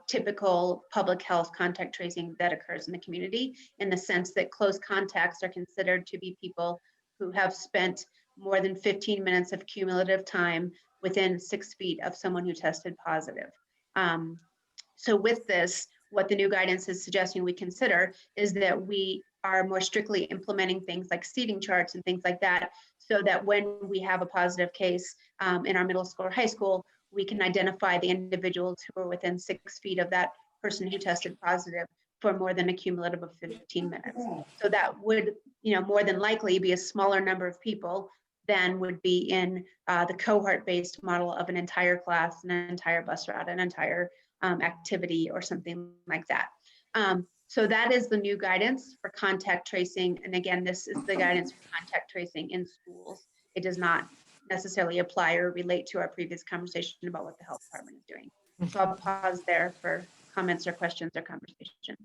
typical public health contact tracing that occurs in the community, in the sense that close contacts are considered to be people who have spent more than 15 minutes of cumulative time within 6 feet of someone who tested positive. So with this, what the new guidance is suggesting we consider is that we are more strictly implementing things like seating charts and things like that, so that when we have a positive case in our middle school or high school, we can identify the individuals who are within 6 feet of that person who tested positive for more than a cumulative of 15 minutes. So that would, more than likely be a smaller number of people than would be in the cohort-based model of an entire class, an entire bus route, an entire activity or something like that. So that is the new guidance for contact tracing. And again, this is the guidance for contact tracing in schools. It does not necessarily apply or relate to our previous conversation about what the health department is doing. So I'll pause there for comments or questions or conversation.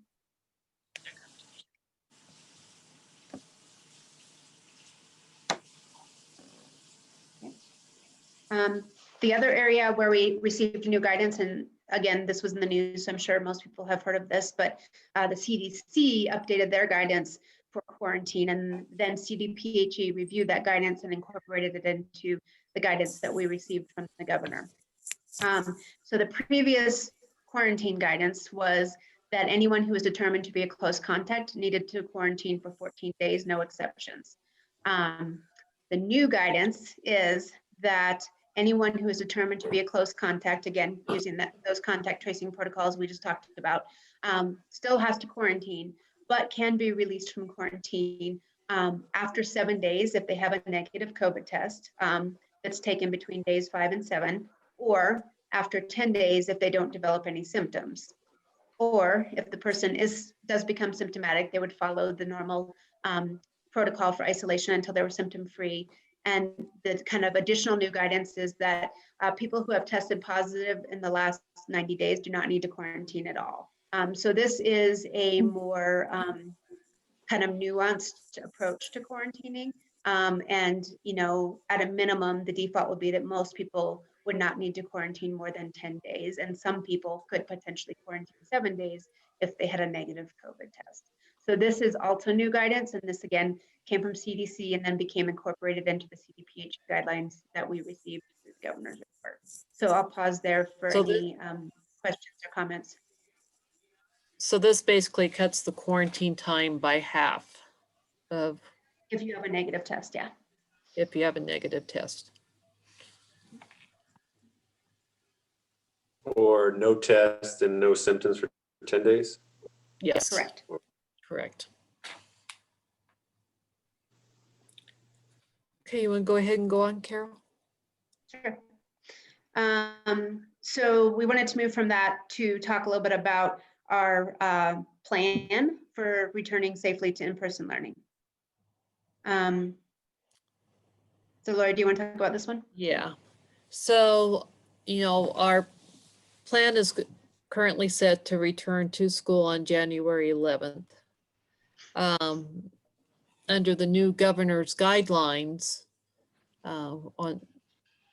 The other area where we received new guidance, and again, this was in the news, so I'm sure most people have heard of this, but the CDC updated their guidance for quarantine, and then CDPHE reviewed that guidance and incorporated it into the guidance that we received from the governor. So the previous quarantine guidance was that anyone who was determined to be a close contact needed to quarantine for 14 days, no exceptions. The new guidance is that anyone who is determined to be a close contact, again, using those contact tracing protocols we just talked about, still has to quarantine, but can be released from quarantine after 7 days if they have a negative COVID test that's taken between days 5 and 7, or after 10 days if they don't develop any symptoms. Or if the person does become symptomatic, they would follow the normal protocol for isolation until they were symptom-free. And the kind of additional new guidance is that people who have tested positive in the last 90 days do not need to quarantine at all. So this is a more kind of nuanced approach to quarantining. And, you know, at a minimum, the default would be that most people would not need to quarantine more than 10 days. And some people could potentially quarantine 7 days if they had a negative COVID test. So this is also new guidance. And this again came from CDC and then became incorporated into the CDPH guidelines that we received through the governor's report. So I'll pause there for any questions or comments. So this basically cuts the quarantine time by half of. If you have a negative test, yeah. If you have a negative test. Or no test and no symptoms for 10 days? Yes. Correct. Correct. Okay, you want to go ahead and go on, Carol? Sure. So we wanted to move from that to talk a little bit about our plan for returning safely to in-person learning. So Laura, do you want to talk about this one? Yeah. So, you know, our plan is currently set to return to school on January 11th. Under the new governor's guidelines,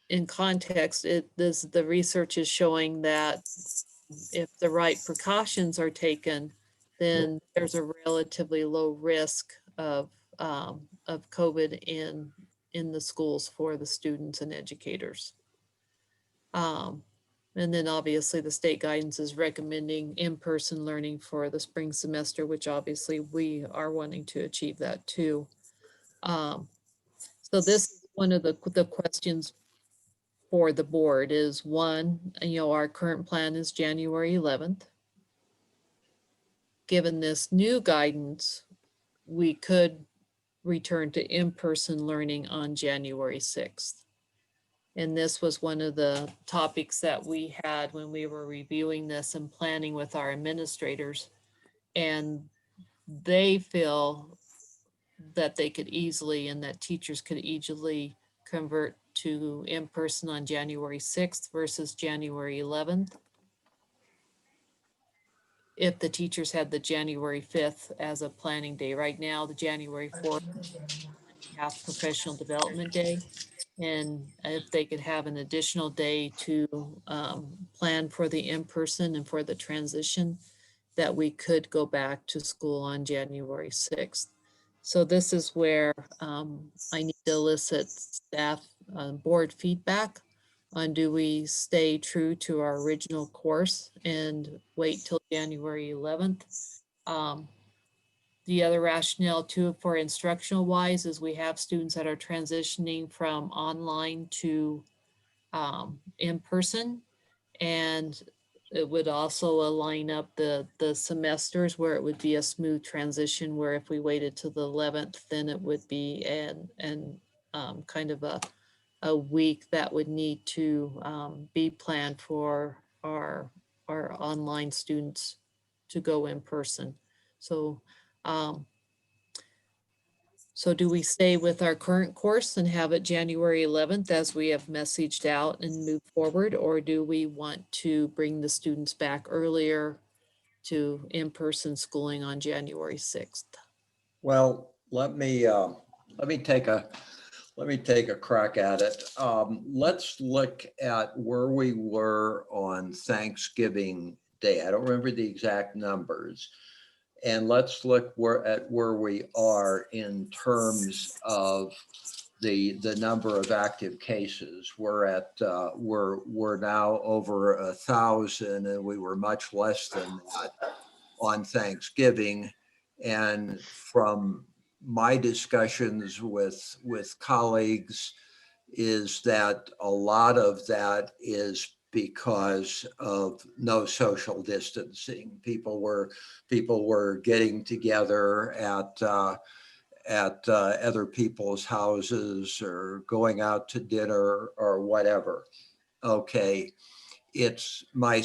in context, the research is showing that if the right precautions are taken, then there's a relatively low risk of COVID in the schools for the students and educators. And then obviously the state guidance is recommending in-person learning for the spring semester, which obviously we are wanting to achieve that too. So this is one of the questions for the board is one, you know, our current plan is January 11th. Given this new guidance, we could return to in-person learning on January 6th. And this was one of the topics that we had when we were reviewing this and planning with our administrators. And they feel that they could easily, and that teachers could easily convert to in-person on January 6th versus January 11th. If the teachers had the January 5th as a planning day. Right now, the January 4th half professional development day. And if they could have an additional day to plan for the in-person and for the transition, that we could go back to school on January 6th. So this is where I need to elicit staff board feedback on do we stay true to our original course and wait till January 11th. The other rationale too for instructional wise is we have students that are transitioning from online to in-person, and it would also align up the semesters where it would be a smooth transition, where if we waited till the 11th, then it would be kind of a week that would need to be planned for our online students to go in person. So So do we stay with our current course and have it January 11th as we have messaged out and move forward? Or do we want to bring the students back earlier to in-person schooling on January 6th? Well, let me take a crack at it. Let's look at where we were on Thanksgiving Day. I don't remember the exact numbers. And let's look at where we are in terms of the number of active cases. We're now over 1,000, and we were much less than that on Thanksgiving. And from my discussions with colleagues is that a lot of that is because of no social distancing. People were getting together at other people's houses or going out to dinner or whatever. Okay, it's my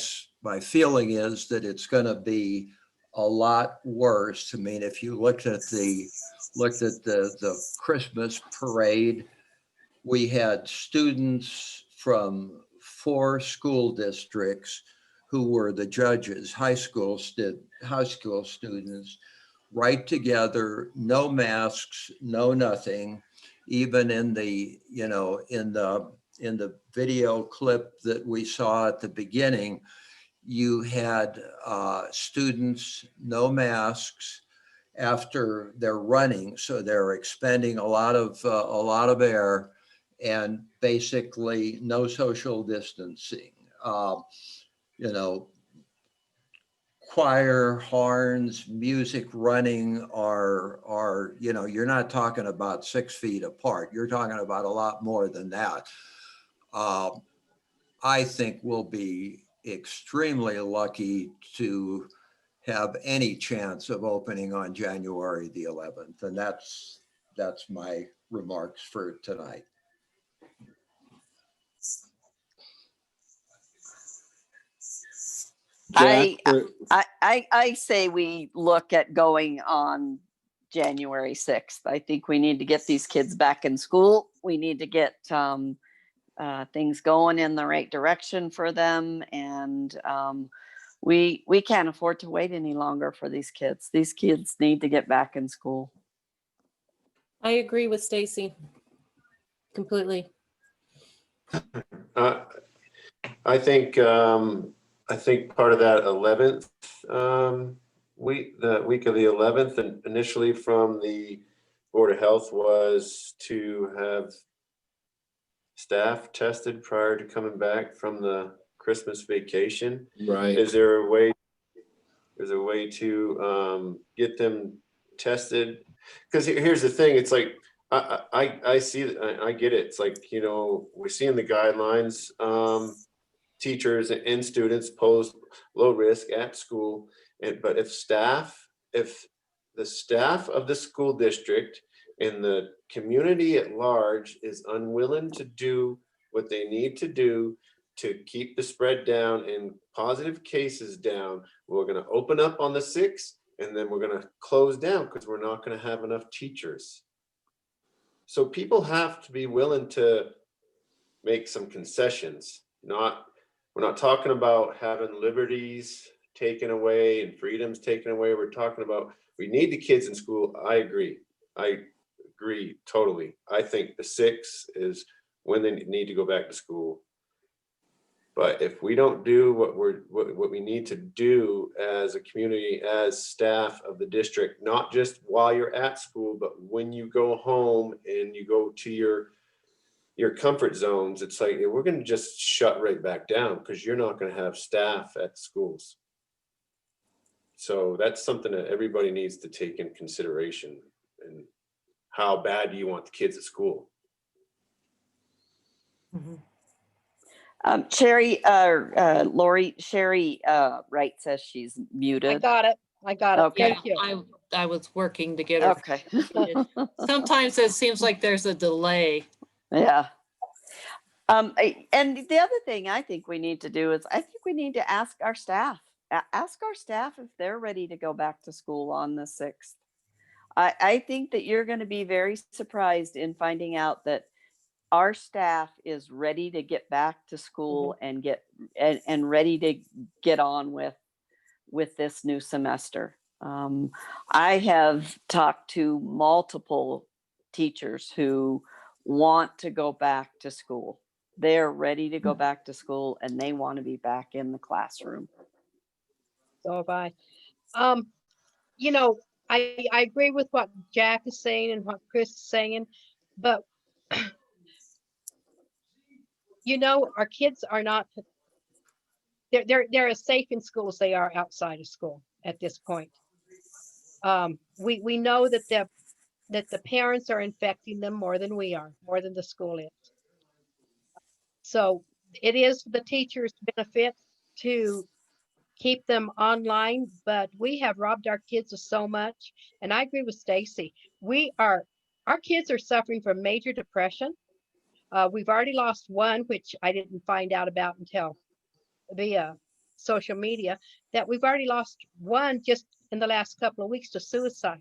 feeling is that it's going to be a lot worse. I mean, if you looked at the Christmas parade, we had students from 4 school districts who were the judges, high school students, right together, no masks, no nothing. Even in the video clip that we saw at the beginning, you had students, no masks after they're running. So they're expending a lot of air, and basically no social distancing. Choir, horns, music running are you're not talking about 6 feet apart. You're talking about a lot more than that. I think we'll be extremely lucky to have any chance of opening on January the 11th. And that's my remarks for tonight. I say we look at going on January 6th. I think we need to get these kids back in school. We need to get things going in the right direction for them. And we can't afford to wait any longer for these kids. These kids need to get back in school. I agree with Stacy completely. I think part of that 11th week, the week of the 11th, and initially from the Board of Health was to have staff tested prior to coming back from the Christmas vacation. Right. Is there a way to get them tested? Because here's the thing, it's like I see, I get it. It's like, we're seeing the guidelines. Teachers and students pose low risk at school, but if the staff of the school district and the community at large is unwilling to do what they need to do to keep the spread down and positive cases down, we're going to open up on the 6th, and then we're going to close down because we're not going to have enough teachers. So people have to be willing to make some concessions. We're not talking about having liberties taken away and freedoms taken away. We're talking about, we need the kids in school. I agree totally. I think the 6th is when they need to go back to school. But if we don't do what we need to do as a community, as staff of the district, not just while you're at school, but when you go home and you go to your comfort zones, it's like, we're going to just shut right back down because you're not going to have staff at schools. So that's something that everybody needs to take in consideration. And how bad do you want the kids at school? Sherry, Lori, Sherry Wright says she's muted. I got it. Okay. Thank you. I was working to get her. Okay. Sometimes it seems like there's a delay. Yeah. And the other thing I think we need to do is I think we need to ask our staff if they're ready to go back to school on the 6th. I think that you're going to be very surprised in finding out that our staff is ready to get back to school and and ready to get on with this new semester. I have talked to multiple teachers who want to go back to school. They're ready to go back to school and they want to be back in the classroom. So have I. You know, I agree with what Jack is saying and what Chris is saying, but you know, our kids are not, they're as safe in school as they are outside of school at this point. We know that the parents are infecting them more than we are, more than the school is. So it is the teachers' benefit to keep them online, but we have robbed our kids of so much. And I agree with Stacy. Our kids are suffering from major depression. We've already lost one, which I didn't find out about until via social media, that we've already lost one just in the last couple of weeks to suicide.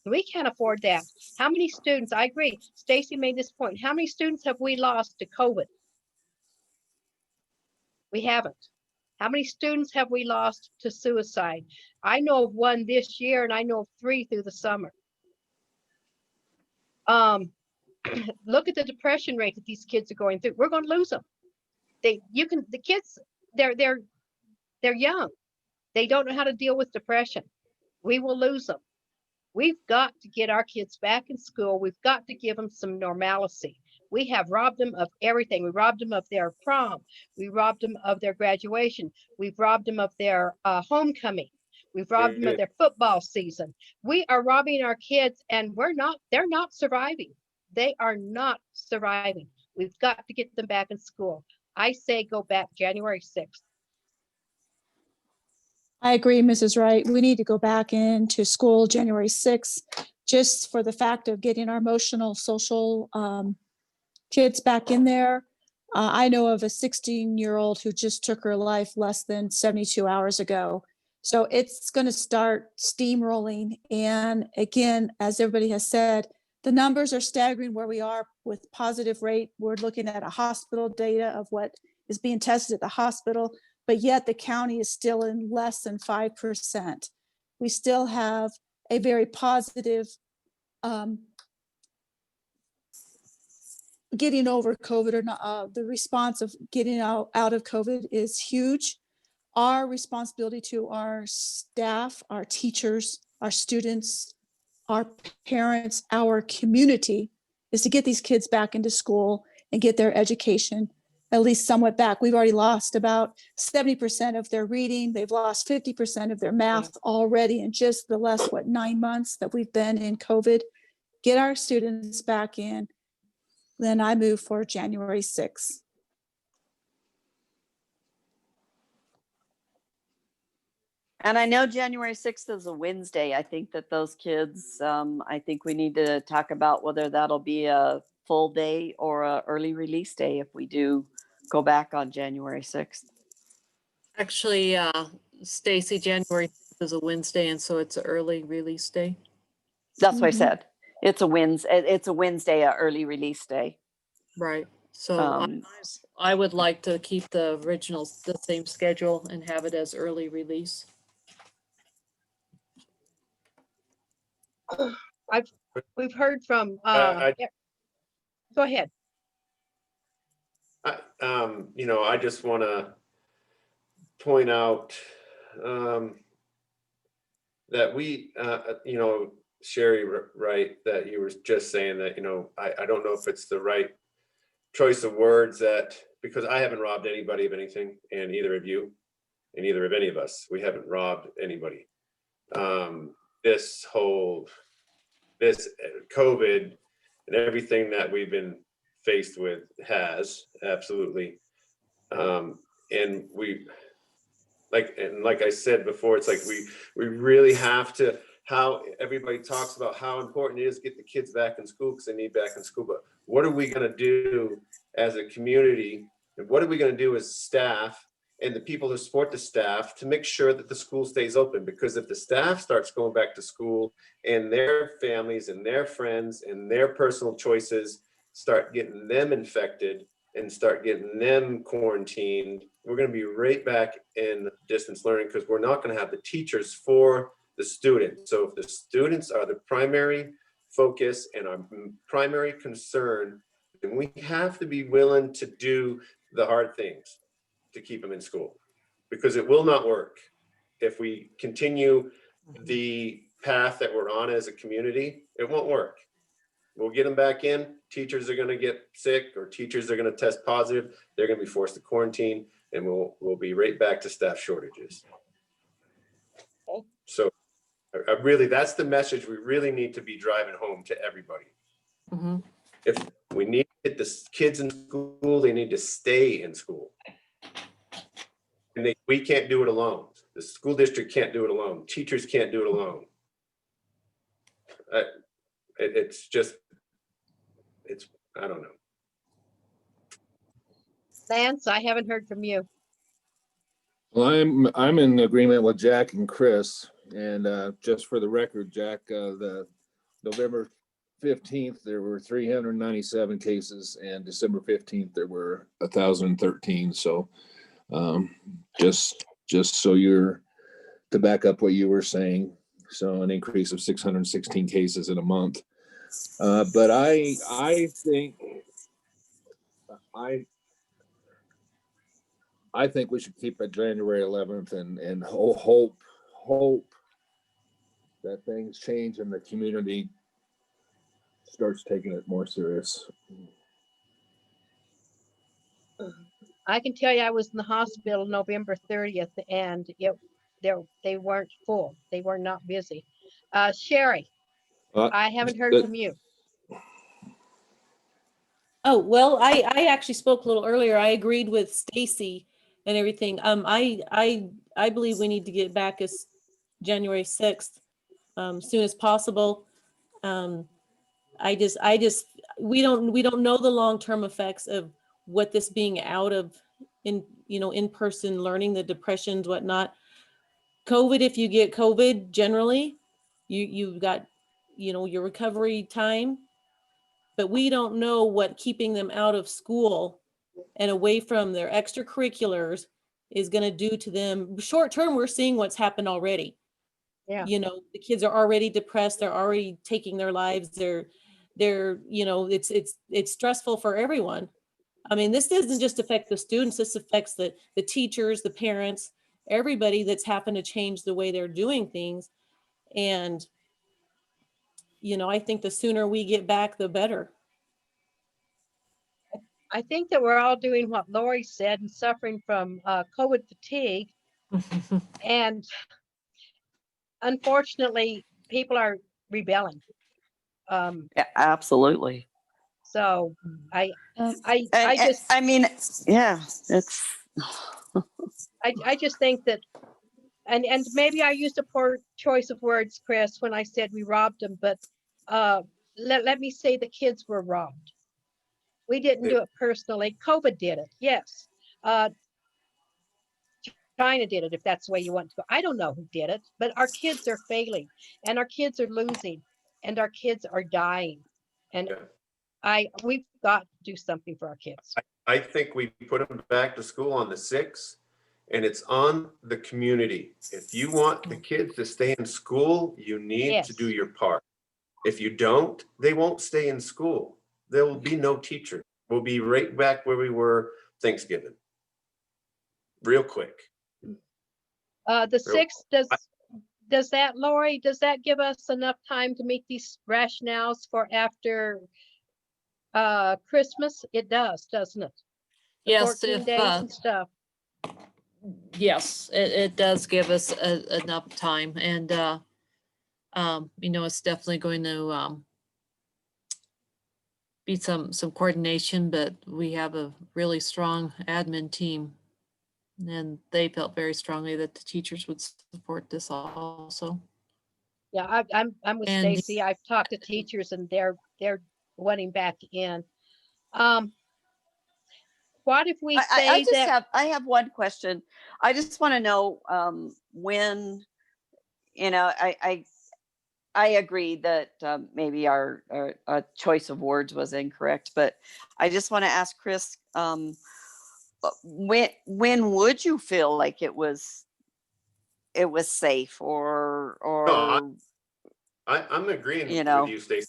We can't afford that. How many students, I agree, Stacy made this point, how many students have we lost to COVID? We haven't. How many students have we lost to suicide? I know of one this year and I know of 3 through the summer. Look at the depression rate that these kids are going through. We're going to lose them. The kids, they're young. They don't know how to deal with depression. We will lose them. We've got to get our kids back in school. We've got to give them some normalcy. We have robbed them of everything. We robbed them of their prom. We robbed them of their graduation. We've robbed them of their homecoming. We've robbed them of their football season. We are robbing our kids and they're not surviving. They are not surviving. We've got to get them back in school. I say go back January 6th. I agree, Mrs. Wright. We need to go back into school January 6th, just for the fact of getting our emotional, social kids back in there. I know of a 16-year-old who just took her life less than 72 hours ago. So it's going to start steamrolling. And again, as everybody has said, the numbers are staggering where we are with positive rate. We're looking at a hospital data of what is being tested at the hospital, but yet the county is still in less than 5%. We still have a very positive getting over COVID or not. The response of getting out of COVID is huge. Our responsibility to our staff, our teachers, our students, our parents, our community is to get these kids back into school and get their education at least somewhat back. We've already lost about 70% of their reading. They've lost 50% of their math already in just the last, 9 months that we've been in COVID. Get our students back in. Then I move for January 6th. And I know January 6th is a Wednesday. I think that those kids, I think we need to talk about whether that'll be a full day or a early release day if we do go back on January 6th. Actually, Stacy, January 6th is a Wednesday, and so it's an early release day. That's what I said. It's a Wednesday, a early release day. Right. So I would like to keep the same schedule and have it as early release. We've heard from, go ahead. I just want to point out that we, Sherry, right, that you were just saying that, I don't know if it's the right choice of words because I haven't robbed anybody of anything, and either of you, and either of any of us, we haven't robbed anybody. This COVID and everything that we've been faced with has absolutely, and like I said before, it's like we really have to, how everybody talks about how important it is to get the kids back in school because they need back in school, but what are we going to do as a community, and what are we going to do as staff and the people who support the staff to make sure that the school stays open. Because if the staff starts going back to school and their families and their friends and their personal choices start getting them infected and start getting them quarantined, we're going to be right back in distance learning, because we're not going to have the teachers for the students. So if the students are the primary focus and our primary concern, then we have to be willing to do the hard things to keep them in school, because it will not work if we continue the path that we're on as a community. It won't work. We'll get them back in. Teachers are going to get sick, or teachers are going to test positive. They're going to be forced to quarantine, and we'll be right back to staff shortages. So really, that's the message we really need to be driving home to everybody. If we need to get the kids in school, they need to stay in school. And we can't do it alone. The school district can't do it alone. Teachers can't do it alone. I don't know. Lance, I haven't heard from you. Well, I'm in agreement with Jack and Chris, and just for the record, Jack, the November 15th, there were 397 cases, and December 15th, there were 1,013. So just so you're to back up what you were saying. So an increase of 616 cases in a month. But I think we should keep it January 11th and hope that things change and the community starts taking it more serious. I can tell you, I was in the hospital November 30th, and they weren't full. They were not busy. Sherry, I haven't heard from you. Oh, well, I actually spoke a little earlier. I agreed with Stacy and everything. I believe we need to get back as January 6th, soon as possible. We don't know the long-term effects of what this being out of in-person learning, the depressions, whatnot. COVID, if you get COVID, generally, you've got, your recovery time, but we don't know what keeping them out of school and away from their extracurriculars is going to do to them. Short term, we're seeing what's happened already. Yeah. The kids are already depressed. They're already taking their lives. It's stressful for everyone. I mean, this doesn't just affect the students. This affects the teachers, the parents, everybody that's happened to change the way they're doing things. And, I think the sooner we get back, the better. I think that we're all doing what Lori said and suffering from COVID fatigue. And unfortunately, people are rebelling. Yeah, absolutely. So I just think that, and maybe I used a poor choice of words, Chris, when I said we robbed them, but let me say the kids were robbed. We didn't do it personally. COVID did it. Yes. China did it, if that's the way you want to go. I don't know who did it, but our kids are failing, and our kids are losing, and our kids are dying. And we've got to do something for our kids. I think we put them back to school on the 6th, and it's on the community. If you want the kids to stay in school, you need to do your part. If you don't, they won't stay in school. There will be no teacher. We'll be right back where we were Thanksgiving. Real quick. The 6th, does that, Lori, does that give us enough time to meet these rationales for after Christmas? It does, doesn't it? The Yes, 14 days and stuff. Yes, it does give us enough time, and it's definitely going to be some coordination, but we have a really strong admin team, and they felt very strongly that the teachers would support this also. Yeah, I'm with Stacy. I've talked to teachers, and they're wanting back in. what if we I say just that? I have one question. I just want to know when, I agree that maybe our choice of words was incorrect, but I just want to ask Chris, when would you feel like it was safe or I'm agreeing you know? with you, Stacey.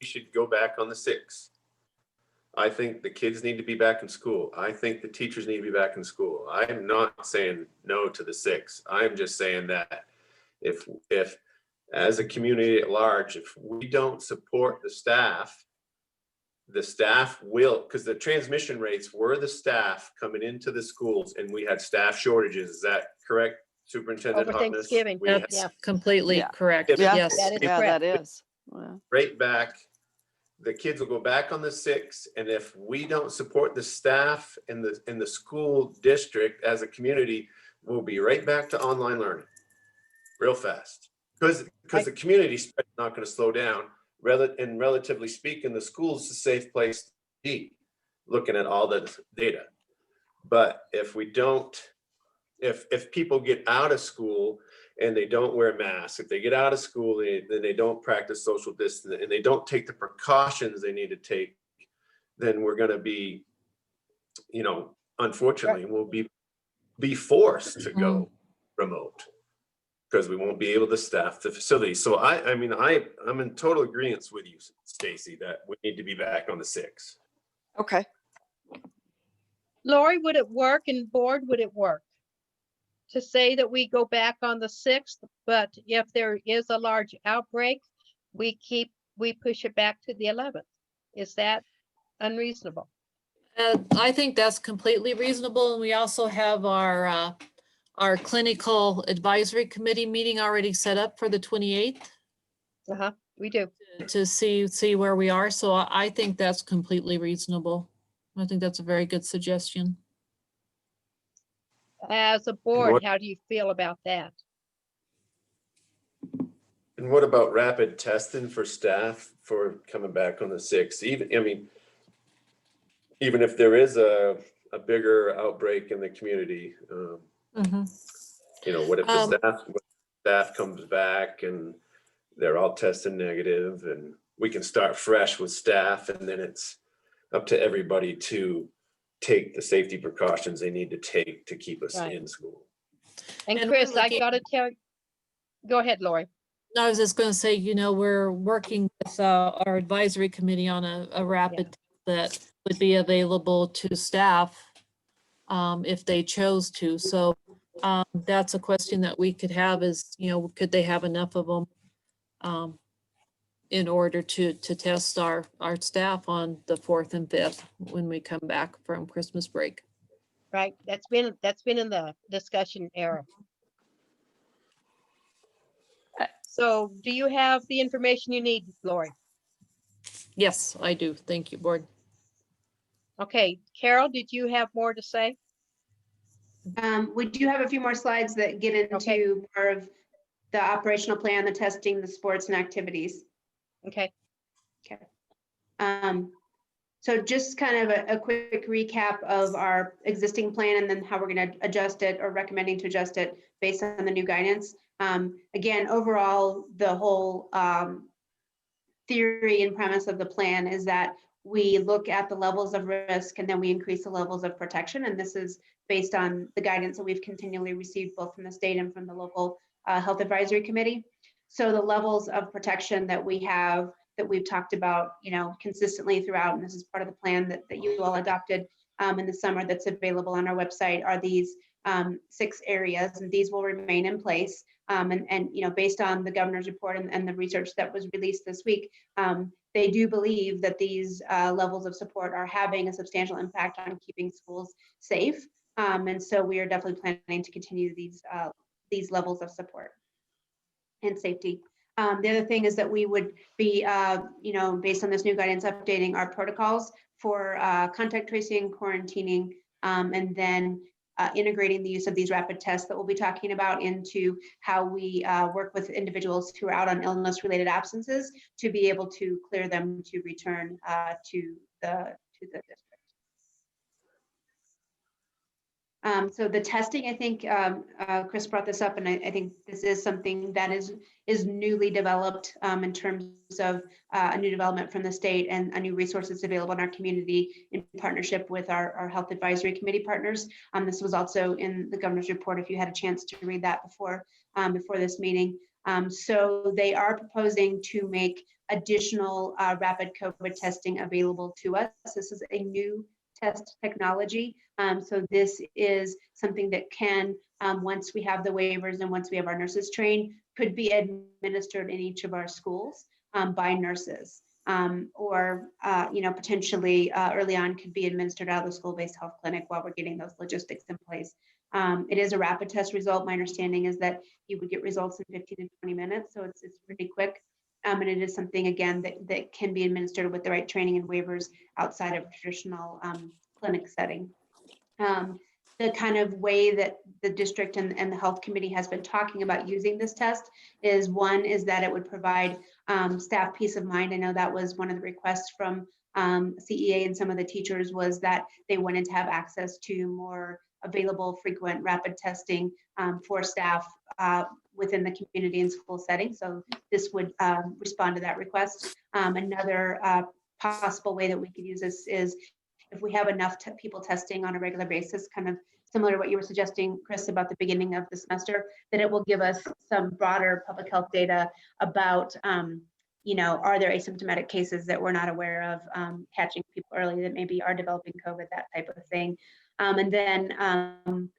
We should go back on the 6th. I think the kids need to be back in school. I think the teachers need to be back in school. I am not saying no to the 6th. I'm just saying that if as a community at large, if we don't support the staff will, because the transmission rates were the staff coming into the schools, and we had staff shortages. Is that correct, Superintendent Over Hotness? Thanksgiving. We had That's completely correct. Yeah. Yes. That is Yeah, correct. that is. Well, right back. The kids will go back on the 6th, and if we don't support the staff in the school district as a community, we'll be right back to online learning real fast. Because the community spread is not going to slow down. And relatively speaking, the school is a safe place to be, looking at all the data. But if we don't, if people get out of school and they don't wear masks, if they get out of school, then they don't practice social distance and they don't take the precautions they need to take, then we're going to be, unfortunately, we'll be forced to go remote because we won't be able to staff the facility. So I'm in total agreement with you, Stacey, that we need to be back on the 6th. okay. Lori, would it work, and board, would it work to say that we go back on the 6th, but if there is a large outbreak, we push it back to the 11th? Is that unreasonable? I think that's completely reasonable. And we also have our clinical advisory committee meeting already set up for the 28th. We do. To see where we are. So I think that's completely reasonable. I think that's a very good suggestion. As a board, how do you feel about that? And what about rapid testing for staff for coming back on the 6th? Even if there is a bigger outbreak in the community, what if the staff comes back and they're all tested negative, and we can start fresh with staff, and then it's up to everybody to take the safety precautions they need to take to keep us in school. And Chris, I gotta tell you, go ahead, Lori. I was just going to say, we're working with our advisory committee on a rapid test that would be available to staff if they chose to. So that's a question that we could have is, could they have enough of them in order to test our staff on the 4th and 5th when we come back from Christmas break. Right. That's been in the discussion era. So do you have the information you need, Lori? Yes, I do. Thank you, board. Okay, Carol, did you have more to say? We do have a few more slides that get into more of the operational plan, the testing, the sports and activities. Okay. So just kind of a quick recap of our existing plan and then how we're going to adjust it or recommending to adjust it based on the new guidance. Again, overall, the whole theory and premise of the plan is that we look at the levels of risk and then we increase the levels of protection. And this is based on the guidance that we've continually received both from the state and from the local health advisory committee. So the levels of protection that we have, that we've talked about, consistently throughout, and this is part of the plan that you all adopted in the summer that's available on our website, are these 6 areas, and these will remain in place. And based on the governor's report and the research that was released this week, they do believe that these levels of support are having a substantial impact on keeping schools safe. And so we are definitely planning to continue these levels of support and safety. The other thing is that we would be, based on this new guidance, updating our protocols for contact tracing, quarantining, and then integrating the use of these rapid tests that we'll be talking about into how we work with individuals who are out on illness-related absences to be able to clear them to return to the district. So the testing, I think Chris brought this up, and I think this is something that is newly developed in terms of a new development from the state and a new resources available in our community in partnership with our health advisory committee partners. This was also in the governor's report, if you had a chance to read that before this meeting. So they are proposing to make additional rapid COVID testing available to us. This is a new test technology. So this is something that can, once we have the waivers and once we have our nurses trained, could be administered in each of our schools by nurses. Or potentially early on could be administered out of the school-based health clinic while we're getting those logistics in place. It is a rapid test result. My understanding is that you would get results in 15 to 20 minutes. So it's pretty quick. And it is something, again, that can be administered with the right training and waivers outside of traditional clinic setting. The kind of way that the district and the health committee has been talking about using this test is, one is that it would provide staff peace of mind. I know that was one of the requests from CEA and some of the teachers, was that they wanted to have access to more available, frequent, rapid testing for staff within the community and school setting. So this would respond to that request. Another possible way that we could use this is if we have enough people testing on a regular basis, kind of similar to what you were suggesting, Chris, about the beginning of the semester, that it will give us some broader public health data about, are there asymptomatic cases that we're not aware of, catching people early that maybe are developing COVID, that type of thing. And then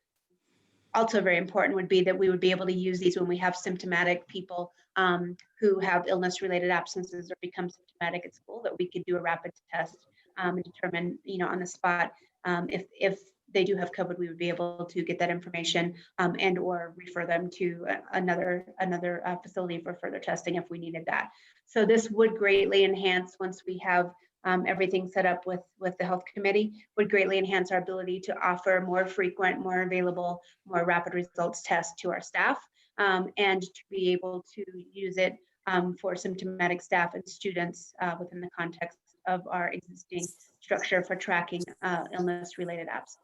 also very important would be that we would be able to use these when we have symptomatic people who have illness-related absences or become symptomatic at school, that we could do a rapid test and determine, on the spot, if they do have COVID, we would be able to get that information and or refer them to another facility for further testing if we needed that. So this would greatly enhance, once we have everything set up with the health committee, would greatly enhance our ability to offer more frequent, more available, more rapid results tests to our staff, and to be able to use it for symptomatic staff and students within the context of our existing structure for tracking illness-related absences.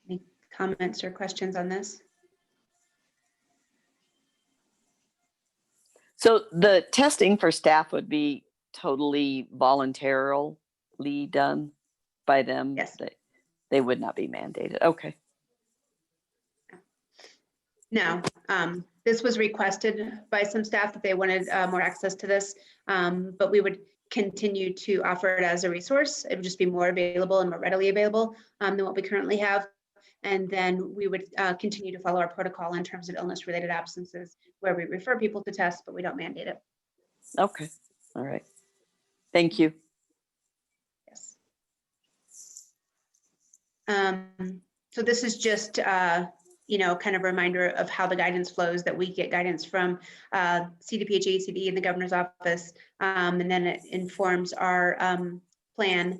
Any comments or questions on this? So the testing for staff would be totally voluntarily done by them? Yes. They would not be mandated. Okay. No, this was requested by some staff that they wanted more access to this, but we would continue to offer it as a resource. It would just be more available and more readily available than what we currently have. And then we would continue to follow our protocol in terms of illness-related absences, where we refer people to test, but we don't mandate it. Okay. All right. Thank you. Yes. So this is just, kind of a reminder of how the guidance flows, that we get guidance from CDPHE, CDE, and the governor's office, and then it informs our plan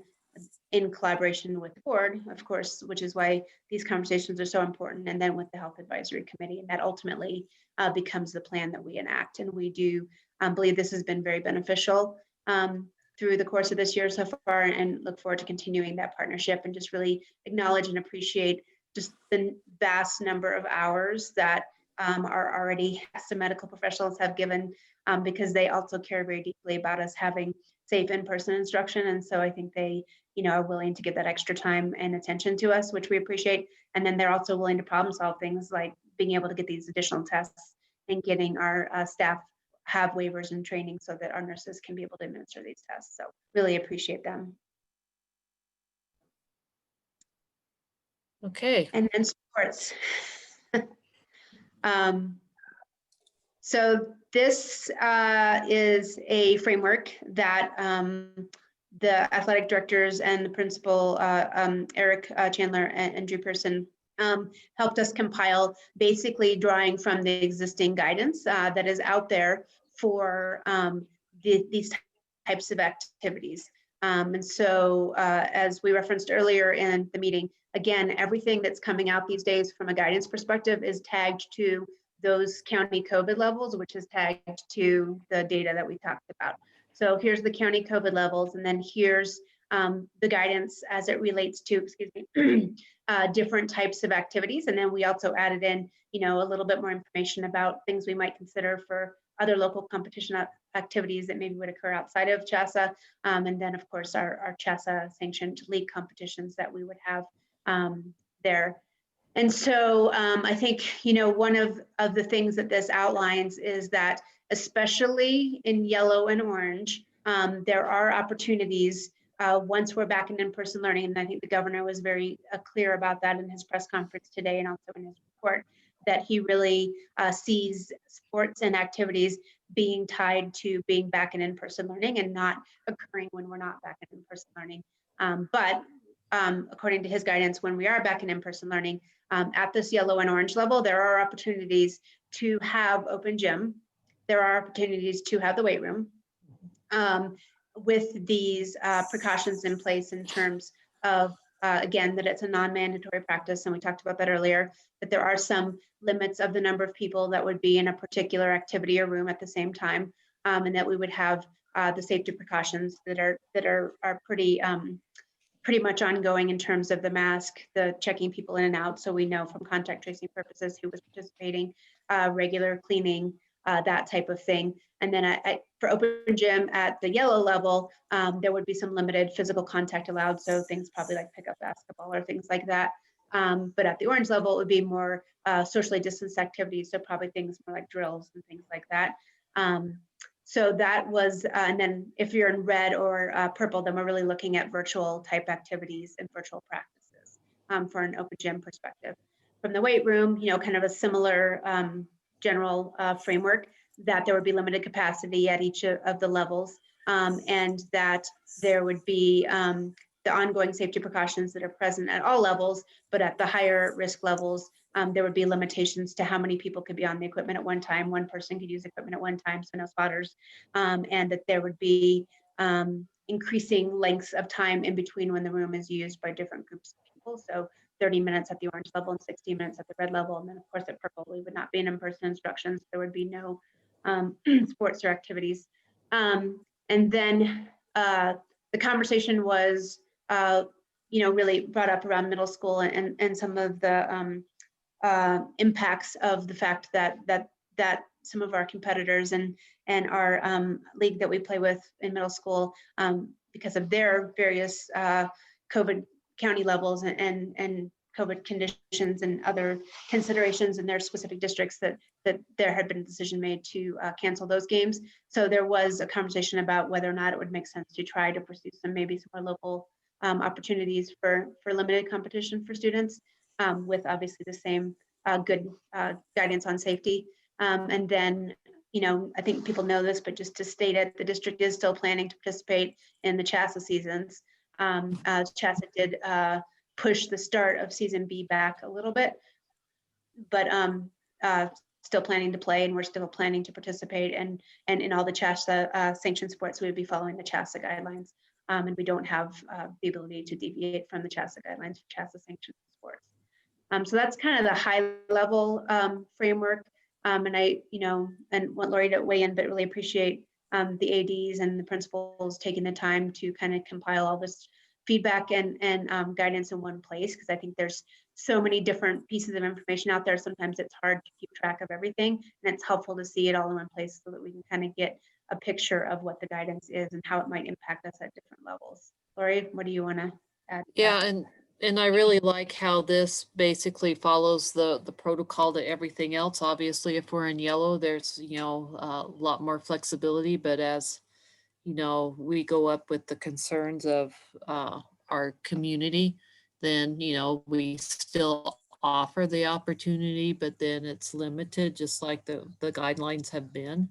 in collaboration with the board, of course, which is why these conversations are so important, and then with the health advisory committee, and that ultimately becomes the plan that we enact. And we do believe this has been very beneficial through the course of this year so far, and look forward to continuing that partnership, and just really acknowledge and appreciate just the vast number of hours that our already some medical professionals have given, because they also care very deeply about us having safe in-person instruction. And so I think they, are willing to give that extra time and attention to us, which we appreciate. And then they're also willing to problem solve things like being able to get these additional tests and getting our staff have waivers and training so that our nurses can be able to administer these tests. So really appreciate them. Okay. And then sports. So this is a framework that the athletic directors and the principal, Eric Chandler and Drew Pearson, helped us compile, basically drawing from the existing guidance that is out there for these types of activities. And so as we referenced earlier in the meeting, again, everything that's coming out these days from a guidance perspective is tagged to those county COVID levels, which is tagged to the data that we talked about. So here's the county COVID levels, and then here's the guidance as it relates to, excuse me, different types of activities. And then we also added in, you know, a little bit more information about things we might consider for other local competition activities that maybe would occur outside of CHASA. And then of course our CHASA sanctioned league competitions that we would have there. And so I think, you know, one of the things that this outlines is that, especially in yellow and orange, there are opportunities once we're back in in-person learning. And I think the governor was very clear about that in his press conference today and also in his report, that he really sees sports and activities being tied to being back in in-person learning and not occurring when we're not back in in-person learning. But according to his guidance, when we are back in in-person learning, at this yellow and orange level, there are opportunities to have open gym. There are opportunities to have the weight room with these precautions in place in terms of, again, that it's a non-mandatory practice. And we talked about that earlier, that there are some limits of the number of people that would be in a particular activity or room at the same time. And that we would have the safety precautions that are pretty much ongoing in terms of the mask, the checking people in and out, so we know from contact tracing purposes who was participating, regular cleaning, that type of thing. And then for open gym at the yellow level, there would be some limited physical contact allowed, so things probably like pickup basketball or things like that. But at the orange level, it would be more socially distanced activities, so probably things more like drills and things like that. So that was, and then if you're in red or purple, then we're really looking at virtual type activities and virtual practices for an open gym perspective. From the weight room, you know, kind of a similar general framework, that there would be limited capacity at each of the levels, and that there would be the ongoing safety precautions that are present at all levels, but at the higher risk levels, there would be limitations to how many people could be on the equipment at one time. One person could use equipment at one time, so no spotters, and that there would be increasing lengths of time in between when the room is used by different groups of people. So 30 minutes at the orange level and 60 minutes at the red level. And then of course at purple, we would not be in in-person instructions. There would be no sports or activities. And then the conversation was, you know, really brought up around middle school and some of the impacts of the fact that some of our competitors and our league that we play with in middle school, because of their various COVID county levels and COVID conditions and other considerations in their specific districts, that there had been a decision made to cancel those games. So there was a conversation about whether or not it would make sense to try to pursue maybe some more local opportunities for limited competition for students, with obviously the same good guidance on safety. And then, you know, I think people know this, but just to state it, the district is still planning to participate in the CHASA seasons. CHASA did push the start of season B back a little bit, but still planning to play, and we're still planning to participate. And in all the CHASA sanctioned sports, we would be following the CHASA guidelines. And we don't have the ability to deviate from the CHASA guidelines for CHASA sanctioned sports. So that's kind of the high level framework. And I, you know, and want Lori to weigh in, but really appreciate the ADs and the principals taking the time to kind of compile all this feedback and guidance in one place, because I think there's so many different pieces of information out there. Sometimes it's hard to keep track of everything, and it's helpful to see it all in one place so that we can kind of get a picture of what the guidance is and how it might impact us at different levels. Lori, what do you want to add? Yeah, and I really like how this basically follows the protocol to everything else. Obviously, if we're in yellow, there's, you know, a lot more flexibility, but as you know, we go up with the concerns of our community, then, you know, we still offer the opportunity, but then it's limited, just like the guidelines have been.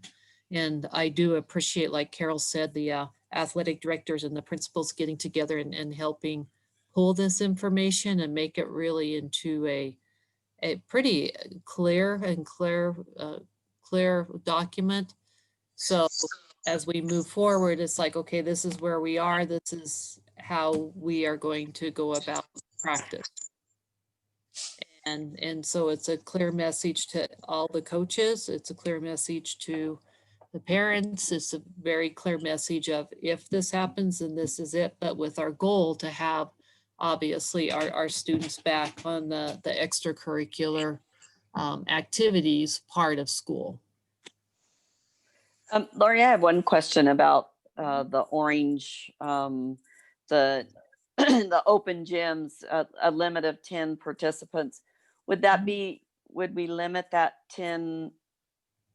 And I do appreciate, like Carol said, the athletic directors and the principals getting together and helping pull this information and make it really into a pretty clear document. So as we move forward, it's like, okay, this is where we are. This is how we are going to go about practice. And so it's a clear message to all the coaches. It's a clear message to the parents. It's a very clear message of if this happens, then this is it. But with our goal to have obviously our students back on the extracurricular activities part of school. Lori, I have one question about the orange, the the open gyms, a limit of 10 participants. Would that be, would we limit that 10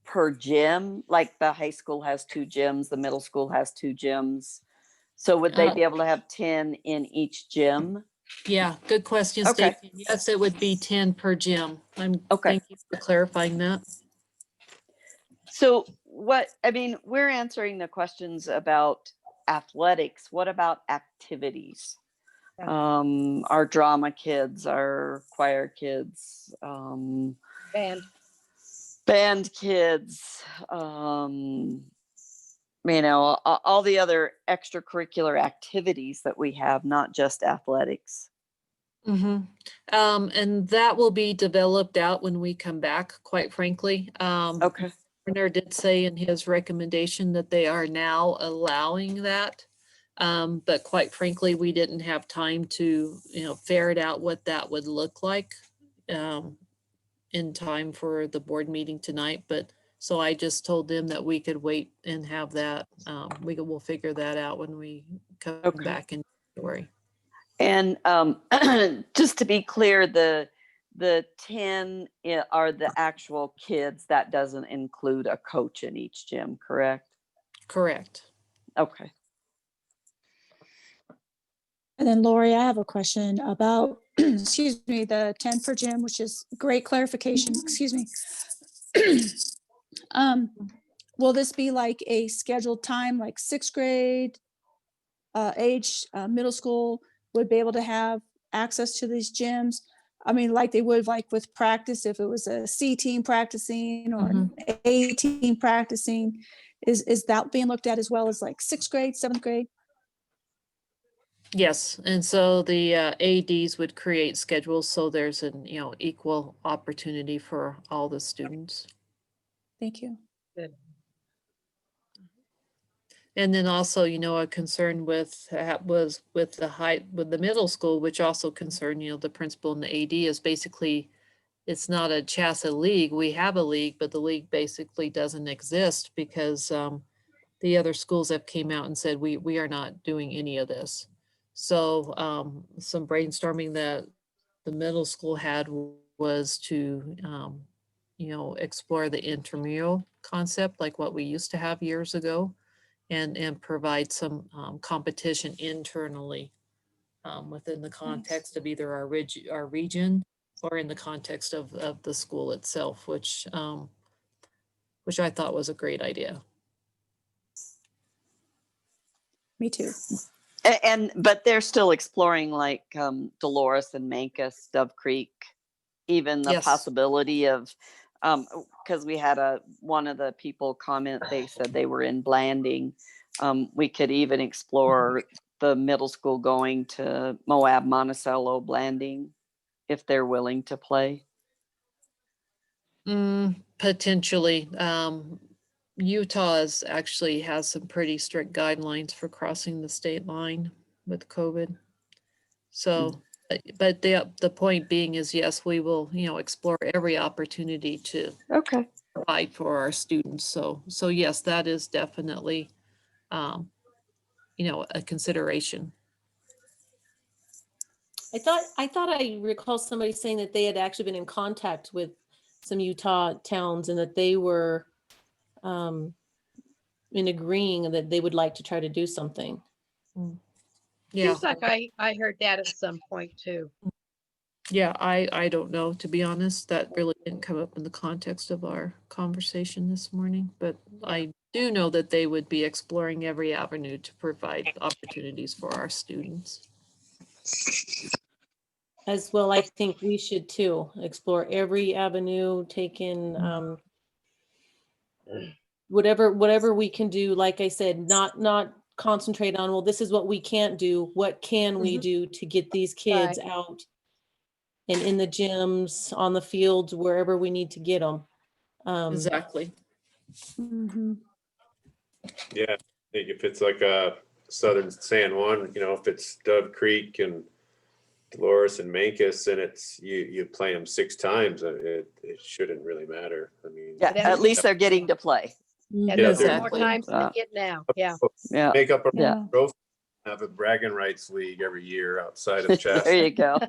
per gym? Like the high school has 2 gyms, the middle school has 2 gyms. So would they be able to have 10 in each gym? Yeah, good question, Okay. Stacey. Yes, it would be 10 per gym. Okay. Thank you for clarifying that. So what, I mean, we're answering the questions about athletics. What about activities? Our drama kids, our choir kids, band kids, you know, all the other extracurricular activities that we have, not just athletics. And that will be developed out when we come back, quite frankly. Okay. Governor did say in his recommendation that they are now allowing that. But quite frankly, we didn't have time to, you know, ferret out what that would look like in time for the board meeting tonight. But so I just told them that we could wait and have that. We'll figure that out when we come back in January. And just to be clear, the 10 are the actual kids. That doesn't include a coach in each gym, correct? Correct. Okay. And then Lori, I have a question about, excuse me, the 10 per gym, which is great clarification, excuse me. Will this be like a scheduled time, like 6th grade age, middle school would be able to have access to these gyms? I mean, like they would like with practice, if it was a C team practicing or an A team practicing, is that being looked at as well as like 6th grade, 7th grade? Yes, and so the ADs would create schedules so there's an, you know, equal opportunity for all the students. Thank you. Good. And then also, you know, a concern with was with the middle school, which also concerned, you know, the principal and the AD is basically, it's not a CHSA league. We have a league, but the league basically doesn't exist because the other schools have came out and said, we are not doing any of this. So some brainstorming that the middle school had was to, you know, explore the intramural concept like what we used to have years ago and provide some competition internally within the context of either our region or in the context of the school itself, which I thought was a great idea. Me too. But they're still exploring like Dolores and Mancus, Dove Creek, even the possibility of, because we had one of the people comment, they said they were in Blanding. We could even explore the middle school going to Moab, Monticello, Blanding, if they're willing to play. Potentially. Utah actually has some pretty strict guidelines for crossing the state line with COVID. So, but the point being is, yes, we will, you know, explore every opportunity to provide for our students. So yes, that is definitely, you know, a consideration. I thought I recall somebody saying that they had actually been in contact with some Utah towns and that they were in agreeing that they would like to try to do something. Yeah. Seems like I heard that at some point too. Yeah, I don't know, to be honest. That really didn't come up in the context of our conversation this morning, but I do know that they would be exploring every avenue to provide opportunities for our students. As well, I think we should too, explore every avenue, take in whatever we can do. Like I said, not concentrate on, well, this is what we can't do. What can we do to get these kids out and in the gyms, on the fields, wherever we need to get them. Exactly. Yeah, I think if it's like a southern San Juan, you know, if it's Dove Creek and Dolores and Mancus, and it's you play them 6 times, it shouldn't really matter. I mean, Yeah, at least they're getting to play. Yeah, Yeah, there's more Exactly. times than they get now. Yeah. Yeah. make up a Yeah. trophy, have a bragging rights league every year outside of There chess. you go.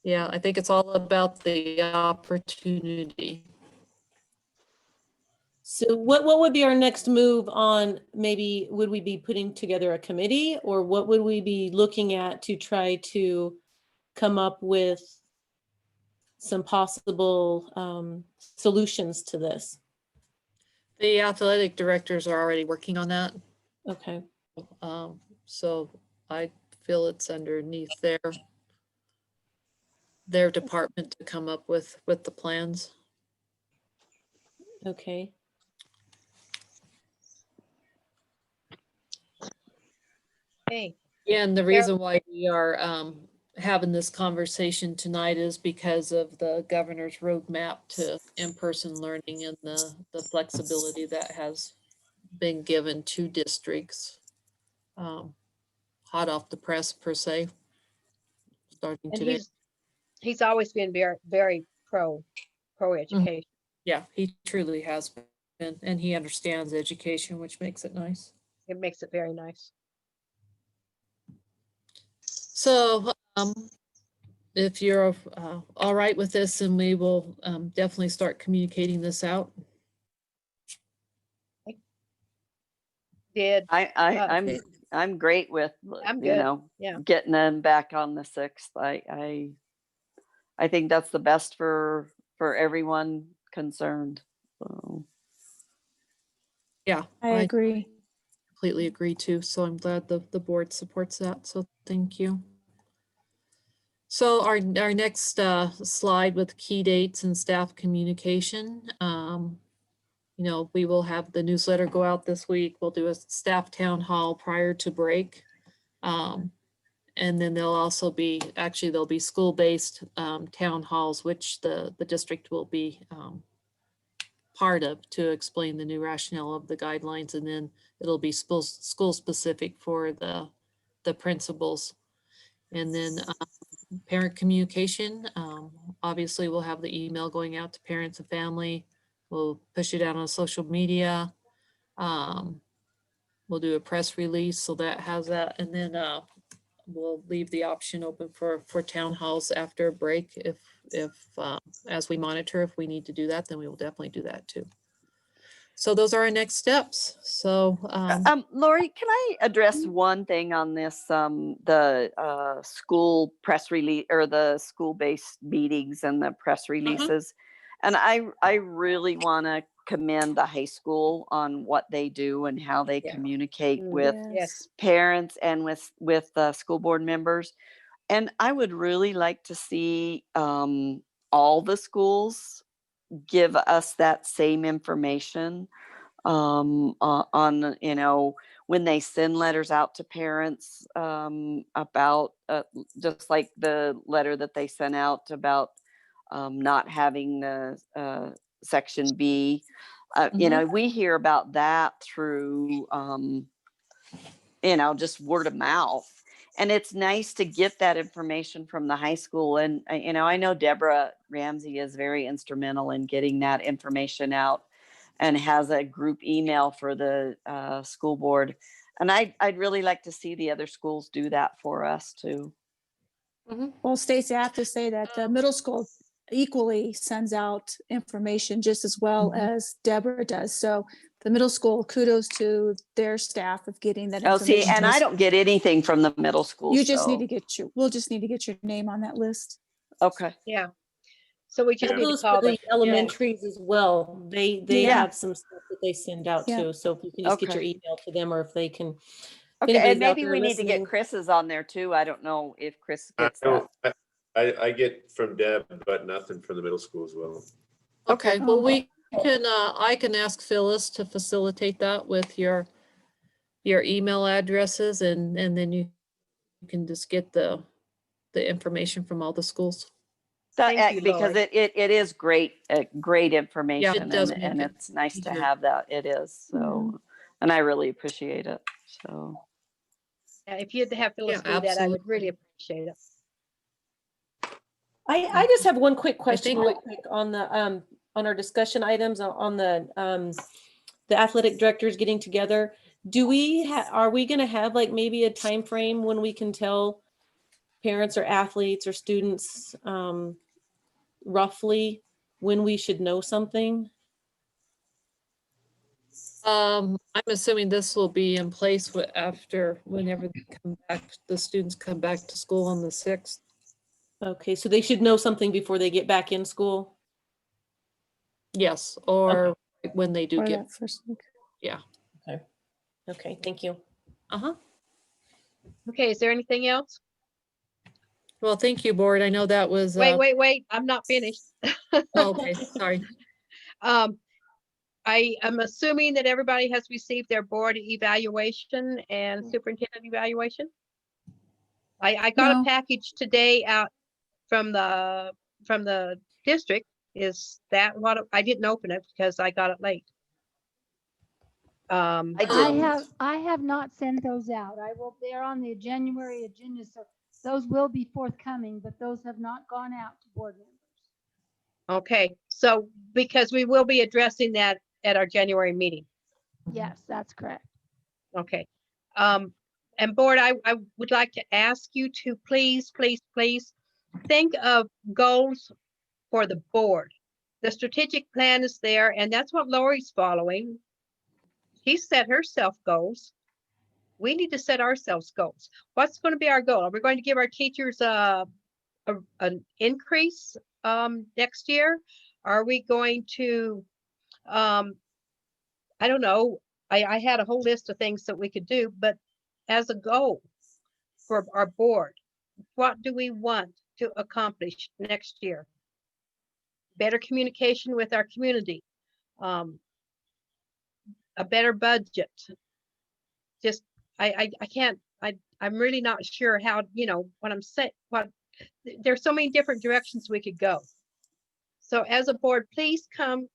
Yeah, I think it's all about the opportunity. So what would be our next move on, maybe would we be putting together a committee, or what would we be looking at to try to come up with some possible solutions to this? The athletic directors are already working on that. Okay. So I feel it's underneath their department to come up with the plans. Okay. Hey, And the reason why we are having this conversation tonight is because of the governor's roadmap to in-person learning and the flexibility that has been given to districts. Hot off the press per se, starting and today. he's always been very pro education. Yeah, he truly has been, and he understands education, which makes it nice. It makes it very nice. So if you're all right with this, then we will definitely start communicating this out. I'm great with, I'm you good. know, Yeah. getting them back on the 6th. I think that's the best for everyone concerned. So. Yeah, I agree. Completely agree too. So I'm glad the board supports that. So thank you. So our next slide with key dates and staff communication. You know, we will have the newsletter go out this week. We'll do a staff town hall prior to break. And then there'll also be, actually there'll be school-based town halls, which the district will be part of, to explain the new rationale of the guidelines. And then it'll be school specific for the principals. And then parent communication, obviously we'll have the email going out to parents and family. We'll push it out on social media. We'll do a press release, so that has that. And then we'll leave the option open for town halls after a break. If as we monitor, if we need to do that, then we will definitely do that too. So those are our next steps. So Lori, can I address one thing on this, the school press release, or the school-based meetings and the press releases? And I really want to commend the high school on what they do and how they communicate with parents and with school board members. And I would really like to see all the schools give us that same information on, you know, when they send letters out to parents about just like the letter that they sent out about not having the section B. You know, we hear about that through, you know, just word of mouth. And it's nice to get that information from the high school. And, you know, I know Deborah Ramsey is very instrumental in getting that information out and has a group email for the school board. And I'd really like to see the other schools do that for us too. Well, Stacey, I have to say that the middle school equally sends out information just as well as Deborah does. So the middle school, kudos to their staff of getting that information. Oh, see, and I don't get anything from the middle school. You just need to get we'll just need to get your name on that list. Okay. Yeah. So we just That need to goes call for the them. elementaries as well. They have some stuff that they send out Yeah. too. So if you can just get your email to them, or if they can. if Okay, and anybody's out maybe there we need to listening. get Chris's on there too. I don't know if Chris I gets that. I get from Deb, but nothing from the middle school as well. okay, well, we can I can ask Phyllis to facilitate that with your email addresses, and then you can just get the information from all the schools. Thank you, Because Lori. it is great, great information does and, make and it it's nice to easier. have that. It is. So, and I really appreciate it. So. Yeah, if you'd have Phyllis Yeah, do that, I would really absolutely. appreciate it. I just have one quick question think- real quick on the on our discussion items on the athletic directors getting together. Do we are we going to have like maybe a time frame when we can tell parents or athletes or students roughly when we should know something? I'm assuming this will be in place after whenever they come back, the students come back to school on the 6th. Okay, so they should know something before they get back in school? Yes, or when they do Or get, that first week. yeah. Okay, thank you. Uh-huh. Okay, is there anything else? Well, thank you, board. I know that was. Wait, I'm not finished. Okay, sorry. I am assuming that everybody has received their board evaluation and superintendent evaluation. I got No. a package today out from the district. Is that what I didn't open it because I got it late. I have not sent those out. They're on the January agenda, so those will be forthcoming, but those have not gone out to board members. Okay, so because we will be addressing that at our January meeting. Yes, that's correct. Okay. And board, I would like to ask you to please think of goals for the board. The strategic plan is there, and that's what Lori's following. She set herself goals. We need to set ourselves goals. What's going to be our goal? Are we going to give our teachers an increase next year? Are we going to, I don't know. I had a whole list of things that we could do, but as a goal for our board, what do we want to accomplish next year? Better communication with our community, a better budget. Just, I can't, I'm really not sure how, what I'm saying, there's so many different directions we could go. So as a board, please come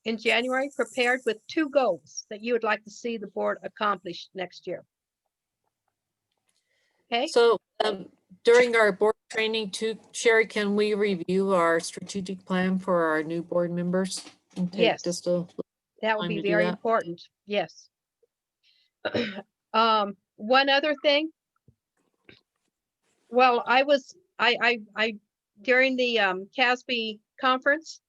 in January prepared with 2 goals that you would like to see the board accomplish next year. Okay. So during our board training too, Sherry, can we review our strategic plan for our new board members? And take Yes. just a That would time be to do very that? important. Yes. One other thing. Well, I during the CASB conference,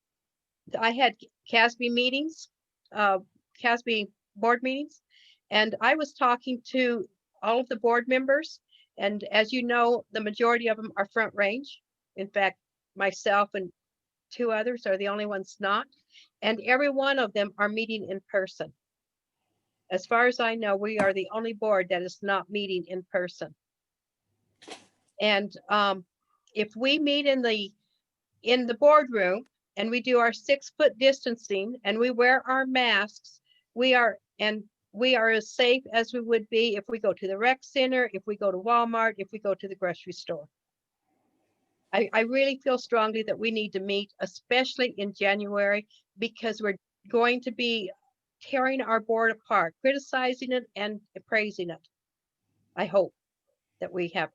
I had CASB meetings, CASB board meetings, and I was talking to all of the board members. And as you know, the majority of them are Front Range. In fact, myself and 2 others are the only ones not. And every one of them are meeting in person. As far as I know, we are the only board that is not meeting in person. And if we meet in the boardroom and we do our 6-foot distancing and we wear our masks, we are as safe as we would be if we go to the rec center, if we go to Walmart, if we go to the grocery store. I really feel strongly that we need to meet, especially in January, because we're going to be tearing our board apart, criticizing it and praising it. I hope that we have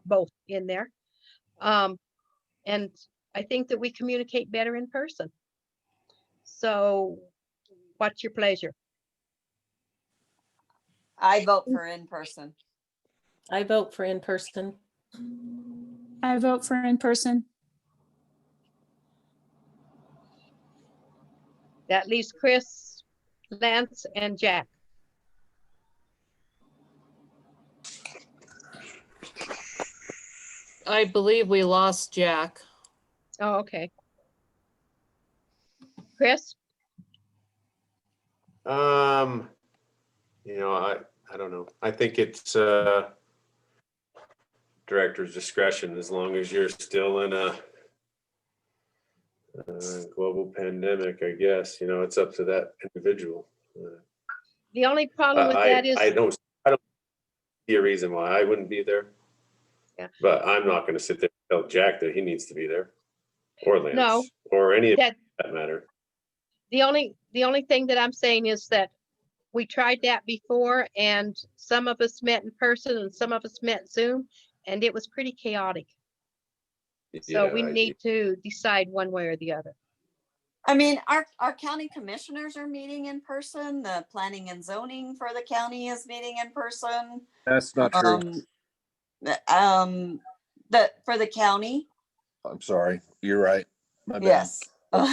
both in there. And I think that we communicate better in person. So what's your pleasure? I vote for in person. I vote for in person. I vote for in person. That leaves Chris, Lance, and Jack. I believe we lost Jack. Oh, okay. Chris? I don't know. I think it's director's discretion as long as you're still in a global pandemic, I guess. It's up to that individual. The only problem with that is I don't see a reason why I wouldn't be there. Yeah. But I'm not going to sit there and tell Jack that he needs to be there. or Lance. No, Or any of that that matter. the only thing that I'm saying is that we tried that before, and some of us met in person and some of us met Zoom, and it was pretty chaotic. So we need to decide one way or the other. I mean, our county commissioners are meeting in person. The planning and zoning for the county is meeting in person. That's not true. For the county. I'm sorry. You're right. My bad. Yes. I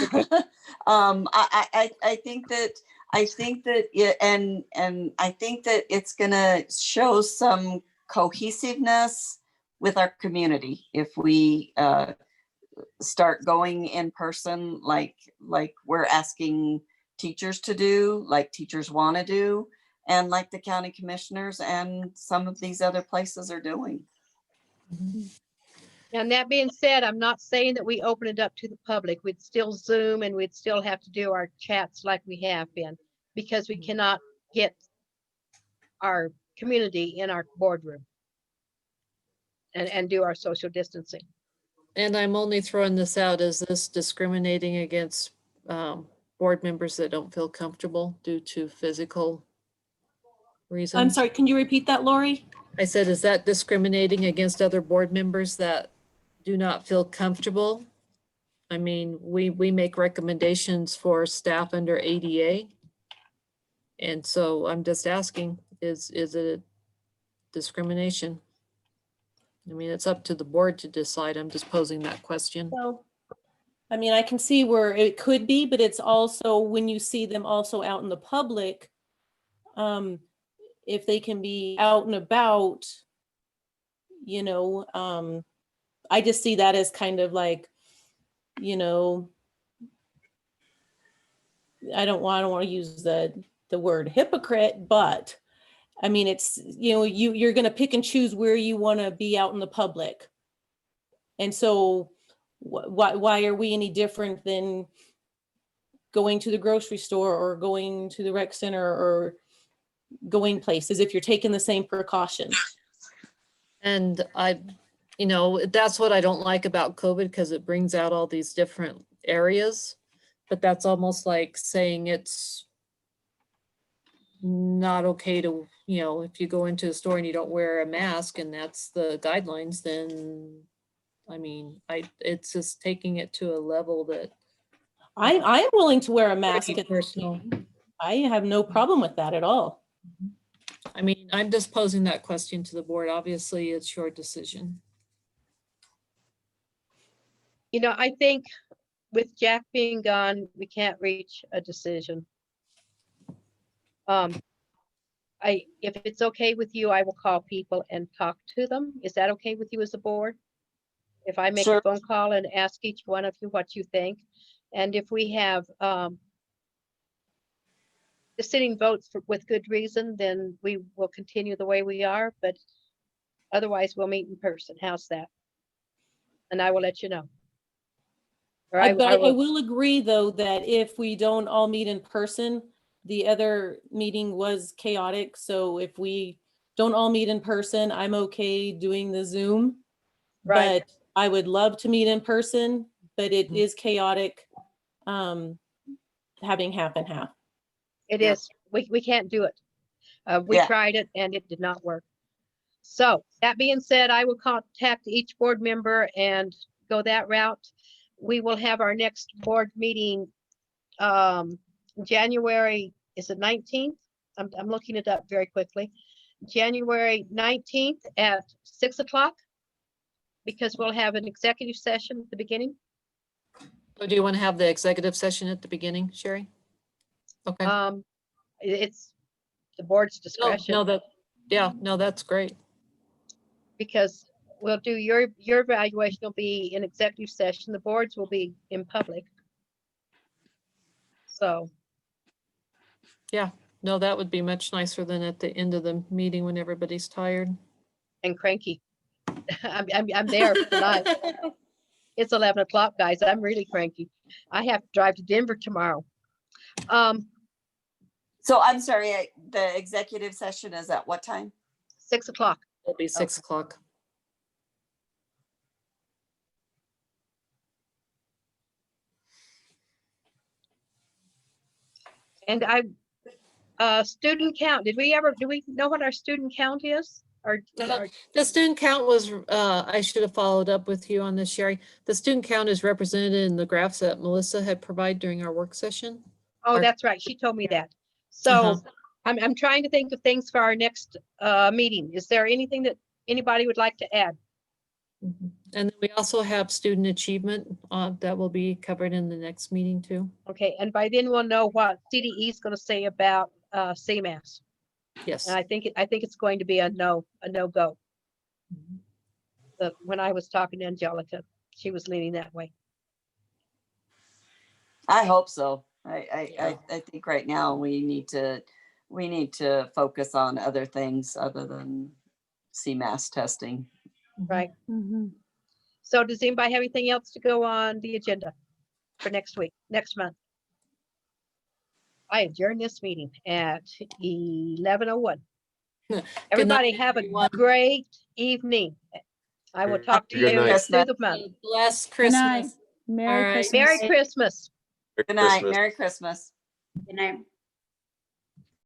think that and I think that it's gonna show some cohesiveness with our community if we start going in person like we're asking teachers to do, like teachers want to do, and like the county commissioners and some of these other places are doing. And that being said, I'm not saying that we open it up to the public. We'd still Zoom and we'd still have to do our chats like we have been, because we cannot get our community in our boardroom and do our social distancing. And I'm only throwing this out, is this discriminating against board members that don't feel comfortable due to physical reasons? I'm sorry, can you repeat that, Lori? I said, is that discriminating against other board members that do not feel comfortable? I mean, we make recommendations for staff under ADA. And so I'm just asking, is it a discrimination? I mean, it's up to the board to decide. I'm just posing that question. So, I mean, I can see where it could be, but it's also when you see them also out in the public, if they can be out and about, you know, I just see that as kind of like, you know, I don't want to use the word hypocrite, but I mean, it's, you know, you're going to pick and choose where you want to be out in the public. And so why are we any different than going to the grocery store or going to the rec center or going places if you're taking the same precautions? And you know, that's what I don't like about COVID, because it brings out all these different areas, but that's almost like saying it's not okay to, you know, if you go into a store and you don't wear a mask and that's the guidelines, then I mean, it's just taking it to a level that I am willing to wear a mask. Personal. I have no problem with that at all. I mean, I'm just posing that question to the board. Obviously, it's your decision. You know, I think with Jack being gone, we can't reach a decision. If it's okay with you, I will call people and talk to them. Is that okay with you as a board? If I make a phone call and ask each one of you what you think, and if we have the sitting votes with good reason, then we will continue the way we are, but otherwise we'll meet in person. How's that? And I will let you know. I will agree, though, that if we don't all meet in person, the other meeting was chaotic. So if we don't all meet in person, I'm okay doing the Zoom. Right. But I would love to meet in person, but it is chaotic having half and half. It is. We can't do it. We tried it and it did not work. So that being said, I will contact each board member and go that route. We will have our next board meeting January, is it 19th? I'm looking it up very quickly. January 19th at 6 o'clock, because we'll have an executive session at the beginning. So do you want to have the executive session at the beginning, Sherry? Okay. It's the board's discretion. No, that's great. Because we'll do your evaluation will be in executive session. The boards will be in public. So. Yeah, no, that would be much nicer than at the end of the meeting when everybody's tired and cranky. I'm there tonight. It's 11 o'clock, guys. I'm really cranky. I have to drive to Denver tomorrow. So I'm sorry, the executive session is at what time? 6 o'clock. It'll be 6 o'clock. And student count, do we know what our student count is? Or The student count was, I should have followed up with you on this, Sherry. The student count is represented in the graphs that Melissa had provided during our work session. oh, that's right. She told me that. So Uh-huh. I'm trying to think of things for our next meeting. Is there anything that anybody would like to add? Mhm. And then we also have student achievement that will be covered in the next meeting too. Okay, and by then we'll know what CDE is going to say about CMAS. Yes. And I think it's going to be a no go. But when I was talking to Angelica, she was leaning that way. I hope so. I think right now we need to focus on other things other than CMAS testing. Right. Mm-hmm. So does anybody have anything else to go on the agenda for next month? I adjourn this meeting at 11:01. Everybody have a great evening. I will talk to Good you night. through the month. Bless Good night. Christmas. Merry All right. Christmas. Merry Christmas. Good night. Merry Christmas. Good night.